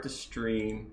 to stream.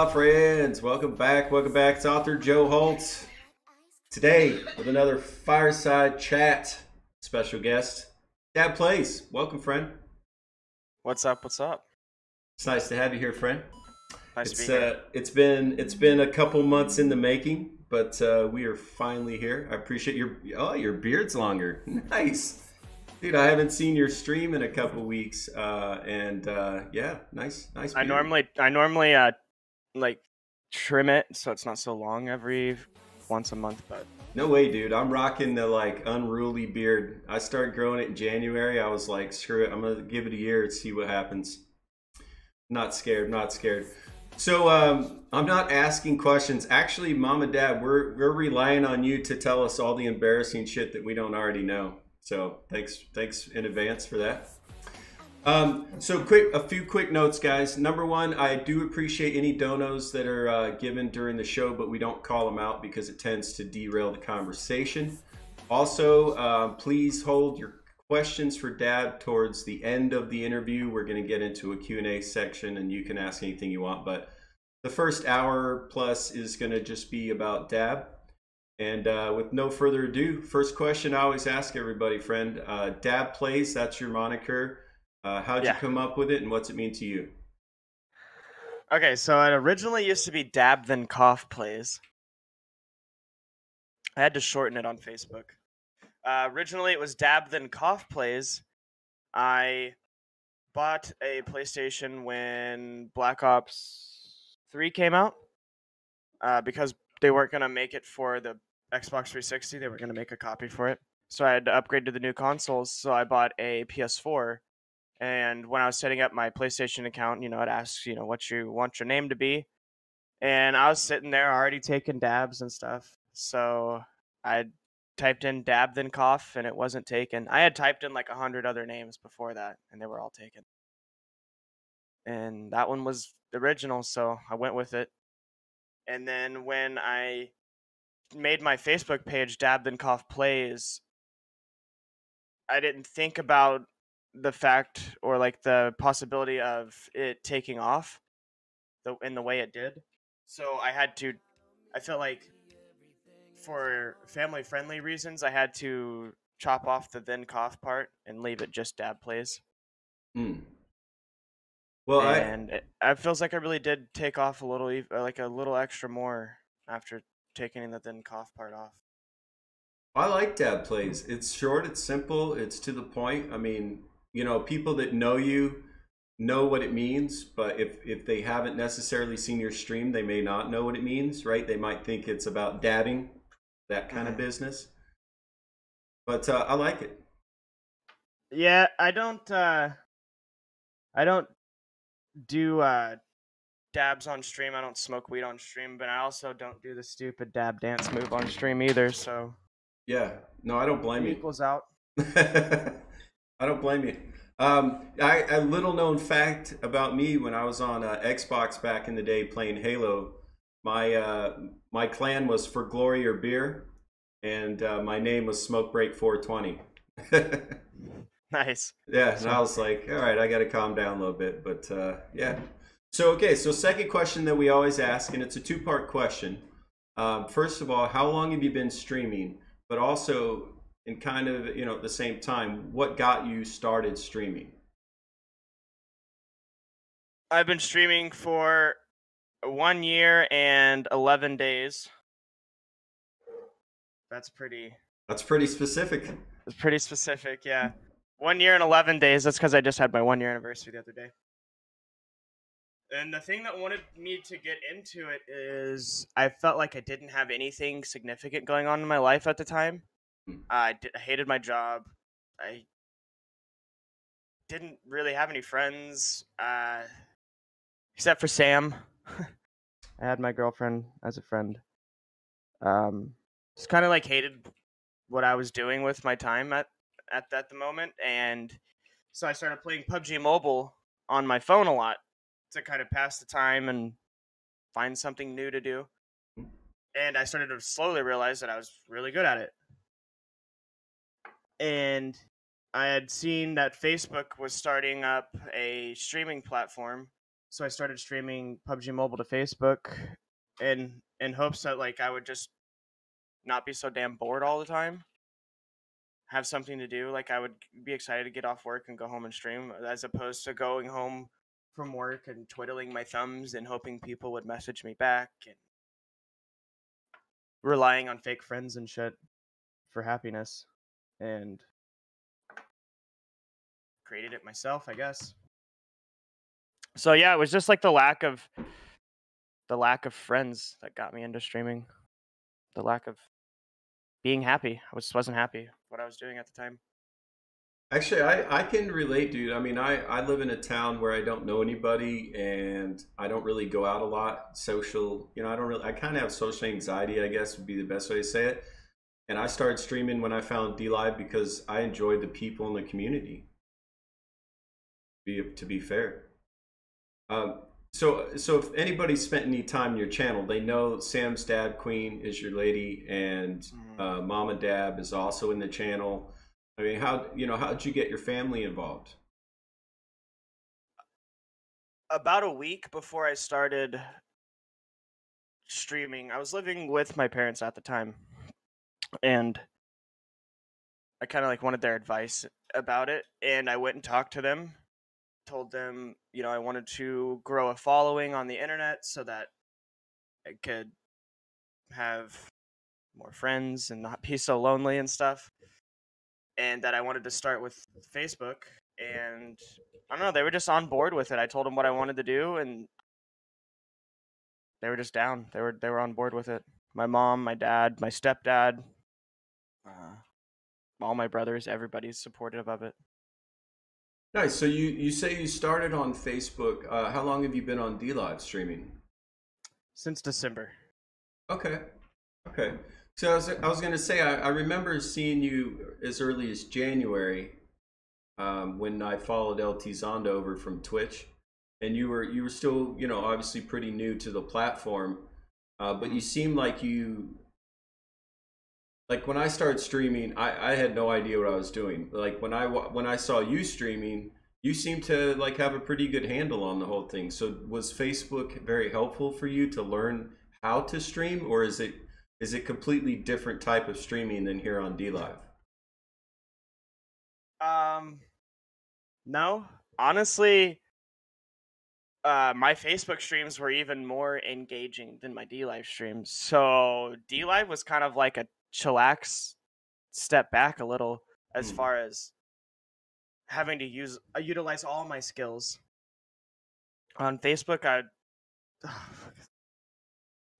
Aloha, friends. Welcome back. Welcome back. It's author Joe Holt. Today, with another Fireside Chat. Special guest, Dad Plays. Welcome, friend. What's up? What's up? It's nice to have you here, friend. Nice to It's be here. it's been a couple months in the making, but we are finally here. I appreciate your beard's longer. Nice. Dude, I haven't seen your stream in a couple weeks, and yeah, nice I beard. normally like trim it so it's not so long every once a month, but No way, dude. I'm rocking the like unruly beard. I started growing it in January. I was like, screw it. I'm gonna give it a year and see what happens. Not scared, not scared. So I'm not asking questions. Actually, Mom and Dad, we're relying on you to tell us all the embarrassing shit that we don't already know. So thanks in advance for that. So a few quick notes, guys. Number one, I do appreciate any donos that are given during the show, but we don't call them out because it tends to derail the conversation. Also, please hold your questions for Dad towards the end of the interview. We're going to get into a Q&A section, and you can ask anything you want. But the first hour plus is going to just be about Dab. And with no further ado, first question I always ask everybody, friend. Dab Plays, that's your moniker. How'd you yeah. come up with it, and what's it mean to you? Okay, so it originally used to be Dab Then Cough Plays. I had to shorten it on Facebook. Originally it was Dab Then Cough Plays. I bought a PlayStation when Black Ops 3 came out because they weren't going to make it for the Xbox 360. They were going to make a copy for it. So I had to upgrade to the new consoles, so I bought a PS4. And when I was setting up my PlayStation account, it asks, what you want your name to be. And I was sitting there already taking dabs and stuff. So I typed in Dab Then Cough, and it wasn't taken. I had typed in like 100 other names before that, and they were all taken. And that one was the original, so I went with it. And then when I made my Facebook page, Dab Then Cough Plays, I didn't think about the fact or like the possibility of it taking off in the way it did. So I felt like for family friendly reasons, I had to chop off the then cough part and leave it just Dab Plays. Hmm. Well, And it feels like I really did take off a little, like a little extra more after taking the then cough part off. I like Dad Plays. It's short, it's simple, it's to the point. I mean, people that know you know what it means, but if they haven't necessarily seen your stream, they may not know what it means, right? They might think it's about dabbing, that kind of business. But I like it. Yeah, I don't do dabs on stream. I don't smoke weed on stream, but I also don't do the stupid dab dance move on stream either. So Yeah. No, I don't it blame you. equals out. I don't blame you. A little known fact about me: when I was on Xbox back in the day playing Halo, my clan was For Glory or Beer, and my name was Smoke Break 420. Nice. Yeah, and I So was like, all right, I got to calm down a little bit, but yeah. So okay, so second question that we always ask, and it's a two-part question. First of all, how long have you been streaming? But also, in kind of at the same time, what got you started streaming? I've been streaming for 1 year and 11 days. That's pretty. That's pretty specific. It's pretty specific. Yeah, 1 year and 11 days. That's because I just had my 1 year anniversary the other day. And the thing that wanted me to get into it is I felt like I didn't have anything significant going on in my life at the time. I hated my job. I didn't really have any friends, except for Sam. I had my girlfriend as a friend. Just kind of like hated what I was doing with my time at the moment, and so I started playing PUBG Mobile on my phone a lot to kind of pass the time and find something new to do. And I started to slowly realize that I was really good at it. And I had seen that Facebook was starting up a streaming platform, so I started streaming PUBG Mobile to Facebook in hopes that like I would just not be so damn bored all the time, have something to do. Like I would be excited to get off work and go home and stream, as opposed to going home from work and twiddling my thumbs and hoping people would message me back and relying on fake friends and shit for happiness. And created it myself, I guess. So yeah, it was just like the lack of friends that got me into streaming. The lack of being happy. I wasn't happy what I was doing at the time. Actually, I can relate, dude. I mean, I live in a town where I don't know anybody and I don't really go out a lot. Social, I kind of have social anxiety, I guess would be the best way to say it. And I started streaming when I found D Live because I enjoyed the people in the community. To be fair. So if anybody spent any time in your channel, they know Sam's Dad Queen is your lady, and Mama Dab is also in the channel. I mean, how'd you get your family involved? About a week before I started streaming, I was living with my parents at the time, and I kind of like wanted their advice about it, and I went and talked to them, told them, I wanted to grow a following on the internet so that I could have more friends and not be so lonely and stuff, and that I wanted to start with Facebook. And I don't know, they were just on board with it. I told them what I wanted to do, and they were just down. They were on board with it. My mom, my dad, my stepdad, all my brothers, everybody's supportive of it. Nice. So you say you started on Facebook. How long have you been on D Live streaming? Since December. Okay. Okay. So I was gonna say I remember seeing you as early as January, when I followed LT Zonda over from Twitch, and you were still obviously pretty new to the platform, but you seemed like when I started streaming, I had no idea what I was doing. Like when I saw you streaming, you seemed to like have a pretty good handle on the whole thing. So was Facebook very helpful for you to learn how to stream, or is it completely different type of streaming than here on D Live? No, honestly, my Facebook streams were even more engaging than my D Live streams. So D Live was kind of like a chillax step back a little, as far as having to utilize all my skills. On Facebook, I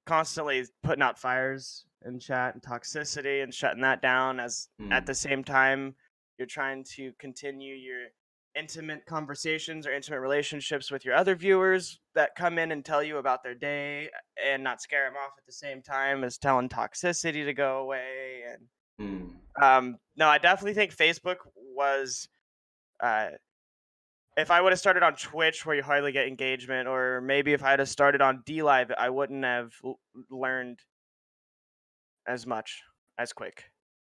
constantly putting out fires in chat and toxicity and shutting that down, as at the same time you're trying to continue your intimate conversations or intimate relationships with your other viewers that come in and tell you about their day, and not scare them off at the same time as telling toxicity to go away. And no, I definitely think Facebook was, if I would have started on Twitch where you hardly get engagement, or maybe if I had started on D Live, I wouldn't have learned as much as quick.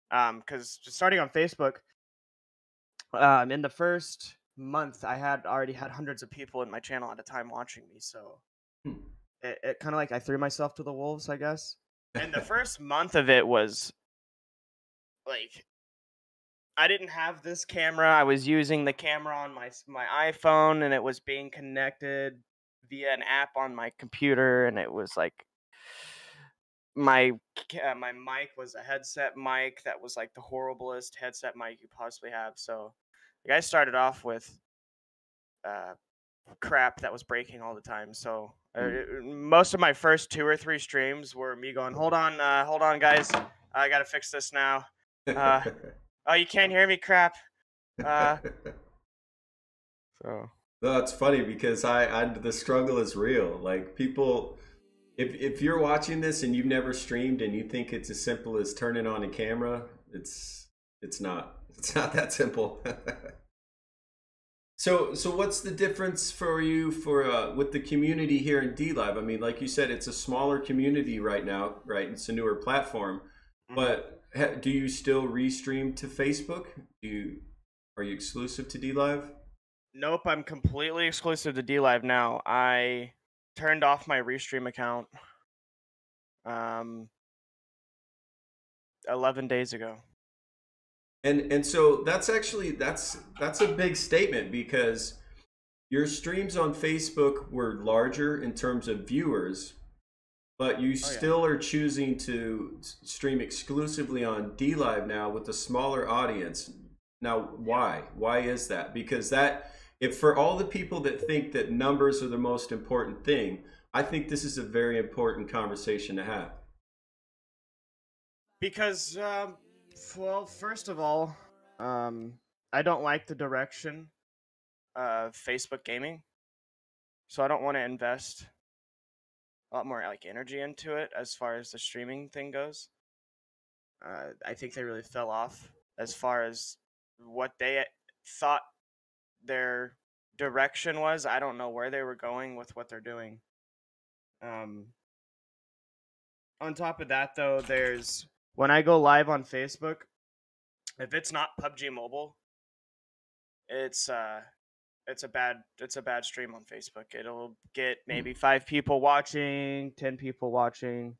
Because starting on Facebook, in the first month, I had already had hundreds of people in my channel at a time watching me. So it kind of like I threw myself to the wolves, I guess. And the first month of it was like, I didn't have this camera. I was using the camera on my iPhone, and it was being connected via an app on my computer, and it was like my mic was a headset mic that was like the horriblest headset mic you possibly have. So like, I started off with crap that was breaking all the time. So most of my first 2 or 3 streams were me going, hold on guys, I gotta fix this now. Oh, you can't hear me, crap. So No, it's funny because the struggle is real. Like people, if you're watching this and you've never streamed and you think it's as simple as turning on a camera, it's not. It's not that simple. So what's the difference for you with the community here in D Live? I mean, like you said, it's a smaller community right now, right? It's a newer platform, but do you still restream to Facebook? Are you exclusive to D Live? Nope, I'm completely exclusive to D Live now. I turned off my Restream account um 11 days ago. And so that's a big statement because your streams on Facebook were larger in terms of viewers, but you Oh yeah. still are choosing to stream exclusively on D Live now with a smaller audience. Now, Yep. why? Why is that? Because that, if for all the people that think that numbers are the most important thing, I think this is a very important conversation to have. Because well, first of all, I don't like the direction of Facebook gaming, so I don't want to invest a lot more like energy into it as far as the streaming thing goes. I think they really fell off as far as what they thought their direction was. I don't know where they were going with what they're doing. Um, on top of that, though, there's when I go live on Facebook, if it's not PUBG Mobile, it's it's a bad stream on Facebook. It'll get Hmm. maybe 5 people watching, 10 people watching,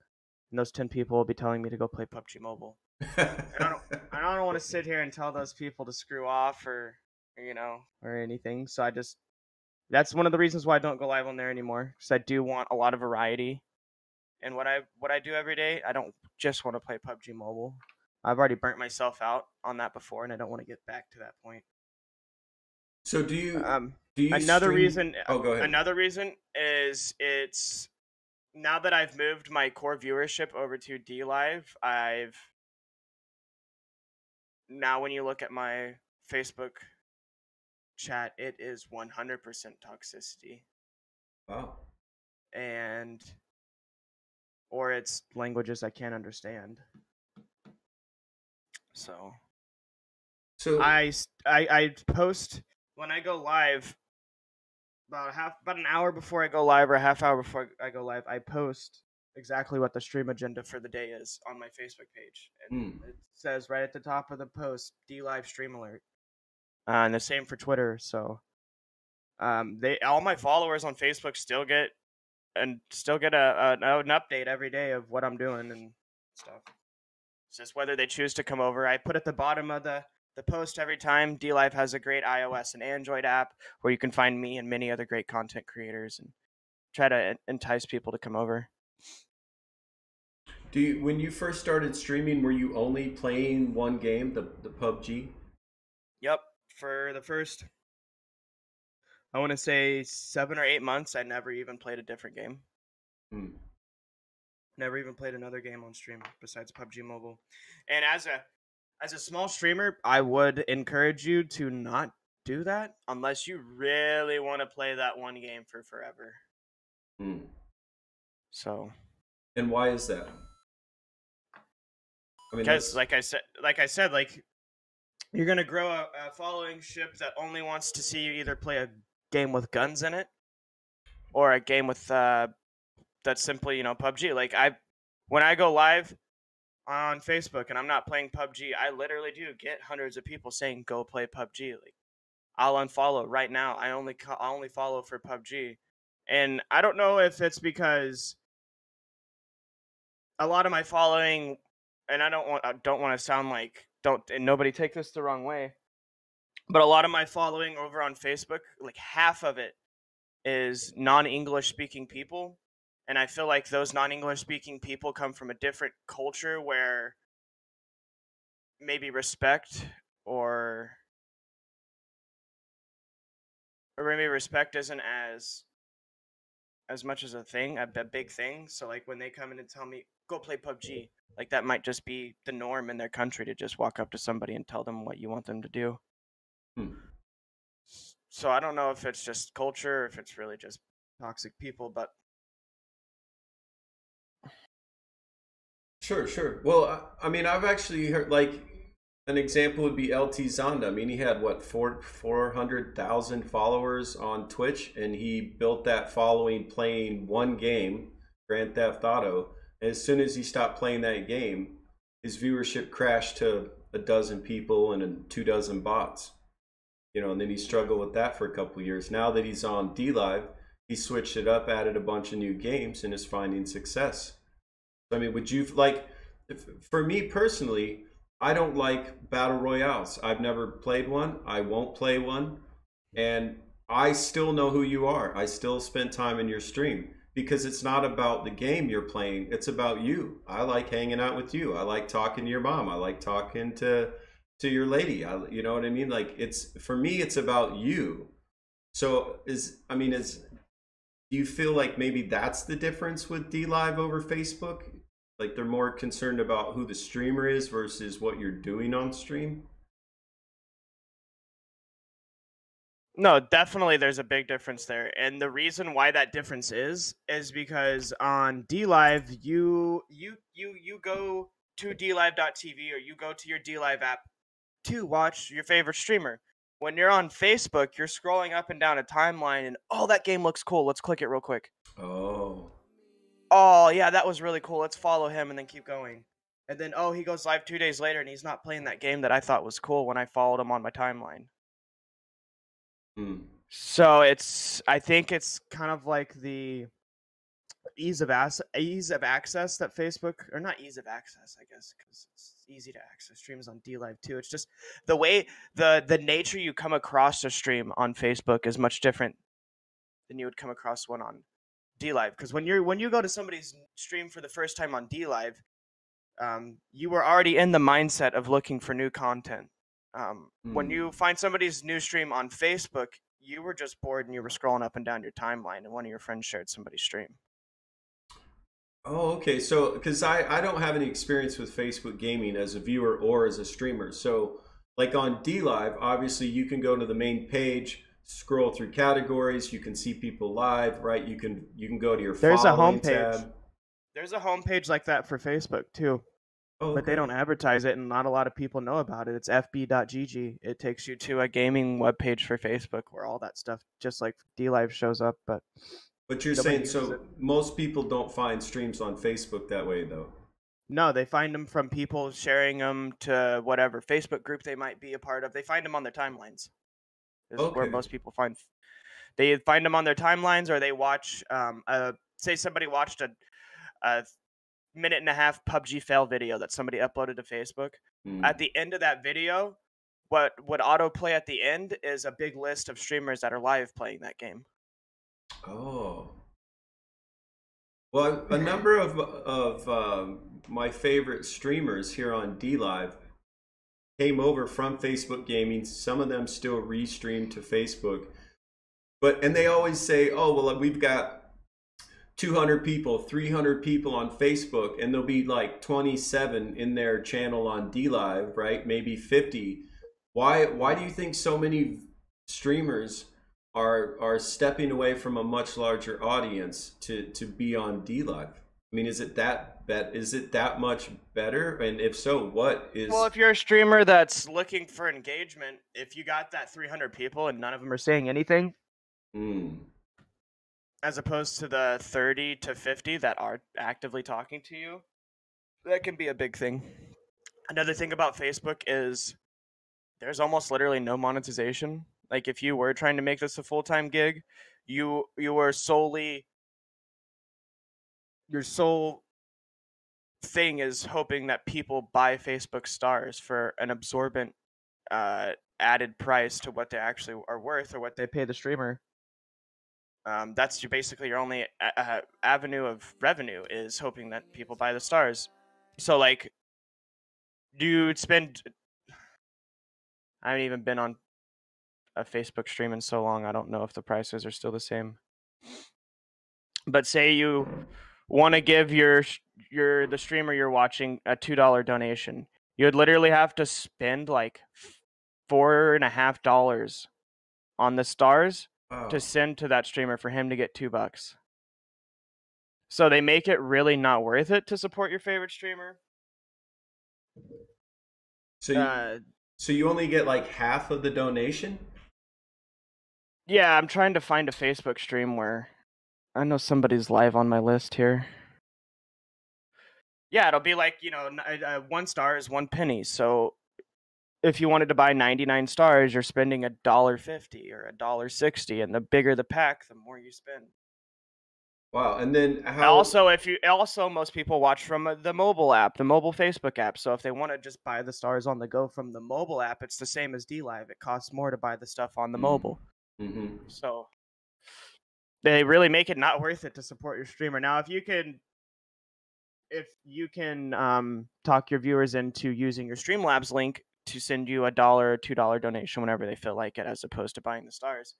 and those 10 people will be telling me to go play PUBG Mobile. And I don't want to sit here and tell those people to screw off or or anything. So I just that's one of the reasons why I don't go live on there anymore because I do want a lot of variety. And what I do every day, I don't just want to play PUBG Mobile. I've already burnt myself out on that before, and I don't want to get back to that point. So Um, do you another stream? reason, Oh, go ahead. another reason is it's now that I've moved my core viewership over to D Live. I've now when you look at my Facebook chat, it is 100% toxicity, Wow. and or it's languages I can't understand. So So I post when I go live about an hour before I go live or a half hour before I go live. I post exactly what the stream agenda for the day is on my Facebook page, and hmm. it says right at the top of the post D Live stream alert, and the same for Twitter. So they all my followers on Facebook still get an update every day of what I'm doing and stuff. It's just whether they choose to come over. I put at the bottom of the post every time. D Live has a great iOS and Android app where you can find me and many other great content creators and try to entice people to come over. Do you, when you first started streaming, were you only playing one game, the PUBG? Yep. For the first, I want to say 7 or 8 months, I never even played a different game. Hmm. Never even played another game on stream besides PUBG Mobile. And as a small streamer, I would encourage you to not do that unless you really want to play that one game for forever. Hmm. So, And why is that? I mean, because that's like you're gonna grow a following ship that only wants to see you either play a game with guns in it or a game with that's simply PUBG. Like when I go live on Facebook and I'm not playing PUBG, I literally do get hundreds of people saying go play PUBG. Like I'll unfollow right now. I only follow for PUBG, and I don't know if it's because a lot of my following, and I don't want to sound like don't and nobody take this the wrong way, but a lot of my following over on Facebook, like half of it is non-English speaking people, and I feel like those non-English speaking people come from a different culture where maybe respect or or maybe respect isn't as much as a thing, a big thing. So like when they come in and tell me go play PUBG, like that might just be the norm in their country to just walk up to somebody and tell them what you want them to do. hmm. So I don't know if it's just culture or if it's really just toxic people, but Sure, sure. Well, I mean, I've actually heard like an example would be LT Zonda. I mean, he had what 400,000 followers on Twitch, and he built that following playing one game, Grand Theft Auto. And as soon as he stopped playing that game, his viewership crashed to a dozen people and 2 dozen bots. you know, and then he struggled with that for a couple years. Now that he's on D Live, he switched it up, added a bunch of new games, and is finding success. I mean, would you like? For me personally, I don't like battle royales. I've never played one. I won't play one, and I still know who you are. I still spend time in your stream because it's not about the game you're playing. It's about you. I like hanging out with you. I like talking to your mom. I like talking to your lady. You know what I mean? Like it's for me, it's about you. So I mean, do you feel like maybe that's the difference with D Live over Facebook? Like they're more concerned about who the streamer is versus what you're doing on stream? No, definitely there's a big difference there. And the reason why that difference is because on DLive you go to dlive.tv or you go to your DLive app to watch your favorite streamer. When you're on Facebook, you're scrolling up and down a timeline and oh, that game looks cool. Let's click it real quick. Oh. Oh, yeah, that was really cool. Let's follow him and then keep going. And then oh, he goes live 2 days later and he's not playing that game that I thought was cool when I followed him on my timeline. Hmm. So I think it's kind of like the ease of access that Facebook, or not ease of access, I guess, because it's easy to access streams on DLive too. It's just the way the nature you come across a stream on Facebook is much different than you would come across one on DLive. Because when you go to somebody's stream for the first time on DLive, you were already in the mindset of looking for new content. When you find somebody's new stream on Facebook, you were just bored and you were scrolling up and down your timeline and one of your friends shared somebody's stream. Oh, okay. So, because I don't have any experience with Facebook gaming as a viewer or as a streamer. So, like on D Live, obviously you can go to the main page, scroll through categories, you can see people live, right? You can go to your There's a following homepage. tab. There's a homepage like that for Facebook too. Oh, But they okay. don't advertise it, and not a lot of people know about it. It's fb.gg. It takes you to a gaming webpage for Facebook where all that stuff, just like DLive, shows up. But But you're nobody saying uses so it. most people don't find streams on Facebook that way, though. No, they find them from people sharing them to whatever Facebook group they might be a part of. They find them on their timelines. Is where Okay. most people find. They find them on their timelines, or they watch. Say somebody watched a minute and a half PUBG fail video that somebody uploaded to Facebook. At Hmm. the end of that video, what would autoplay at the end is a big list of streamers that are live playing that game. Oh. Well, a number of my favorite streamers here on D Live came over from Facebook Gaming. Some of them still restream to Facebook, and they always say, "Oh, well, we've got 200 people, 300 people on Facebook, and there'll be like 27 in their channel on D Live, right? Maybe 50." Why do you think so many streamers are stepping away from a much larger audience to be on D Live? I mean, is it that much better? And if so, what is? Well, if you're a streamer that's looking for engagement, if you got that 300 people and none of them are saying anything, as opposed to the 30 to 50 that are actively talking to you, that can be a big thing. Another thing about Facebook is there's almost literally no monetization. Like if you were trying to make this a full-time gig, you were solely your sole thing is hoping that people buy Facebook stars for an absorbent added price to what they actually are worth or what they pay the streamer. That's basically your only avenue of revenue is hoping that people buy the stars. So like, you'd spend. I haven't even been on a Facebook stream in so long. I don't know if the prices are still the same. But say you want to give the streamer you're watching a $2 donation, you would literally have to spend like $4.50 on the stars to send to that streamer for him to get $2. So they make it really not worth it to support your favorite streamer. So you only get like half of the donation? Yeah, I'm trying to find a Facebook stream where I know somebody's live on my list here. Yeah, it'll be like, 1 star is 1 penny. So if you wanted to buy 99 stars, you're spending $1.50 or $1.60, and the bigger the pack, the more you spend. Wow. And then Also, most people watch from the mobile app, the mobile Facebook app. So if they want to just buy the stars on the go from the mobile app, it's the same as DLive. It costs more to buy the stuff on the mobile. Mm-hmm. So they really make it not worth it to support your streamer. Now, if you can talk your viewers into using your Streamlabs link to send you $1 or $2 donation whenever they feel like it, as opposed to buying the stars,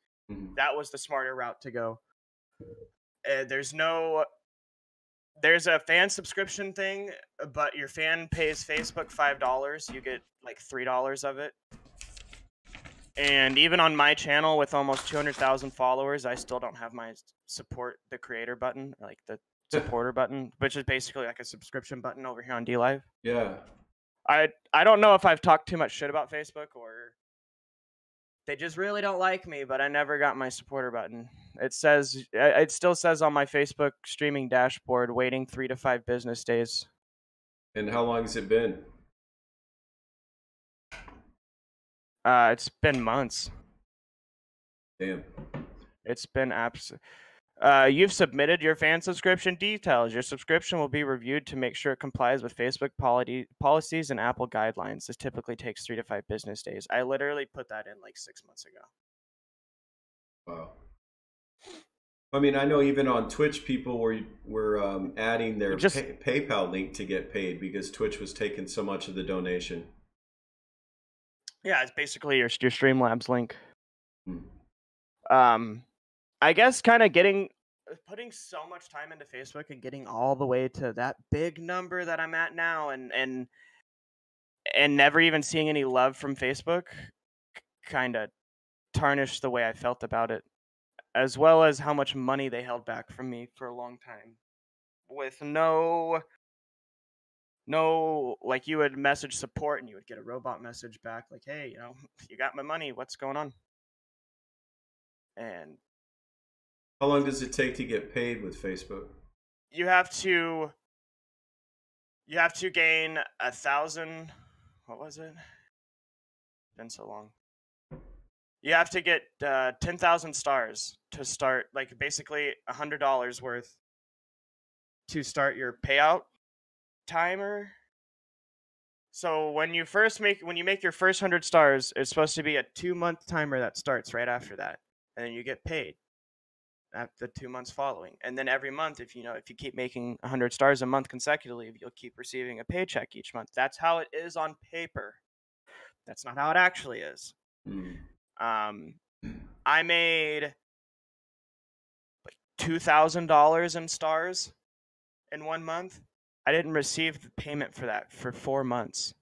that was the smarter route to go. There's a fan subscription thing, but your fan pays Facebook $5. You get like $3 of it. And even on my channel with almost 200,000 followers, I still don't have my support the creator button, like the supporter button, which is basically like a subscription button over here on DLive. Yeah. I don't know if I've talked too much shit about Facebook or they just really don't like me, but I never got my supporter button. It still says on my Facebook streaming dashboard, waiting 3 to 5 business days. And how long has it been? It's been months. Damn. It's been you've submitted your fan subscription details. Your subscription will be reviewed to make sure it complies with Facebook policies and Apple guidelines. This typically takes 3 to 5 business days. I literally put that in like 6 months ago. Wow. I mean, I know even on Twitch, people were adding their PayPal link to get paid because Twitch was taking so much of the donation. Yeah, it's basically your Streamlabs link. I guess kind of putting so much time into Facebook and getting all the way to that big number that I'm at now, and never even seeing any love from Facebook, kind of tarnished the way I felt about it, as well as how much money they held back from me for a long time, with no, like, you would message support and you would get a robot message back like, hey, you got my money, what's going on? And how long does it take to get paid with Facebook? You have to gain 1,000. What was it? Been so long. You have to get 10,000 stars to start, like basically $100 worth to start your payout timer. So when you make your first 100 stars, it's supposed to be a 2-month timer that starts right after that, and then you get paid at the 2 months following. And then every month, if you keep making 100 stars a month consecutively, you'll keep receiving a paycheck each month. That's how it is on paper. That's not how it actually is. I made like $2,000 in stars in 1 month. I didn't receive the payment for that for 4 months.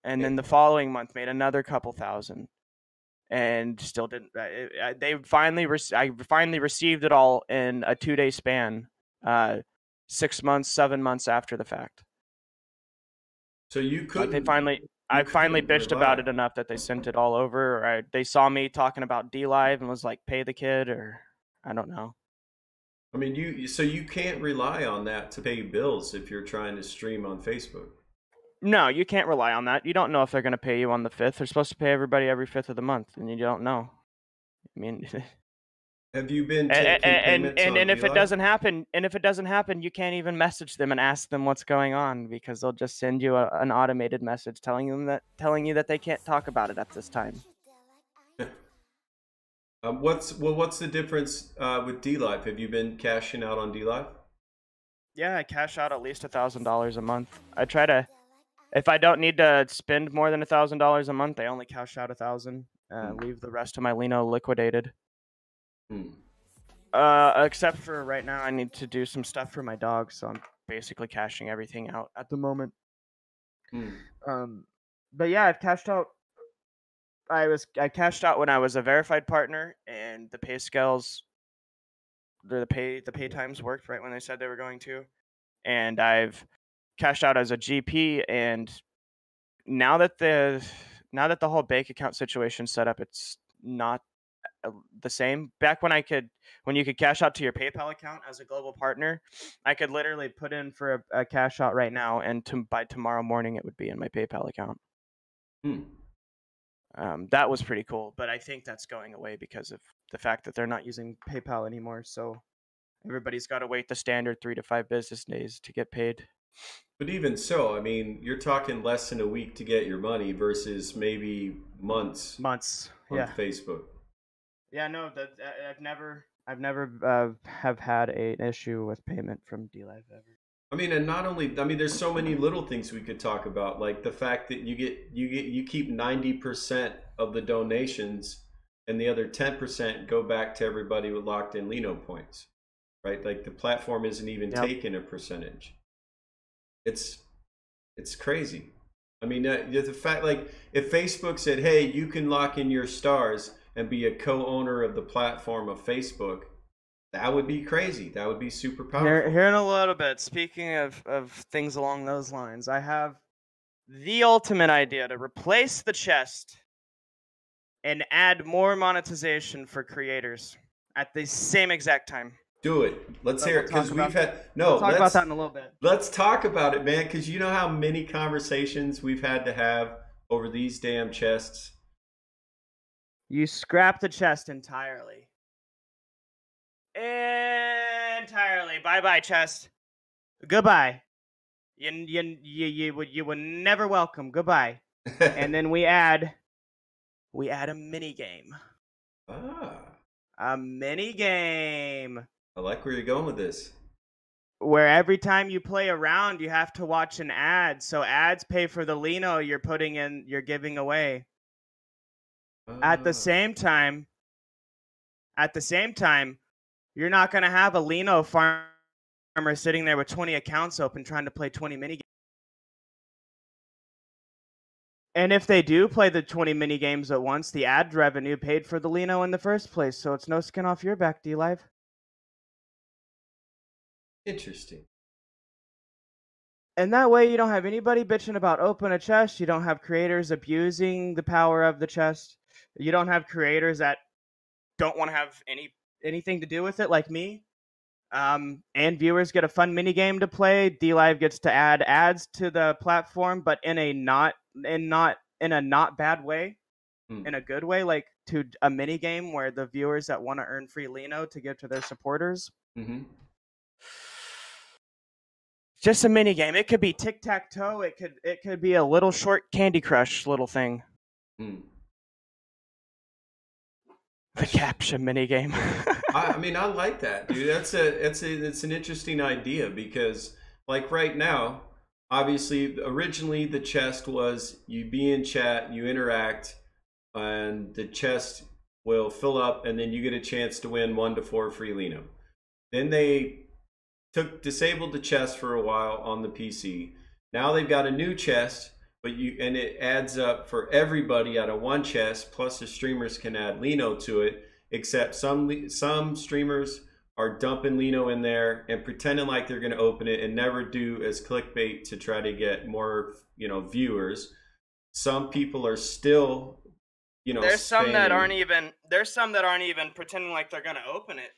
And then the following month made another couple thousand. And still didn't. I finally received it all in a 2-day span, 6 months, 7 months after the fact. So you could. I finally bitched about it enough that they sent it all over. Or they saw me talking about DLive and was like, "Pay the kid," or I don't know. I mean, you can't rely on that to pay bills if you're trying to stream on Facebook. No, you can't rely on that. You don't know if they're going to pay you on the 5th. They're supposed to pay everybody every 5th of the month, and you don't know. I mean, have you been taking payments on and if it doesn't happen, you can't even message them and ask them what's going on, because they'll just send you an automated message telling you that they can't talk about it at this time. What's the difference with DLive? Have you been cashing out on DLive? Yeah, I cash out at least $1,000 a month. I try to. If I don't need to spend more than $1,000 a month, I only cash out $1,000. Leave the rest of my Lino liquidated. Except for right now, I need to do some stuff for my dog, so I'm basically cashing everything out at the moment. But yeah, I've cashed out. I cashed out when I was a verified partner, and the pay scales, the pay times worked right when they said they were going to, and I've cashed out as a GP, and now that the whole bank account situation set up, it's not the same. Back when you could cash out to your PayPal account as a global partner, I could literally put in for a cash out right now, and by tomorrow morning it would be in my PayPal account. That was pretty cool, but I think that's going away because of the fact that they're not using PayPal anymore. So everybody's got to wait the standard 3 to 5 business days to get paid. But even so, I mean, you're talking less than a week to get your money versus maybe months on Yeah. Facebook. Yeah, no, I've never have had an issue with payment from DLive ever. I mean, and not only, I mean, there's so many little things we could talk about, like the fact that you keep 90% of the donations, and the other 10% go back to everybody with locked in Lino points, right? Like the platform isn't even taking a percentage. It's crazy. I mean, the fact, like, if Facebook said, "Hey, you can lock in your stars and be a co-owner of the platform of Facebook," that would be crazy. That would be super powerful. Here in a little bit, speaking of things along those lines, I have the ultimate idea to replace the chest and add more monetization for creators at the same exact time. Do it. Let's hear it, because we've had we'll talk about that in a little bit. Let's talk about it, man, because you know how many conversations we've had to have over these damn chests. You scrap the chest entirely. Entirely. Bye-bye, chest. Goodbye. You were never welcome. Goodbye. And then we add a mini game. A mini game. I like where you're going with this. Where every time you play a round, you have to watch an ad. So ads pay for the Lino you're giving away. At the same time, you're not going to have a Lino farmer sitting there with 20 accounts open trying to play 20 mini games. And if they do play the 20 mini games at once, the ad revenue paid for the Lino in the first place. So it's no skin off your back, DLive. Interesting. And that way you don't have anybody bitching about open a chest. You don't have creators abusing the power of the chest. You don't have creators that don't want to have anything to do with it, like me. And viewers get a fun mini game to play. DLive gets to add ads to the platform, but in a not bad way, in a good way, like to a mini game where the viewers that want to earn free Lino to give to their supporters. Mm-hmm. Just a mini game. It could be tic-tac-toe. It could be a little short Candy Crush little thing. The captcha mini game. I mean, I like that, dude. It's an interesting idea, because like right now, obviously, originally the chest was you be in chat, you interact, and the chest will fill up, and then you get a chance to win 1 to 4 free Lino. Then they disabled the chest for a while on the PC. Now they've got a new chest, and it adds up for everybody out of one chest. Plus the streamers can add Lino to it. Except some streamers are dumping Lino in there and pretending like they're going to open it and never do as clickbait to try to get more, viewers. Some people are still, There's some that aren't even pretending like they're going to open it.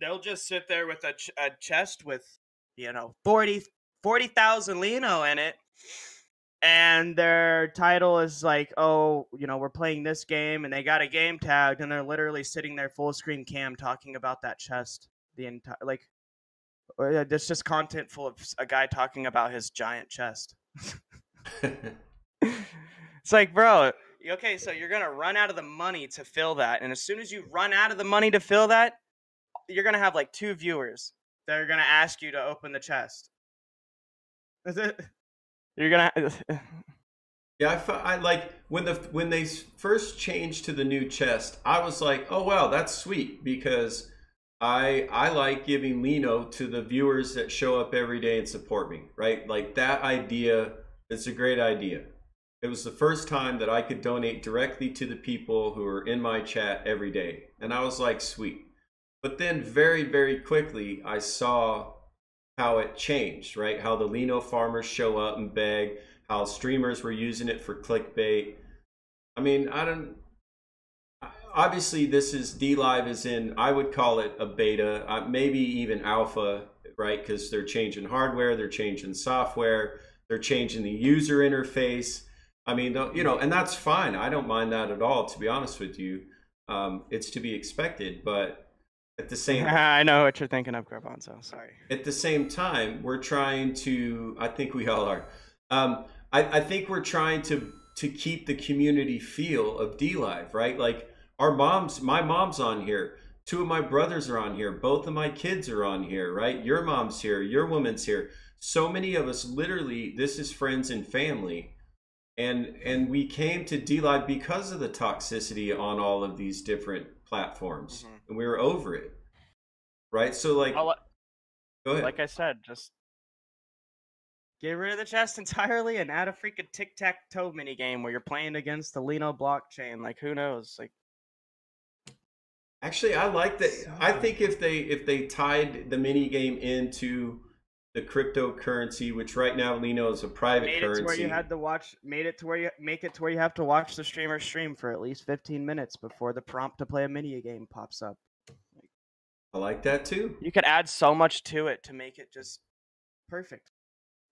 They'll just sit there with a chest with, 40,000 Lino in it. And their title is like, oh, we're playing this game, and they got a game tagged, and they're literally sitting there full screen cam talking about that chest. The entire, it's just content full of a guy talking about his giant chest. It's like, bro, okay, so you're going to run out of the money to fill that. And as soon as you run out of the money to fill that, you're going to have like 2 viewers that are going to ask you to open the chest. You're gonna. Yeah, I like when they first changed to the new chest. I was like, oh wow, that's sweet, because I like giving Lino to the viewers that show up every day and support me, right? Like that idea is a great idea. It was the first time that I could donate directly to the people who are in my chat every day, and I was like, sweet. But then very, very quickly, I saw how it changed, right? How the Lino farmers show up and beg, how streamers were using it for clickbait. I mean, obviously this is, DLive is in, I would call it a beta, maybe even alpha, right? Because they're changing hardware, they're changing software, they're changing the user interface. I mean, you know, and that's fine. I don't mind that at all, to be honest with you. It's to be expected, but at the same I know what you're thinking of, Garbanzo. Sorry. at the same time, we're trying to. I think we all are. I think we're trying to keep the community feel of D Live, right? Like my mom's on here. Two of my brothers are on here. Both of my kids are on here, right? Your mom's here. Your woman's here. So many of us, literally, this is friends and family, and we came to D Live because of the toxicity on all of these different platforms, and we were over it, right? So like, go ahead. Like I said, just get rid of the chest entirely and add a freaking tic-tac-toe mini game where you're playing against the Lino blockchain. Like, who knows? Like, actually, I like that. I think if they tied the mini game into the cryptocurrency, which right now Lino is a private made currency. it to where you had to watch. Made it to where you make it to where you have to watch the streamer stream for at least 15 minutes before the prompt to play a mini game pops up. I like that too. You could add so much to it to make it just perfect.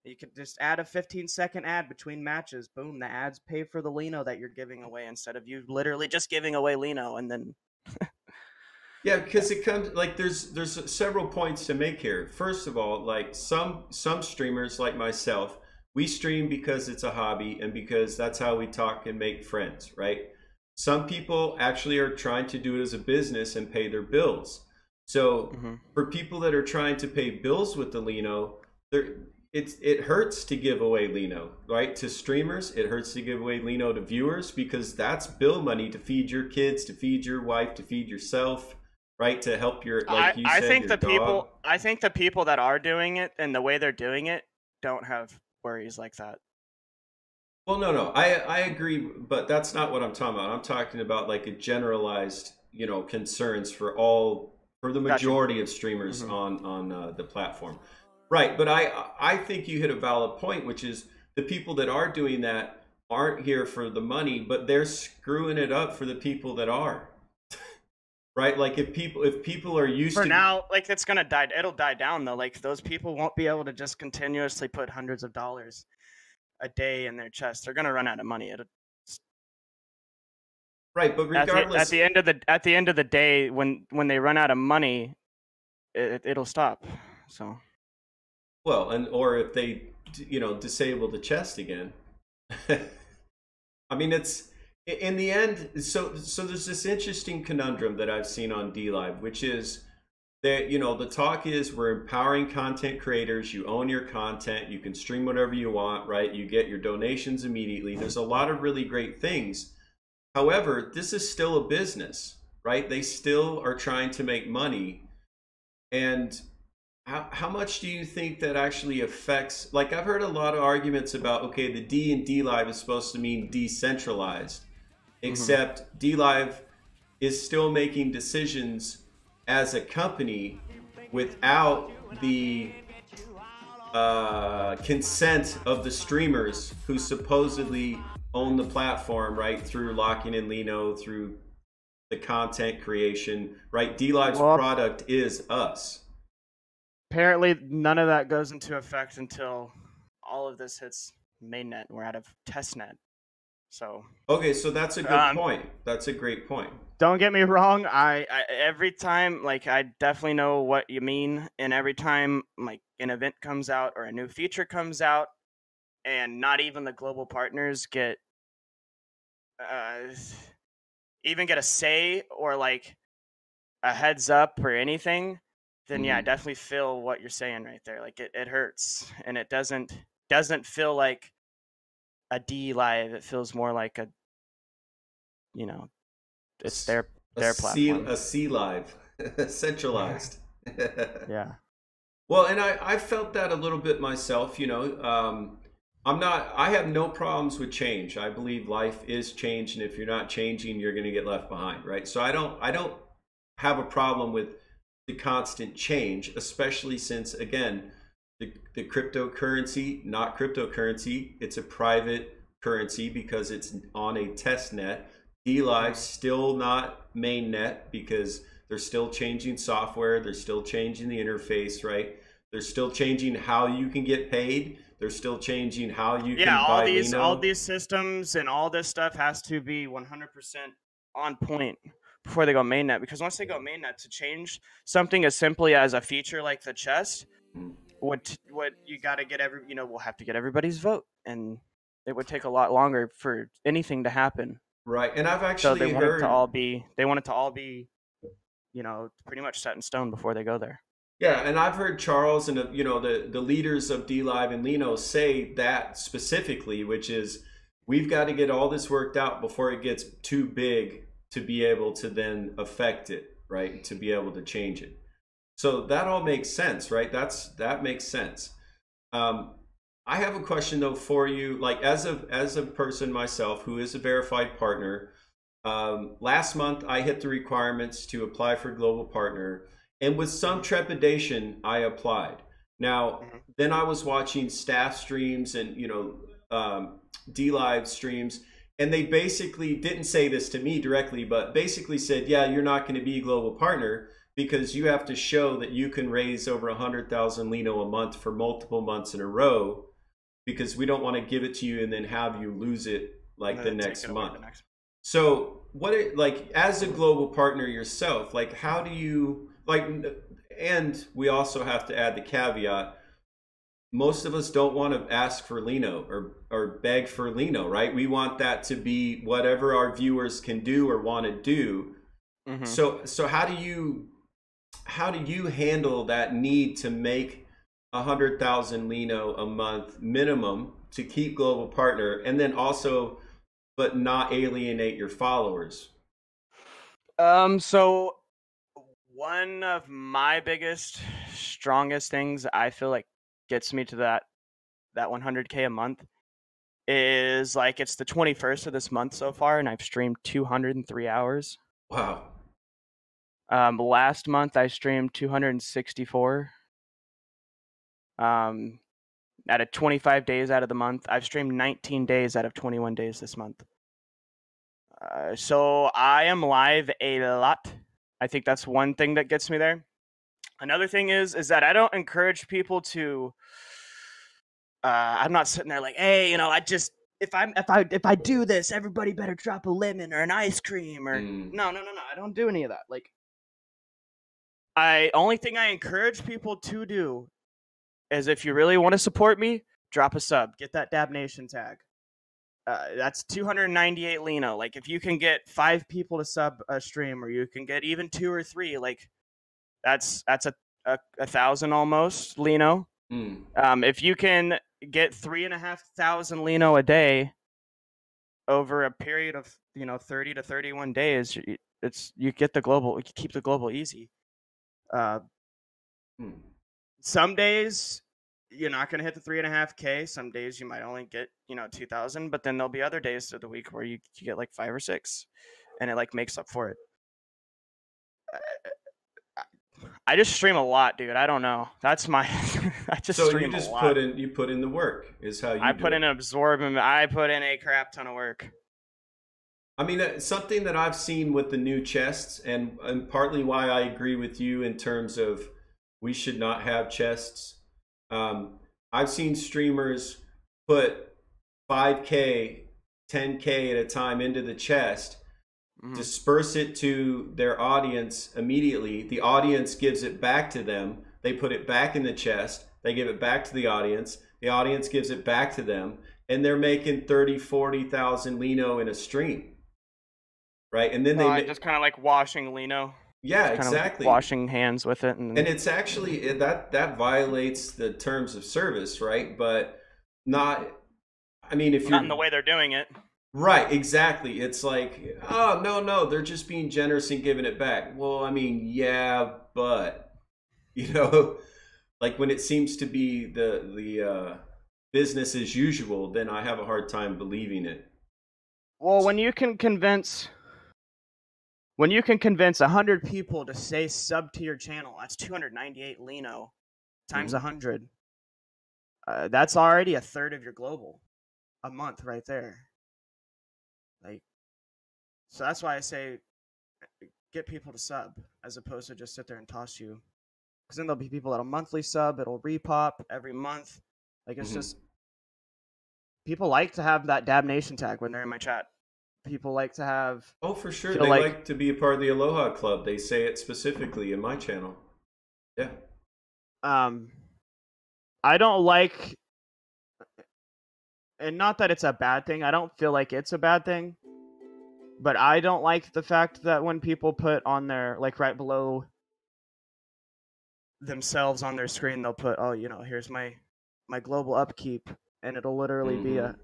You could just add a 15-second ad between matches. Boom, the ads pay for the Lino that you're giving away instead of you literally just giving away Lino and then. Yeah, because it comes like there's several points to make here. First of all, like some streamers like myself, we stream because it's a hobby and because that's how we talk and make friends, right? Some people actually are trying to do it as a business and pay their bills. So for people that are trying to pay bills with the Lino, it hurts to give away Lino, right? To streamers, it hurts to give away Lino to viewers because that's bill money to feed your kids, to feed your wife, to feed yourself, right? To help your, like you said, your dog. I think the people that are doing it and the way they're doing it don't have worries like that. Well, no, I agree, but that's not what I'm talking about. I'm talking about like a generalized, you know, concerns for the majority of streamers on the platform. Right, but I think you hit a valid point, which is the people that are doing that aren't here for the money, but they're screwing it up for the people that are. Right, like if people are used for to now, like it's gonna die. It'll die down though. Like those people won't be able to just continuously put hundreds of dollars a day in their chest. They're gonna run out of money. Right, but regardless, at the end of the day, when they run out of money, it'll stop. So. Well, or if they, you know, disable the chest again. I mean, it's in the end. So there's this interesting conundrum that I've seen on D Live, which is that, you know, the talk is we're empowering content creators. You own your content. You can stream whatever you want, right? You get your donations immediately. There's a lot of really great things. However, this is still a business, right? They still are trying to make money, and how much do you think that actually affects, like I've heard a lot of arguments about, okay, the D in D Live is supposed to mean decentralized, except D Live is still making decisions as a company without the consent of the streamers who supposedly own the platform, right, through locking in Lino, through the content creation, right? D Live's product is us. Apparently, none of that goes into effect until all of this hits mainnet. We're out of testnet. So okay, so that's a good point. That's a great point. Don't get me wrong. I every time, like, I definitely know what you mean. And every time, like, an event comes out or a new feature comes out, and not even the global partners get even get a say or like a heads up or anything, then yeah, I definitely feel what you're saying right there. Like it hurts, and it doesn't feel like a D Live. It feels more like a, you know, it's their platform. A C Live, centralized. Yeah. Well, and I felt that a little bit myself. You know, I have no problems with change. I believe life is change, and if you're not changing, you're going to get left behind, right? So I don't have a problem with the constant change, especially since, again, the cryptocurrency, not cryptocurrency, it's a private currency because it's on a test net. D Live still not mainnet because they're still changing software, they're still changing the interface, right? They're still changing how you can get paid. They're still changing how you Yeah, can buy Lino. all these systems and all this stuff has to be 100% on point before they go mainnet, because once they go mainnet, to change something as simply as a feature like the chest, what you got to get we'll have to get everybody's vote, and it would take a lot longer for anything to happen. Right, and I've So actually they want heard it to all be pretty much set in stone before they go there. Yeah, and I've heard Charles and the leaders of D Live and Lino say that specifically, which is we've got to get all this worked out before it gets too big to be able to then affect it, right? To be able to change it. So that all makes sense, right? That makes sense. I have a question though for you, like as a person myself who is a verified partner. Last month I hit the requirements to apply for global partner. And with some trepidation, I applied. Now, then I was watching staff streams and D Live streams, and they basically didn't say this to me directly, but basically said, "Yeah, you're not going to be a global partner because you have to show that you can raise over 100,000 Lino a month for multiple months in a row, because we don't want to give it to you and then have you lose it like the next month." So, like as a global partner yourself, like how do you? Like, and we also have to add the caveat, most of us don't want to ask for Lino or beg for Lino, right? We want that to be whatever our viewers can do or want to do. So how do you handle that need to make 100,000 Lino a month minimum to keep global partner, and then also but not alienate your followers? So one of my biggest, strongest things I feel like gets me to that 100K a month is like it's the 21st of this month so far, and I've streamed 203 hours. Wow. Last month I streamed 264. Out of 25 days out of the month, I've streamed 19 days out of 21 days this month. So I am live a lot. I think that's one thing that gets me there. Another thing is that I don't encourage people to. I'm not sitting there like, hey, I just if I do this, everybody better drop a lemon or an ice cream or no. I don't do any of that. Like, only thing I encourage people to do is if you really want to support me, drop a sub, get that Dab Nation tag. That's 298 Lino. Like, if you can get 5 people to sub a stream, or you can get even 2 or 3, like that's a 1,000 almost Lino. If you can get 3,500 Lino a day over a period of 30 to 31 days, you get the global. You keep the global easy. Some days you're not going to hit the 3.5K. Some days you might only get 2,000, but then there'll be other days of the week where you get like 5 or 6, and it like makes up for it. I just stream a lot, dude. I don't know. That's my. I just so stream you just a lot. put in the work is how you. I put in I put in a crap ton of work. I mean, something that I've seen with the new chests, and partly why I agree with you in terms of we should not have chests. I've seen streamers put 5K, 10K at a time into the chest, disperse it to their audience immediately. The audience gives it back to them. They put it back in the chest. They give it back to the audience. The audience gives it back to them. And they're making 30, 40,000 Lino in a stream. Right? And then they just kind of like washing Lino. Yeah, exactly. Like washing hands with it, and it's actually that violates the terms of service, right? But not. I mean, if you're not in the way they're doing it. Right, exactly. It's like, oh no, they're just being generous and giving it back. Well, I mean, yeah, but like when it seems to be the business as usual, then I have a hard time believing it. Well, when you can convince 100 people to say sub to your channel, that's 298 Lino times 100. That's already a third of your global a month right there. Like, so that's why I say get people to sub as opposed to just sit there and toss you. Because then there'll be people that'll monthly sub, it'll repop every month. Like, it's just people like to have that Dab Nation tag when they're in my chat. People like to have Oh, for sure. feel They like like to be a part of the Aloha Club. They say it specifically in my channel. Yeah. I don't like, and not that it's a bad thing. I don't feel like it's a bad thing, but I don't like the fact that when people put on their, like, right below themselves on their screen, they'll put, oh, here's my global upkeep, and it'll literally be Mm-hmm.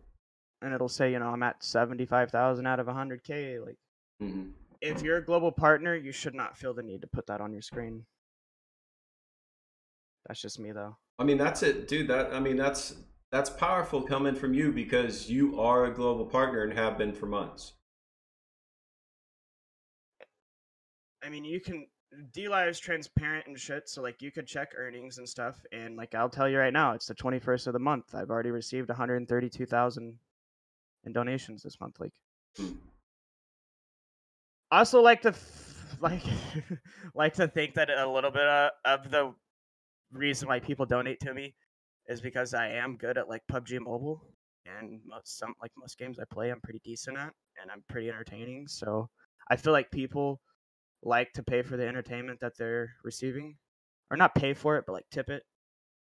and it'll say, I'm at 75,000 out of 100K. Like, Mm-hmm. if you're a global partner, you should not feel the need to put that on your screen. That's just me, though. I mean, that's it, dude. That's powerful coming from you because you are a global partner and have been for months. I mean, you can. DLive is transparent and shit, so like you could check earnings and stuff, and like I'll tell you right now, it's the 21st of the month. I've already received 132,000 in donations this month. Like, I also like to like like to think that a little bit of the reason why people donate to me is because I am good at like PUBG Mobile, and most games I play, I'm pretty decent at, and I'm pretty entertaining. So I feel like people like to pay for the entertainment that they're receiving, or not pay for it, but like tip it.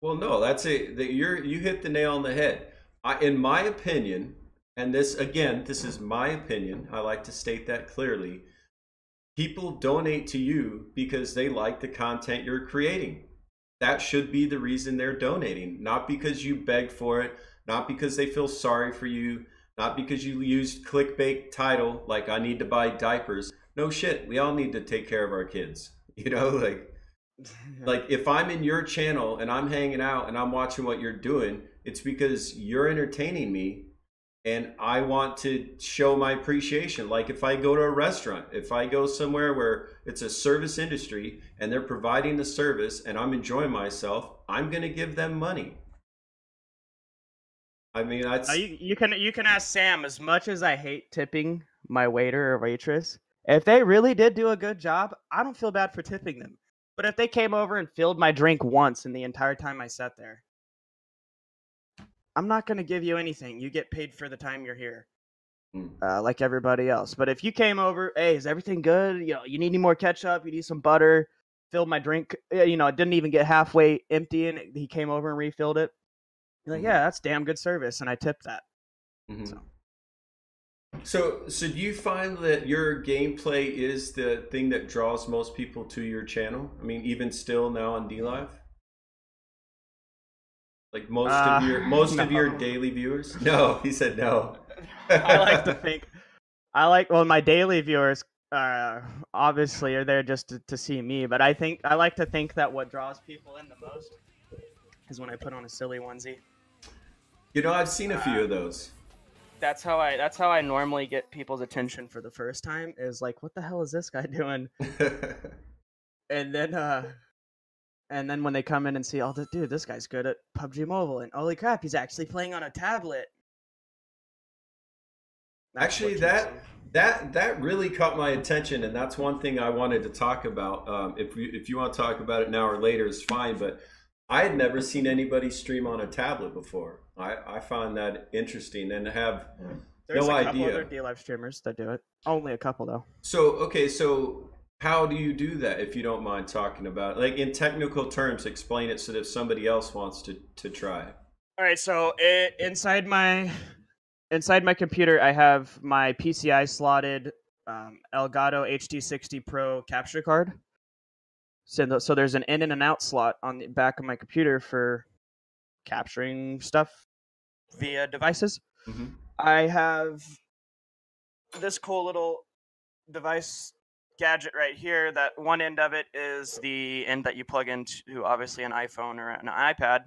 Well, no, that's it. That you hit the nail on the head. In my opinion, and this again, this is my opinion. I like to state that clearly. People donate to you because they like the content you're creating. That should be the reason they're donating, not because you beg for it, not because they feel sorry for you, not because you used clickbait title like I need to buy diapers. No shit, we all need to take care of our kids. Like if I'm in your channel and I'm hanging out and I'm watching what you're doing, it's because you're entertaining me and I want to show my appreciation. Like if I go to a restaurant, if I go somewhere where it's a service industry and they're providing the service and I'm enjoying myself, I'm going to give them money. I mean, that's You can ask Sam. As much as I hate tipping my waiter or waitress, if they really did do a good job, I don't feel bad for tipping them. But if they came over and filled my drink once in the entire time I sat there, I'm not going to give you anything. You get paid for the time you're here, like everybody else. But if you came over, hey, is everything good? You need any more ketchup? You need some butter? Filled my drink. It didn't even get halfway empty, and he came over and refilled it. You're like, yeah, that's damn good service, and I tipped that. Mm-hmm. So do you find that your gameplay is the thing that draws most people to your channel? I mean, even still now on DLive? Like most no. of your daily viewers? No, he said no. I like to think. Well, my daily viewers obviously are there just to see me, but I like to think that what draws people in the most is when I put on a silly onesie. I've seen a few of those. That's how I normally get people's attention for the first time, is like, what the hell is this guy doing? and then when they come in and see, oh, dude, this guy's good at PUBG Mobile, and holy crap, he's actually playing on a tablet. Actually, that really caught my attention, and that's one thing I wanted to talk about. If you want to talk about it now or later, is fine. But I had never seen anybody stream on a tablet before. I found that interesting and have There's no a couple idea. other DLive streamers that do it. Only a couple though. So how do you do that, if you don't mind talking about it? Like in technical terms, explain it so that if somebody else wants to try. All right, so inside my computer, I have my PCI slotted Elgato HD60 Pro capture card. So there's an in and an out slot on the back of my computer for capturing stuff via devices. Mm-hmm. I have this cool little device gadget right here. That one end of it is the end that you plug into obviously an iPhone or an iPad.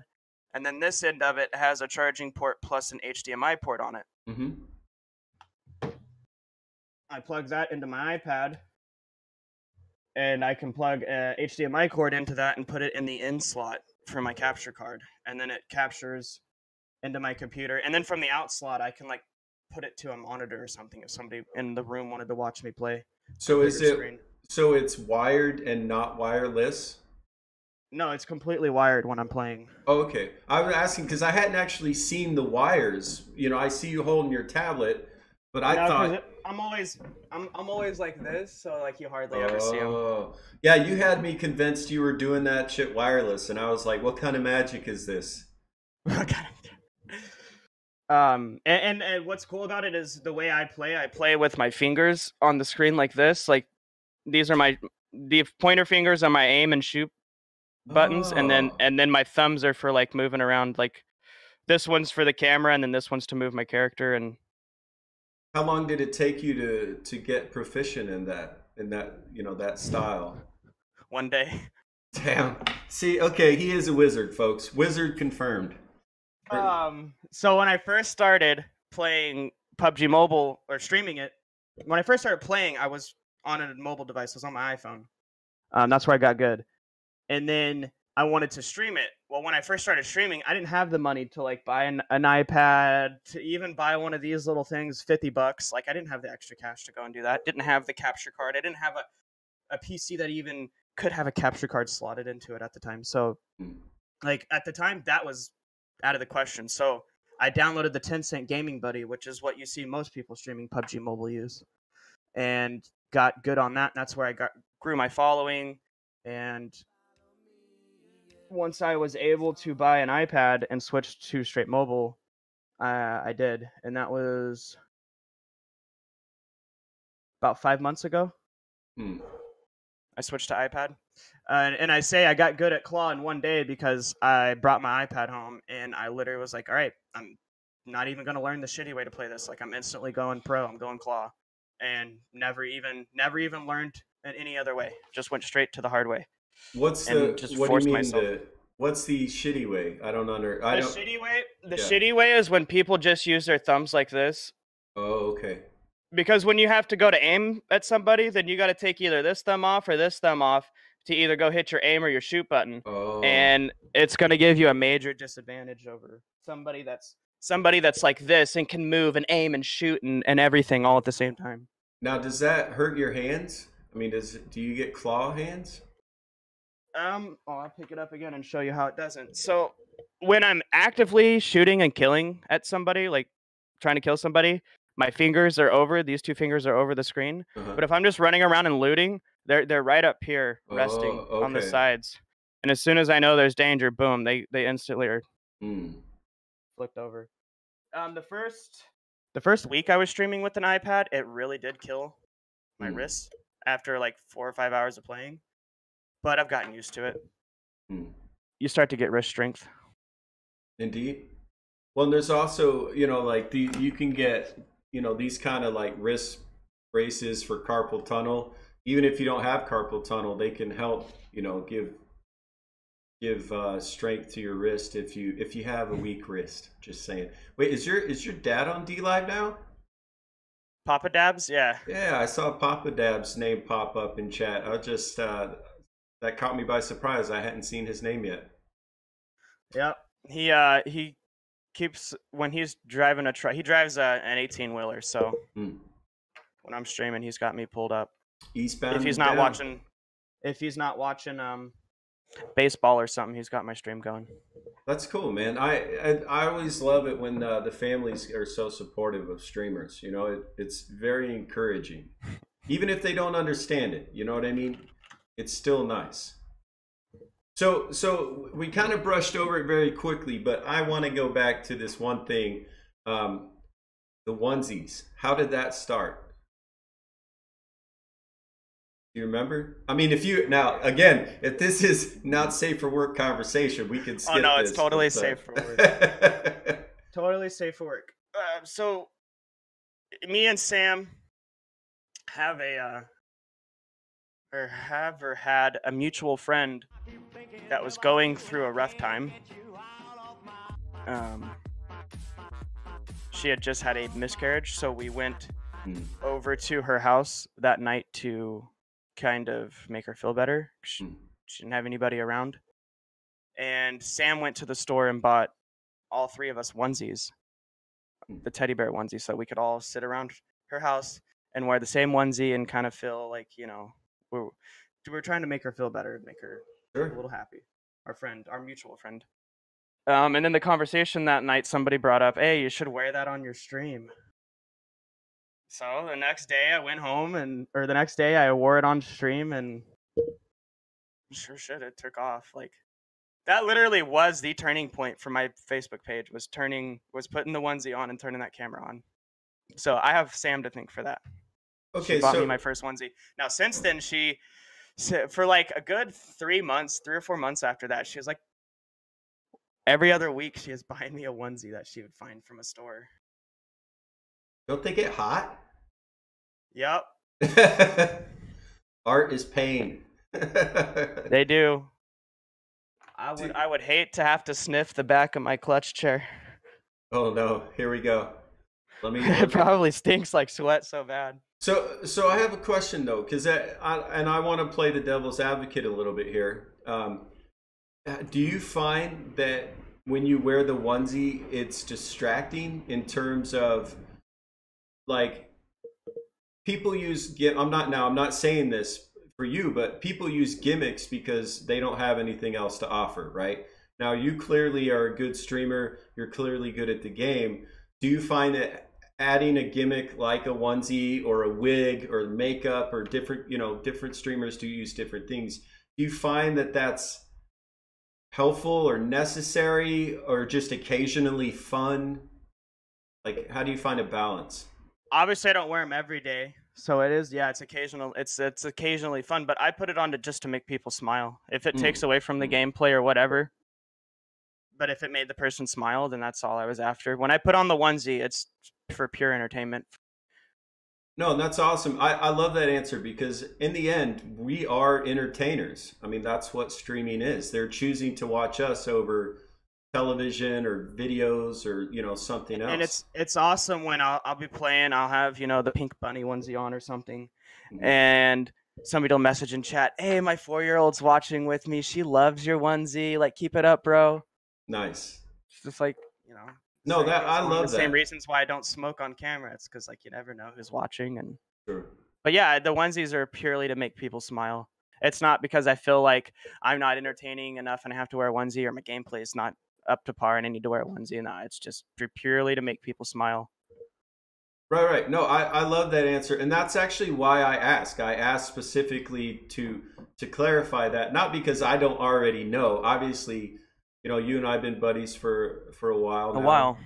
And then this end of it has a charging port plus an HDMI port on it. Mm-hmm. I plug that into my iPad, and I can plug a HDMI cord into that and put it in the in slot for my capture card. And then it captures into my computer. And then from the out slot, I can like put it to a monitor or something if somebody in the room wanted to watch me play. So is it screen. So it's wired and not wireless? No, it's completely wired when I'm playing. Oh, okay. I was asking because I hadn't actually seen the wires. You know, I see you holding your tablet, but I No, because thought, I'm always like this, so like you hardly ever see them. oh, yeah, you had me convinced you were doing that shit wireless, and I was like, what kind of magic is this? And what's cool about it is the way I play. I play with my fingers on the screen like this. Like these are the pointer fingers are my aim and shoot buttons, and then Oh, and then my thumbs are for like moving around. Like this one's for the camera, and then this one's to move my character. And how long did it take you to get proficient in that that style? one day, Damn. See, okay, he is a wizard, folks. Wizard confirmed. so when I first started playing PUBG Mobile or streaming it, when I first started playing, I was on a mobile device. I was on my iPhone. That's where I got good. And then I wanted to stream it. Well, when I first started streaming, I didn't have the money to like buy an iPad, to even buy one of these little things, $50. Like I didn't have the extra cash to go and do that. Didn't have the capture card. I didn't have a PC that even could have a capture card slotted into it at the time. So like at the time that was out of the question. So I downloaded the 10-cent gaming buddy, which is what you see most people streaming PUBG Mobile use, and got good on that. And that's where I grew my following. And once I was able to buy an iPad and switch to straight mobile, I did, and that was about 5 months ago. Hmm. I switched to iPad, and I say I got good at Claw in one day because I brought my iPad home and I literally was like, all right, I'm not even gonna learn the shitty way to play this. Like I'm instantly going pro. I'm going Claw, and never even learned in any other way. Just went straight to the hard way and just what do you forced mean myself. what's the shitty way? I The don't shitty way, the yeah. shitty way is when people just use their thumbs like this. Oh, okay. Because when you have to go to aim at somebody, then you got to take either this thumb off or this thumb off to either go hit your aim or your shoot button, Oh. and it's going to give you a major disadvantage over somebody that's like this and can move and aim and shoot and everything all at the same time. Now, does that hurt your hands? I mean, do you get claw hands? I'll pick it up again and show you how it doesn't. So when I'm actively shooting and killing at somebody, like trying to kill somebody, my fingers are over. These two fingers are over the screen. Uh-huh. But if I'm just running around and looting, they're right up here, resting Oh, on the okay. sides. And as soon as I know there's danger, boom, they instantly are Hmm. flipped over. The first week I was streaming with an iPad, it really did kill my Hmm. wrists after like 4 or 5 hours of playing. But I've gotten used to it. Hmm. You start to get wrist strength. Indeed. Well, and there's also, like you can get, these kind of like wrist braces for carpal tunnel. Even if you don't have carpal tunnel, they can help, give strength to your wrist if you have a weak wrist. Just saying. Wait, is your dad on D Live now? Papa Dabs, yeah. Yeah, I saw Papa Dab's name pop up in chat. I just that caught me by surprise. I hadn't seen his name yet. Yep. He keeps when he's driving a truck. He drives an 18-wheeler. So Hmm. when I'm streaming, he's got me pulled up. If Eastbound he's and not down. watching, if he's not watching baseball or something, he's got my stream going. That's cool, man. I always love it when the families are so supportive of streamers. It's very encouraging, even if they don't understand it. You know what I mean? It's still nice. So we kind of brushed over it very quickly, but I want to go back to this one thing, um, the onesies. How did that start? Do you remember? I mean, if this is not safe for work conversation, we can Oh skip no, it's this. totally But safe for work. Totally safe for work. So me and Sam have had a mutual friend that was going through a rough time. Um, she had just had a miscarriage, so we went over to her house that night to kind of make her feel better. She didn't have anybody around. And Sam went to the store and bought all three of us onesies, the teddy bear onesies, so we could all sit around her house and wear the same onesie and kind of feel like, we're trying to make her feel better, make her a little happy. our mutual friend. And then the conversation that night, somebody brought up, "Hey, you should wear that on your stream." So the next day I went home or the next day I wore it on stream, and sure shit, it took off. Like, that literally was the turning point for my Facebook page, was putting the onesie on and turning that camera on. So I have Sam to thank for that. Okay, She bought me my first onesie. Now, since then, for like a good 3 or 4 months after that, she was like, every other week she is buying me a onesie that she would find from a store. don't they get hot? Yep. Art is pain. They do. I would hate to have to sniff the back of my clutch chair. Oh no, here we go. It probably stinks like sweat so bad. So I have a question though, because I want to play the devil's advocate a little bit here. Do you find that when you wear the onesie, it's distracting in terms of, like, people I'm not saying this for you, but people use gimmicks because they don't have anything else to offer, right? Now, you clearly are a good streamer. You're clearly good at the game. Do you find that adding a gimmick like a onesie or a wig or makeup, or different streamers do use different things, do you find that that's helpful or necessary or just occasionally fun? Like, how do you find a balance? Obviously, I don't wear them every day, so it's occasional. It's occasionally fun, but I put it on just to make people smile. If it takes away from the gameplay or whatever, but if it made the person smile, then that's all I was after. When I put on the onesie, it's for pure entertainment. No, that's awesome. I love that answer, because in the end, we are entertainers. I mean, that's what streaming is. They're choosing to watch us over television or videos or something else. And it's awesome when I'll be playing. I'll have the pink bunny onesie on or something, and somebody will message in chat, "Hey, my 4-year-old's watching with me. She loves your onesie. Like, keep it up, bro." Nice. It's just like No, that I love the that. same reasons why I don't smoke on camera. It's because, like, you never know who's watching. And Sure. But yeah, the onesies are purely to make people smile. It's not because I feel like I'm not entertaining enough and I have to wear a onesie, or my gameplay is not up to par and I need to wear a onesie. No, it's just purely to make people smile. Right. No, I love that answer, and that's actually why I ask. I ask specifically to clarify that, not because I don't already know. Obviously, you and I have been buddies for a while now. A while.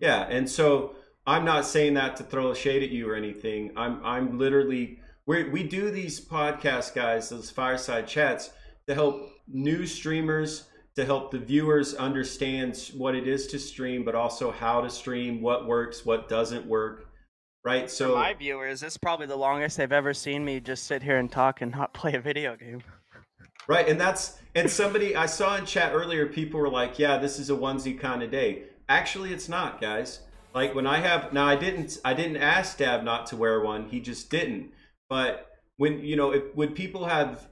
Yeah, and so I'm not saying that to throw shade at you or anything. I'm literally, we do these podcasts, guys, those fireside chats, to help new streamers, to help the viewers understand what it is to stream, but also how to stream, what works, what doesn't work, right? So for my viewers, this is probably the longest they've ever seen me just sit here and talk and not play a video game. Right, and somebody I saw in chat earlier, people were like, "Yeah, this is a onesie kind of day." Actually, it's not, guys. Like, when I didn't ask Dab not to wear one. He just didn't. But when when people have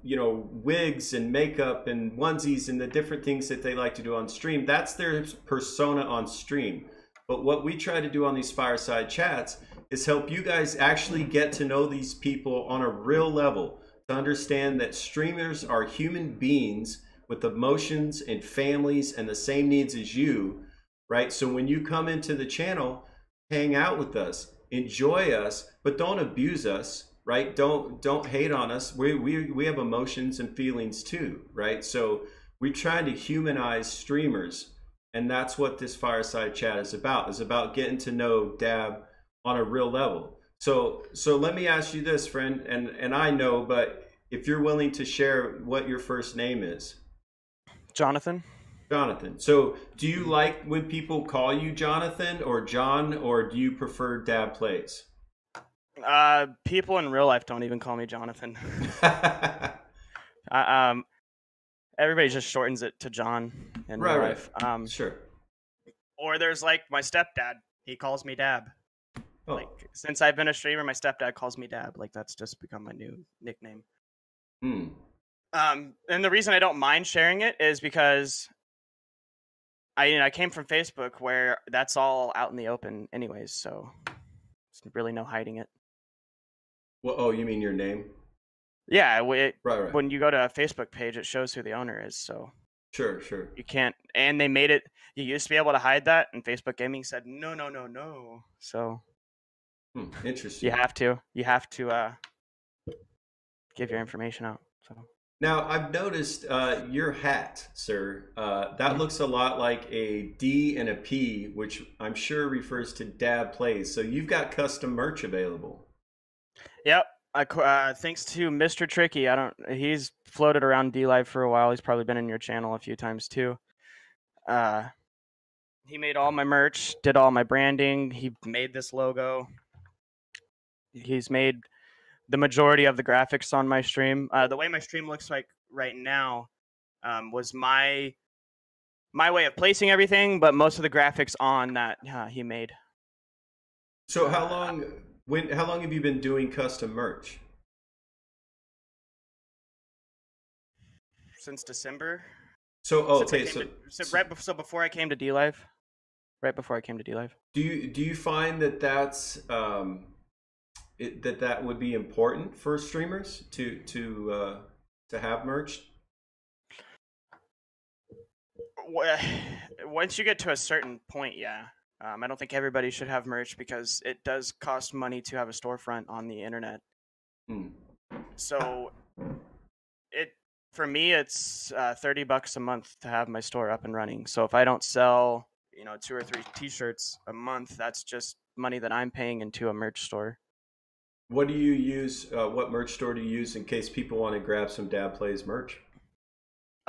wigs and makeup and onesies and the different things that they like to do on stream, that's their persona on stream. But what we try to do on these fireside chats is help you guys actually get to know these people on a real level, to understand that streamers are human beings with emotions and families and the same needs as you, right? So when you come into the channel, hang out with us, enjoy us, but don't abuse us, right? Don't hate on us. We have emotions and feelings too, right? So we're trying to humanize streamers, and that's what this fireside chat is about getting to know Dab on a real level. So let me ask you this, friend, and I know, but if you're willing to share what your first name is. Jonathan. Jonathan. So do you like when people call you Jonathan or John, or do you prefer Dab Plays? People in real life don't even call me Jonathan. Everybody just shortens it to John in real life. Sure. Or there's like my stepdad. He calls me Dab. Oh. Like, since I've been a streamer, my stepdad calls me Dab. Like, that's just become my new nickname. And the reason I don't mind sharing it is because I came from Facebook, where that's all out in the open anyways, so there's really no hiding it. Well, oh, you mean your name? Yeah, Right. when you go to a Facebook page, it shows who the owner is. So Sure. you can't. And they made it. You used to be able to hide that, and Facebook Gaming said no. So Interesting. you have to. You have to give your information out. So. Now, I've noticed your hat, sir. That looks a lot like a D and a P, which I'm sure refers to Dab Plays. So you've got custom merch available. Yep. Thanks to Mr. Tricky. He's floated around D Live for a while. He's probably been in your channel a few times too. He made all my merch, did all my branding. He made this logo. He's made the majority of the graphics on my stream. The way my stream looks like right now was my way of placing everything, but most of the graphics on that he made. So how long have you been doing custom merch? Since December. So Before I came to D Live. Right before I came to D Live. Do you find that that would be important for streamers to have merch? Once you get to a certain point, yeah. I don't think everybody should have merch because it does cost money to have a storefront on the internet. So for me, it's $30 a month to have my store up and running. So if I don't sell, 2 or 3 T-shirts a month, that's just money that I'm paying into a merch store. What do you use? What merch store do you use in case people want to grab some Dab Plays merch?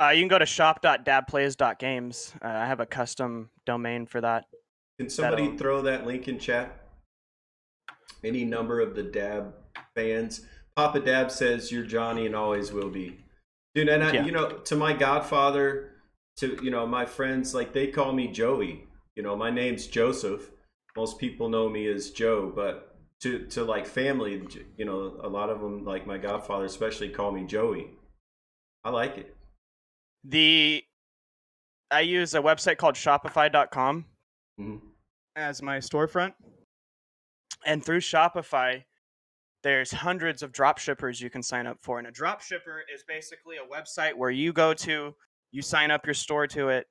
You can go to shop.dabplays.games. I have a custom domain for that. Can somebody throw that link in chat? Any number of the Dab fans. Papa Dab says you're Johnny and always will be. Dude, and to my godfather, to my friends, like they call me Joey. My name's Joseph. Most people know me as Joe, but to like family, a lot of them, like my godfather especially, call me Joey. I like it. I use a website called Shopify.com as my storefront, and through Shopify, there's hundreds of drop shippers you can sign up for. And a drop shipper is basically a website where you go to, you sign up your store to it,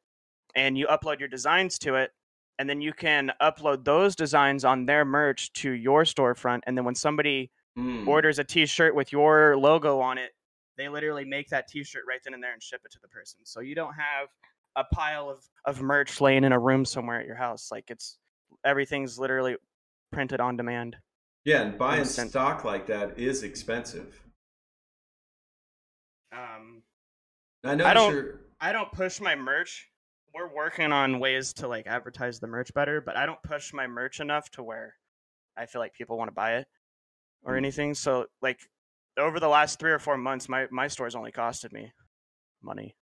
and you upload your designs to it. And then you can upload those designs on their merch to your storefront. And then when somebody orders a T-shirt with your logo on it, they literally make that T-shirt right then and there and ship it to the person. So you don't have a pile of merch laying in a room somewhere at your house. Like everything's literally printed on demand. Yeah, and buying stock like that is expensive. I don't push my merch. We're working on ways to like advertise the merch better, but I don't push my merch enough to where I feel like people want to buy it or anything. So like over the last 3 or 4 months, my store's only costed me money.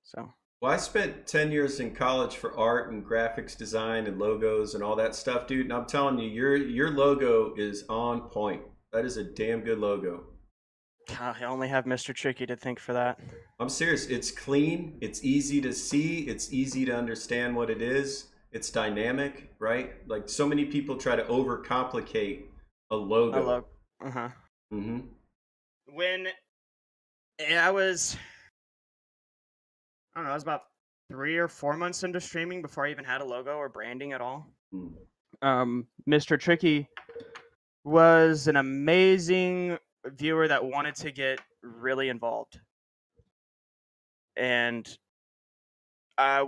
So. Well, I spent 10 years in college for art and graphics design and logos and all that stuff, dude. And I'm telling you, your logo is on point. That is a damn good logo. I only have Mr. Tricky to thank for that. I'm serious. It's clean. It's easy to see. It's easy to understand what it is. It's dynamic, right? Like so many people try to overcomplicate a logo. When I was about 3 or 4 months into streaming before I even had a logo or branding at all. Mr. Tricky was an amazing viewer that wanted to get really involved. And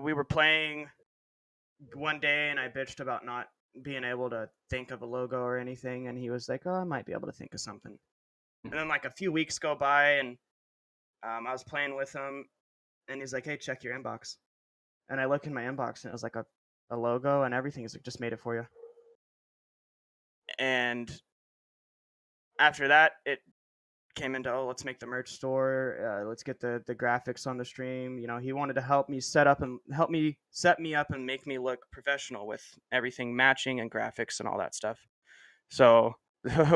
we were playing one day and I bitched about not being able to think of a logo or anything. And he was like, oh, I might be able to think of something. And then like a few weeks go by and I was playing with him and he's like, hey, check your inbox. And I look in my inbox and it was like a logo and everything. He's like, just made it for you. And after that, it came into, let's make the merch store. Let's get the graphics on the stream. He wanted to help me set me up and make me look professional with everything matching and graphics and all that stuff. So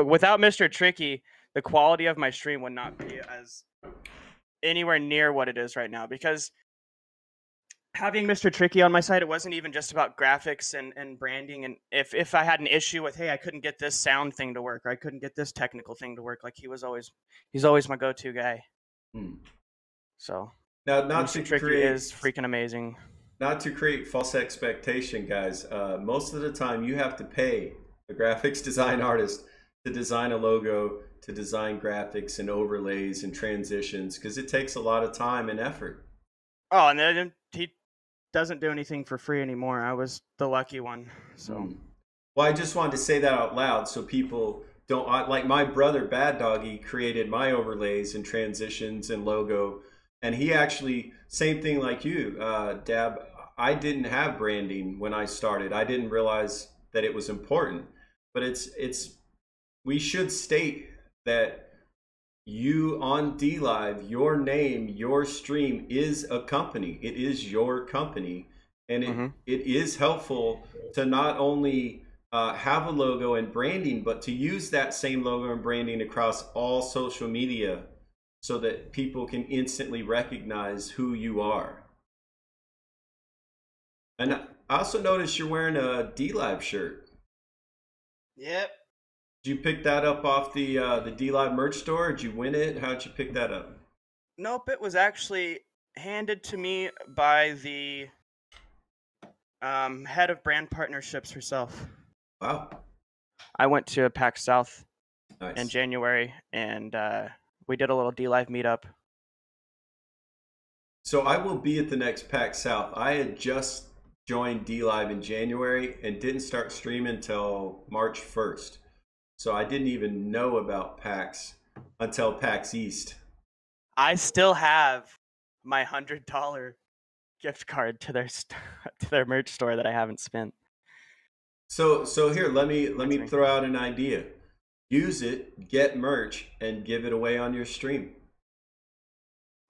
without Mr. Tricky, the quality of my stream would not be as anywhere near what it is right now, because having Mr. Tricky on my side, it wasn't even just about graphics and branding. And if I had an issue with, hey, I couldn't get this sound thing to work, or I couldn't get this technical thing to work, like he's always my go-to guy. Hmm. So Now, Mr. Tricky is freaking amazing. not to create false expectation, guys. Most of the time, you have to pay a graphics design artist to design a logo, to design graphics and overlays and transitions, because it takes a lot of time and effort. Oh, and then he doesn't do anything for free anymore. I was the lucky one. So Well, I just wanted to say that out loud so people don't like my brother Bad Doggy created my overlays and transitions and logo, and he actually same thing like you, Dab. I didn't have branding when I started. I didn't realize that it was important, but it's we should state that you on D Live, your name, your stream is a company. It is your company, and it is helpful to not only have a logo and branding, but to use that same logo and branding across all social media so that people can instantly recognize who you are. And I also noticed you're wearing a D Live shirt. Yep. Did you pick that up off the D Live merch store? Did you win it? How'd you pick that up? Nope, it was actually handed to me by the head of brand partnerships herself. Wow, I went to PAX South in nice. January, and we did a little D Live meetup. So I will be at the next PAX South. I had just joined D Live in January and didn't start streaming until March 1st. So I didn't even know about PAX until PAX East. I still have my $100 gift card to their to their merch store that I haven't spent. So here, let me throw out an idea. Use it, get merch, and give it away on your stream.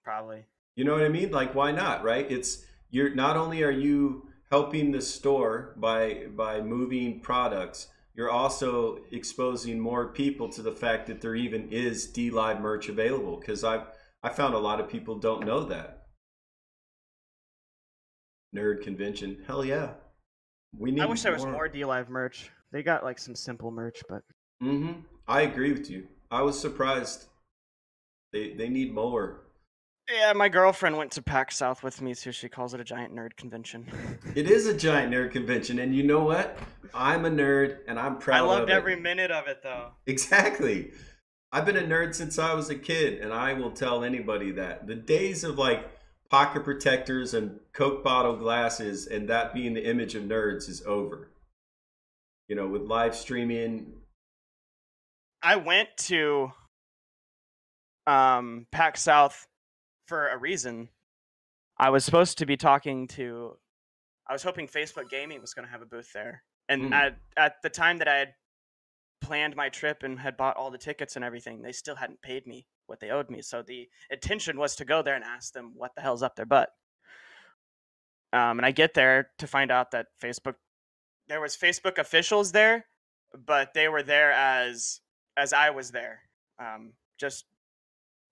Probably. You know what I mean? Like, why not, right? It's you're not only are you helping the store by moving products, you're also exposing more people to the fact that there even is D Live merch available. Because I found a lot of people don't know that. Nerd convention, hell yeah, we I wish need there was more. more D Live merch. They got like some simple merch, but I agree with you. I was surprised. They need more. yeah, my girlfriend went to PAX South with me, so she calls it a giant nerd convention. It is a giant nerd convention, and you know what? I'm a nerd, and I'm I proud loved of it. every minute of it, though. Exactly. I've been a nerd since I was a kid, and I will tell anybody that. The days of like pocket protectors and Coke bottle glasses and that being the image of nerds is over. You know, with live streaming. I went to PAX South for a reason. I was supposed to be talking to. I was hoping Facebook Gaming was going to have a booth there, and Mm, at the time that I had planned my trip and had bought all the tickets and everything, they still hadn't paid me what they owed me. So the intention was to go there and ask them what the hell's up their butt. And I get there to find out that there was Facebook officials there, but they were there as I was there, just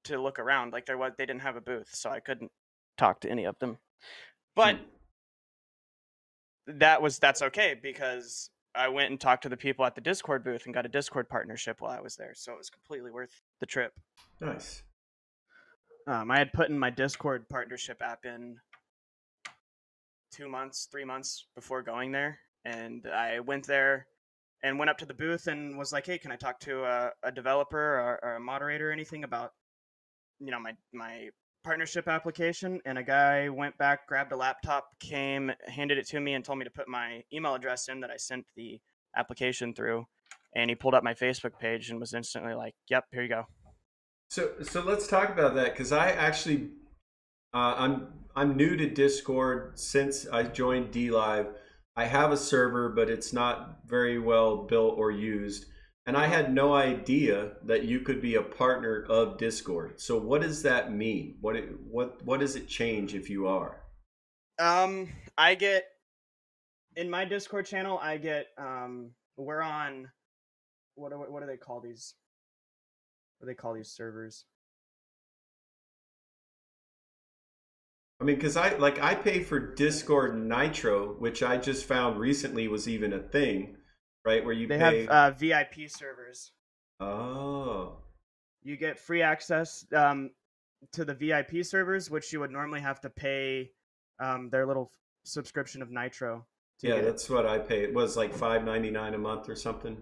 to look around. Like they didn't have a booth, so I couldn't talk to any of them. But mm. that's okay because I went and talked to the people at the Discord booth and got a Discord partnership while I was there, so it was completely worth the trip. Nice. I had put in my Discord partnership app in 2 months, 3 months before going there, and I went there and went up to the booth and was like, "Hey, can I talk to a developer or a moderator or anything about my partnership application?" And a guy went back, grabbed a laptop, came, handed it to me, and told me to put my email address in that I sent the application through. And he pulled up my Facebook page and was instantly like, "Yep, here you go." So let's talk about that because I actually I'm new to Discord since I joined D Live. I have a server, but it's not very well built or used. And I had no idea that you could be a partner of Discord. So what does that mean? What does it change if you are? I get in my Discord channel. We're on what do they call these? What do they call these servers? I mean, because I pay for Discord Nitro, which I just found recently was even a thing, right? Where you They have pay. VIP servers. Oh, You get free access to the VIP servers, which you would normally have to pay their little subscription of Nitro to yeah, get. that's what I pay. It was like $5.99 a month or something.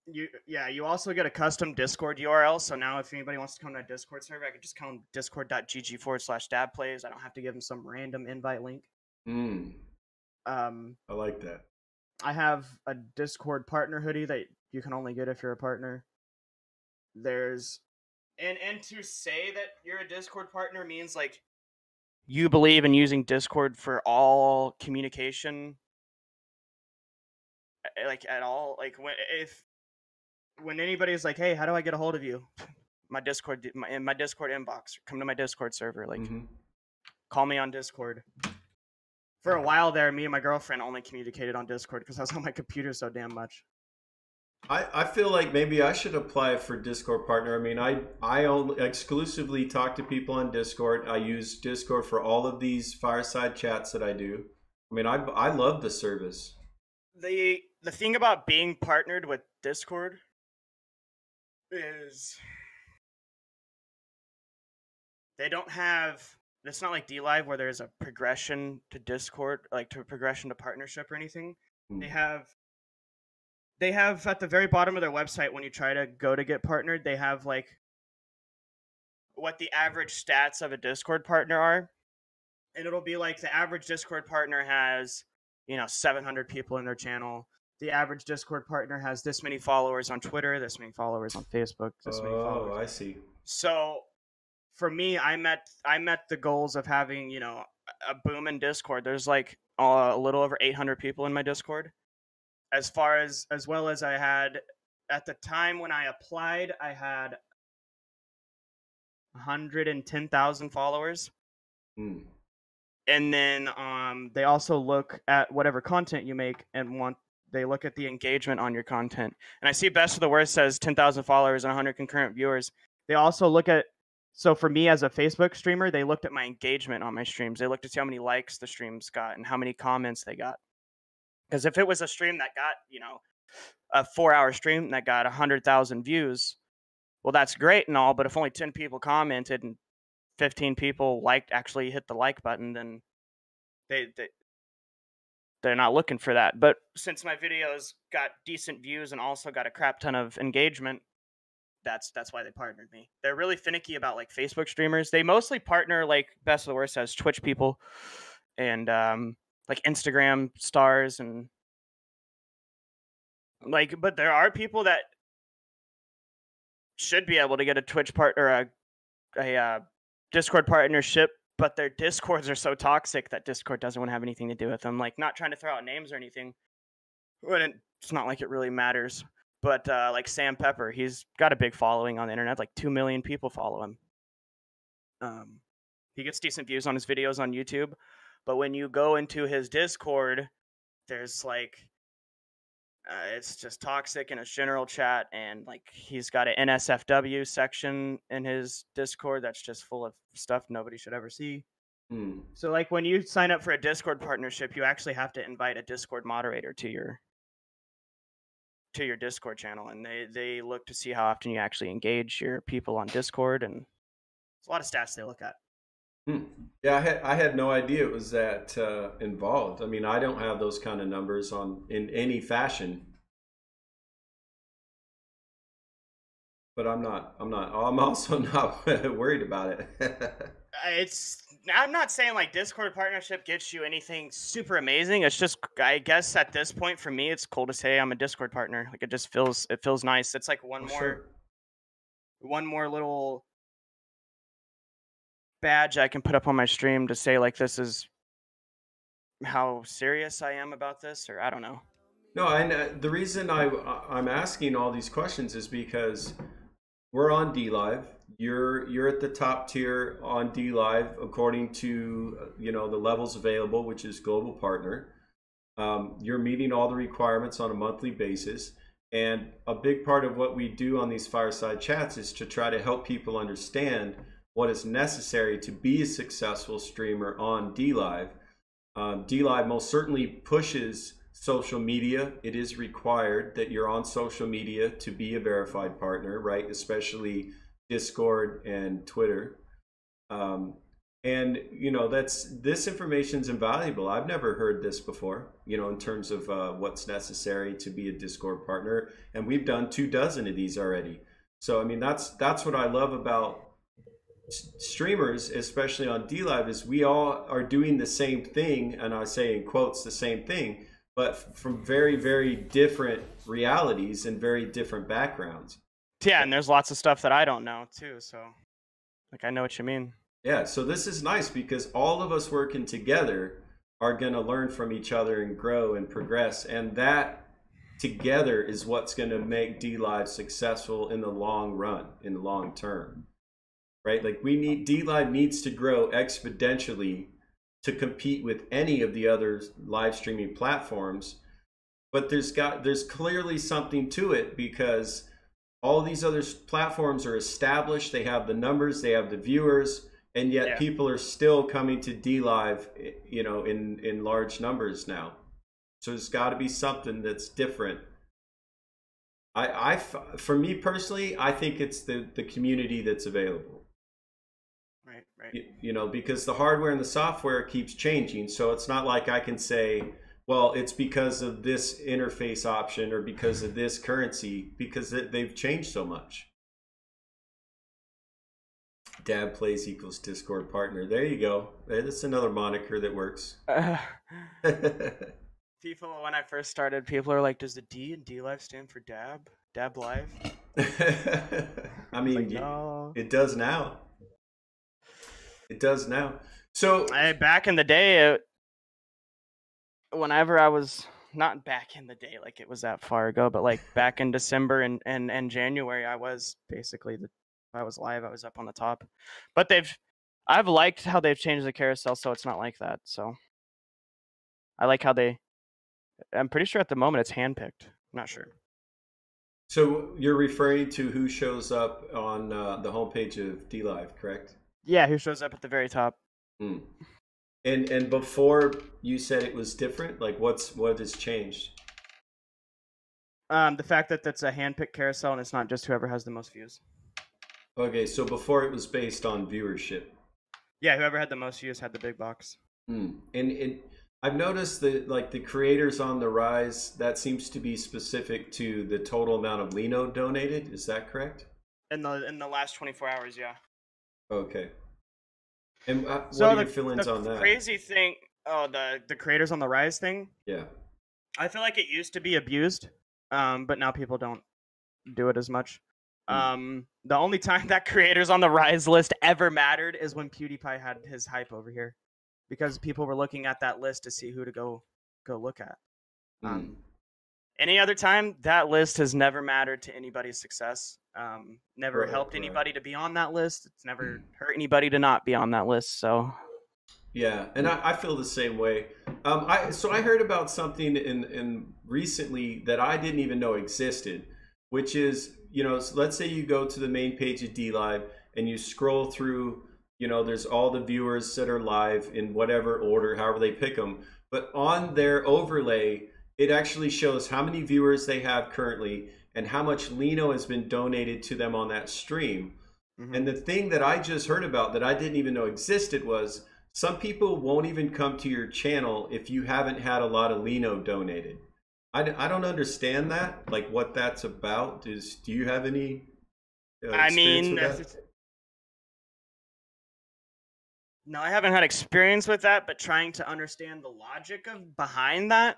You also get a custom Discord URL. So now if anybody wants to come to a Discord server, I can just come discord.gg/dabplays. I don't have to give them some random invite link. Mm, Um, I like that. I have a Discord partner hoodie that you can only get if you're a partner. There's and to say that you're a Discord partner means like you believe in using Discord for all communication, like at all. Like when anybody's like, "Hey, how do I get a hold of you?" My Discord, in my Discord inbox, come to my Discord server. Like, call me on Discord. For a while there, me and my girlfriend only communicated on Discord because I was on my computer so damn much. I feel like maybe I should apply for Discord partner. I mean, I only exclusively talk to people on Discord. I use Discord for all of these fireside chats that I do. I mean, I love the service. The thing about being partnered with Discord is they don't have. It's not like DLive where there's a progression to Discord, like to a progression to partnership or anything. They have at the very bottom of their website when you try to go to get partnered, they have like what the average stats of a Discord partner are. And it'll be like the average Discord partner has, 700 people in their channel. The average Discord partner has this many followers on Twitter, this many followers on Facebook, this many followers. Oh, I see. So for me, I met the goals of having, a boom in Discord. There's like a little over 800 people in my Discord. As well as I had at the time when I applied, I had 110,000 followers. And then they also look at whatever content you make and they look at the engagement on your content. And I see Best of the Worst says 10,000 followers and 100 concurrent viewers. They also look at, so for me as a Facebook streamer, they looked at my engagement on my streams. They looked to see how many likes the streams got and how many comments they got. Because if it was a stream that got, a 4-hour stream that got 100,000 views, well, that's great and all, but if only 10 people commented and 15 people actually hit the like button, then they're not looking for that. But since my videos got decent views and also got a crap ton of engagement, that's why they partnered me. They're really finicky about like Facebook streamers. They mostly partner, like Best of the Worst, as Twitch people and like Instagram stars and like. But there are people that should be able to get a Twitch partner, a Discord partnership, but their Discords are so toxic that Discord doesn't want to have anything to do with them. Like, not trying to throw out names or anything. It's not like it really matters. But like Sam Pepper, he's got a big following on the internet. Like 2 million people follow him. He gets decent views on his videos on YouTube. But when you go into his Discord, there's like, it's just toxic in his general chat, and like he's got an NSFW section in his Discord that's just full of stuff nobody should ever see. So like when you sign up for a Discord partnership, you actually have to invite a Discord moderator to your Discord channel, and they look to see how often you actually engage your people on Discord, and it's a lot of stats they look at. Yeah, I had no idea it was that involved. I mean, I don't have those kind of numbers in any fashion. But I'm also not worried about it. I'm not saying like Discord partnership gets you anything super amazing. It's just, I guess at this point for me, it's cool to say I'm a Discord partner. Like it feels nice. It's like one more little badge I can put up on my stream to say like this is how serious I am about this, or I don't know. No, and the reason I'm asking all these questions is because we're on DLive. You're at the top tier on DLive according to the levels available, which is global partner. You're meeting all the requirements on a monthly basis, and a big part of what we do on these fireside chats is to try to help people understand what is necessary to be a successful streamer on DLive. DLive most certainly pushes social media. It is required that you're on social media to be a verified partner, right? Especially Discord and Twitter. And this information is invaluable. I've never heard this before, in terms of what's necessary to be a Discord partner, and we've done 24 of these already. So I mean, that's what I love about streamers, especially on DLive, is we all are doing the same thing, and I say in quotes the same thing, but from very, very different realities and very different backgrounds. Yeah, and there's lots of stuff that I don't know too, so like I know what you mean. Yeah, so this is nice because all of us working together are going to learn from each other and grow and progress, and that together is what's going to make DLive successful in the long run, in the long term. Right? Like DLive needs to grow exponentially to compete with any of the other live streaming platforms, but there's clearly something to it because all these other platforms are established, they have the numbers, they have the viewers, and yet people are still coming to DLive, in large numbers now. So there's got to be something that's different. For me personally, I think it's the community that's available. Right. Because the hardware and the software keeps changing. So it's not like I can say, well, it's because of this interface option or because of this currency, because they've changed so much. Dab plays equals Discord partner. There you go. That's another moniker that works. People, when I first started, people are like, does the D in DLive stand for Dab? Dab Live? I mean, like, no. It does now. It does now. So back in the day, whenever I was, not back in the day, like it was that far ago, but like back in December and January, I was basically I was live, I was up on the top. But I've liked how they've changed the carousel, so it's not like that. So I like how I'm pretty sure at the moment it's handpicked. I'm not sure. So you're referring to who shows up on the homepage of DLive, correct? Yeah, who shows up at the very top. Hmm. And before you said it was different? Like what has changed? The fact that that's a handpicked carousel and it's not just whoever has the most views. Okay, so before it was based on viewership. Yeah, whoever had the most views had the big box. And I've noticed that like the creators on the rise, that seems to be specific to the total amount of Lino donated. Is that correct? In the last 24 hours, yeah. Okay. And what so are your feelings on that? The crazy thing, the creators on the rise thing. Yeah. I feel like it used to be abused, but now people don't do it as much. The only time that creators on the rise list ever mattered is when PewDiePie had his hype over here, because people were looking at that list to see who to go look at. Any other time, that list has never mattered to anybody's success. Never helped anybody to be on that list. It's never hurt anybody to not be on that list. So, yeah, and I feel the same way. I heard about something in recently that I didn't even know existed, which is, so let's say you go to the main page of DLive and you scroll through. There's all the viewers that are live in whatever order, however they pick them. But on their overlay, it actually shows how many viewers they have currently and how much Lino has been donated to them on that stream. And the thing that I just heard about that I didn't even know existed was some people won't even come to your channel if you haven't had a lot of Lino donated. I don't understand that, like what that's about. Do you have any experience with that? No, I haven't had experience with that, but trying to understand the logic behind that.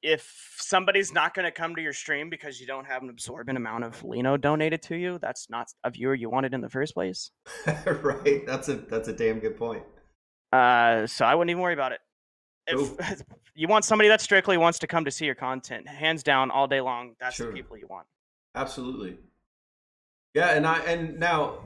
If somebody's not going to come to your stream because you don't have an absorbent amount of Lino donated to you, that's not a viewer you wanted in the first place. Right. That's a damn good point. So I wouldn't even worry about it. If you want somebody that strictly wants to come to see your content, hands down, all day long, that's the people you want. Absolutely. Yeah, and now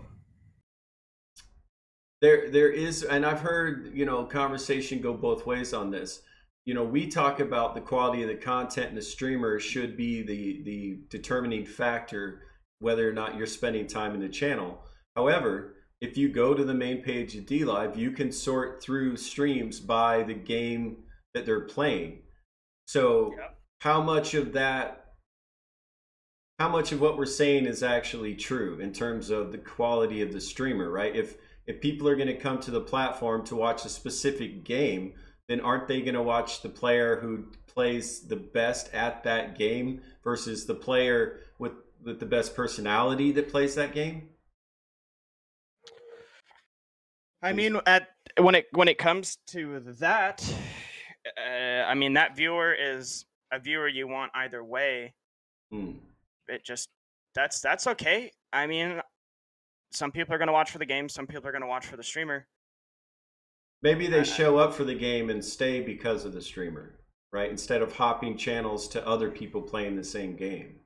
there is, and I've heard conversation go both ways on this. We talk about the quality of the content, and the streamer should be the determining factor whether or not you're spending time in the channel. However, if you go to the main page of DLive, you can sort through streams by the game that they're playing. So how much of what we're saying is actually true in terms of the quality of the streamer, right? If people are going to come to the platform to watch a specific game, then aren't they going to watch the player who plays the best at that game versus the player with the best personality that plays that game? I mean, when it comes to that, I mean, that viewer is a viewer you want either way. It just that's okay. I mean, some people are going to watch for the game, some people are going to watch for the streamer. Maybe they show up for the game and stay because of the streamer, right? Instead of hopping channels to other people playing the same game.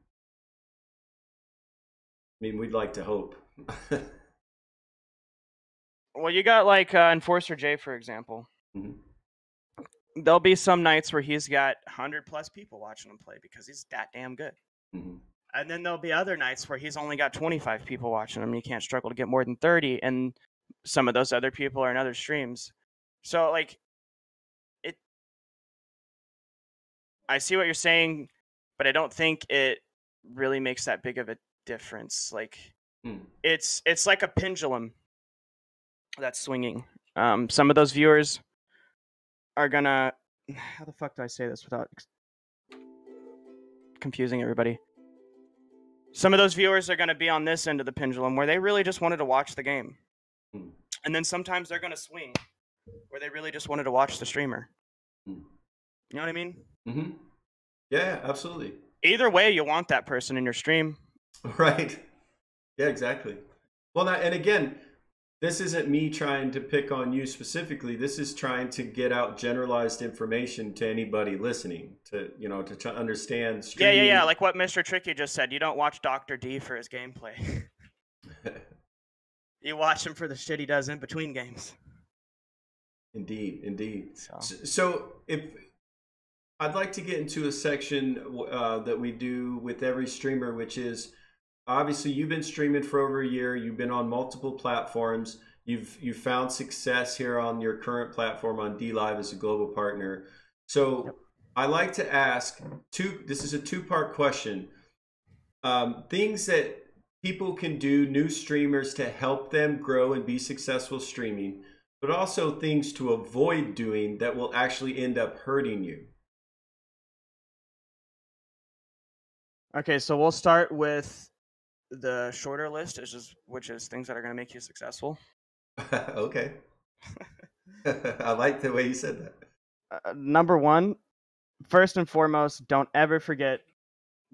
I mean, we'd like to hope. Well, you got like Enforcer J, for example. There'll be some nights where he's got 100+ people watching him play because he's that damn good. And then there'll be other nights where he's only got 25 people watching him. You can't struggle to get more than 30, and some of those other people are in other streams. So, like, I see what you're saying, but I don't think it really makes that big of a difference. Like, it's like a pendulum that's swinging. Some of those viewers are gonna... How the fuck do I say this without confusing everybody? Some of those viewers are going to be on this end of the pendulum where they really just wanted to watch the game. And then sometimes they're going to swing where they really just wanted to watch the streamer. You know what I mean? Yeah, absolutely. Either way, you want that person in your stream. Right. Yeah, exactly. Well, and again, this isn't me trying to pick on you specifically. This is trying to get out generalized information to anybody listening to, to understand streaming. Yeah. Like what Mr. Tricky just said. You don't watch Dr. D for his gameplay. You watch him for the shit he does in between games. Indeed. So if I'd like to get into a section that we do with every streamer, which is, obviously, you've been streaming for over a year. You've been on multiple platforms. You've found success here on your current platform on DLive as a global partner. So I like to ask this is a two-part question. Things that people can do, new streamers, to help them grow and be successful streaming, but also things to avoid doing that will actually end up hurting you. Okay, so we'll start with the shorter list, which is things that are going to make you successful. Okay. I like the way you said that. Number one, first and foremost, don't ever forget,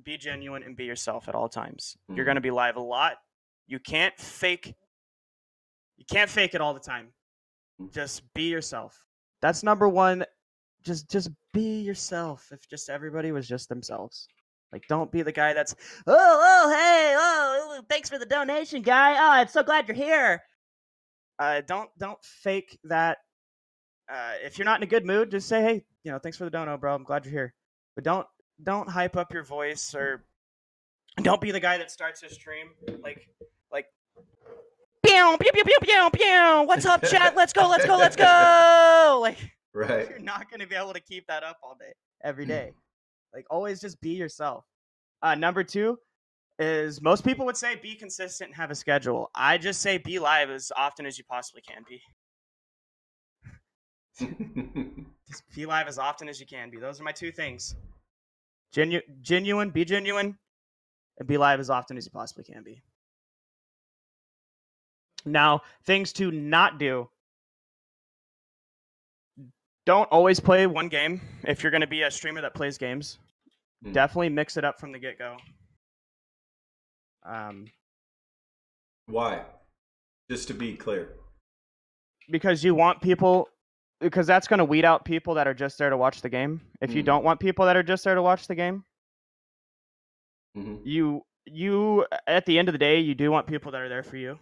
be genuine and be yourself at all times. You're going to be live a lot. You can't fake it all the time. Just be yourself. That's number one. Just be yourself. If just everybody was just themselves. Like, don't be the guy that's, hey, thanks for the donation, guy. Oh, I'm so glad you're here. Don't fake that. If you're not in a good mood, just say, hey, thanks for the dono, bro. I'm glad you're here. But don't hype up your voice, or don't be the guy that starts his stream like pew, pew, pew, pew, pew, pew. What's up, chat? Let's go. Like, right. You're not going to be able to keep that up all day, every day. Like, always just be yourself. Number two is, most people would say be consistent and have a schedule. I just say be live as often as you possibly can be. Just be live as often as you can be. Those are my two things. Genuine, be genuine, and be live as often as you possibly can be. Now, things to not do. Don't always play one game. If you're going to be a streamer that plays games, definitely mix it up from the get-go. Why? Just to be clear. Because that's going to weed out people that are just there to watch the game. If you don't want people that are just there to watch the game, you at the end of the day, you do want people that are there for you.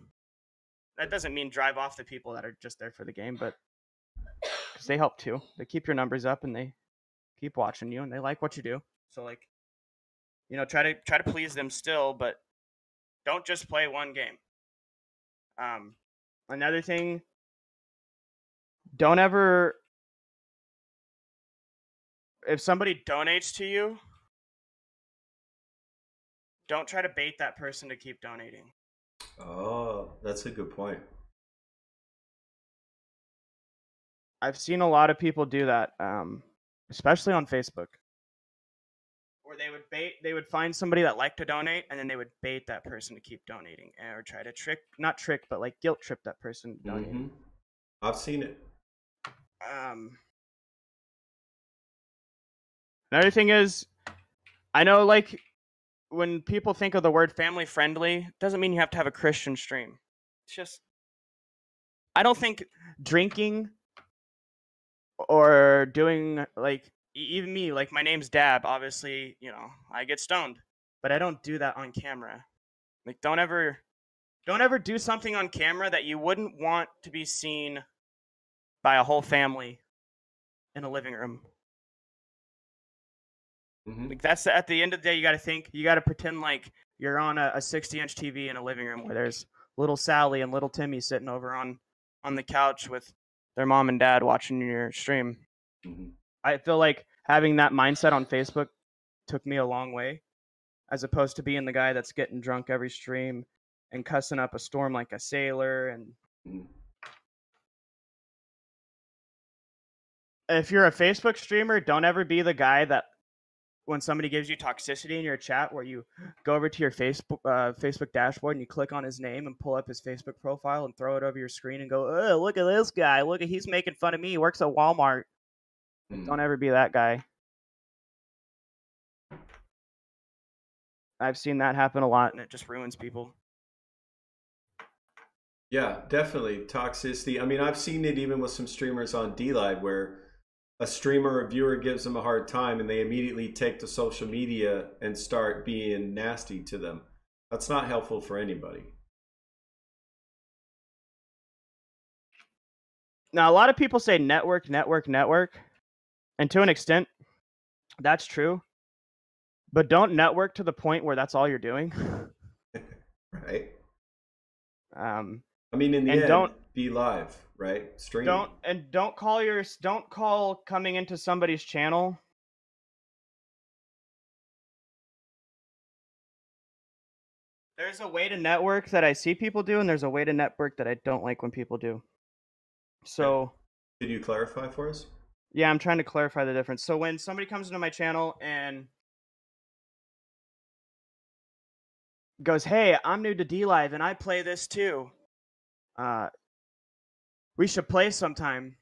That doesn't mean drive off the people that are just there for the game, but because they help too. They keep your numbers up and they keep watching you and they like what you do. So, like, try to please them still, but don't just play one game. Another thing, don't ever, if somebody donates to you, don't try to bait that person to keep donating. Oh, that's a good point. I've seen a lot of people do that, especially on Facebook, where they would find somebody that liked to donate, and then they would bait that person to keep donating, or try to not trick, but like guilt trip that person to donating. I've seen it. Another thing is, I know, like, when people think of the word family friendly, doesn't mean you have to have a Christian stream. It's just, I don't think drinking or doing, like, even me, like, my name's Dab, obviously, you know, I get stoned, but I don't do that on camera. Like, don't ever do something on camera that you wouldn't want to be seen by a whole family in a living room. Like, that's at the end of the day, you got to pretend like you're on a 60-inch TV in a living room where there's little Sally and little Timmy sitting over on the couch with their mom and dad watching your stream. I feel like having that mindset on Facebook took me a long way, as opposed to being the guy that's getting drunk every stream and cussing up a storm like a sailor. And if you're a Facebook streamer, don't ever be the guy that, when somebody gives you toxicity in your chat, where you go over to your Facebook dashboard and you click on his name and pull up his Facebook profile and throw it over your screen and go, oh, look at this guy. Look at, he's making fun of me. He works at Walmart. Don't ever be that guy. I've seen that happen a lot, and it just ruins people. Yeah, definitely. Toxicity. I mean, I've seen it even with some streamers on DLive where a streamer or viewer gives them a hard time and they immediately take to social media and start being nasty to them. That's not helpful for anybody. Now, a lot of people say network. And to an extent, that's true. But don't network to the point where that's all you're doing. Right. I mean, in the end, don't be live, right? Stream. Don't call coming into somebody's channel. There's a way to network that I see people do, and there's a way to network that I don't like when people do. So, could you clarify for us? Yeah, I'm trying to clarify the difference. So when somebody comes into my channel and goes, hey, I'm new to DLive and I play this too. We should play sometime.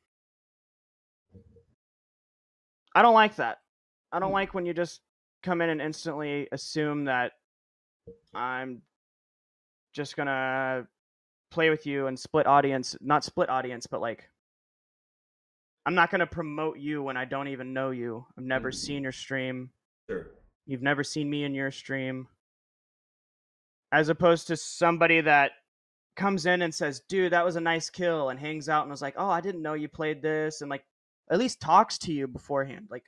I don't like that. I don't like when you just come in and instantly assume that I'm just gonna play with you and split audience. Not split audience, but like, I'm not gonna promote you when I don't even know you. I've never seen your stream. Sure. You've never seen me in your stream. As opposed to somebody that comes in and says, dude, that was a nice kill, and hangs out and was like, oh, I didn't know you played this, and like at least talks to you beforehand. Like,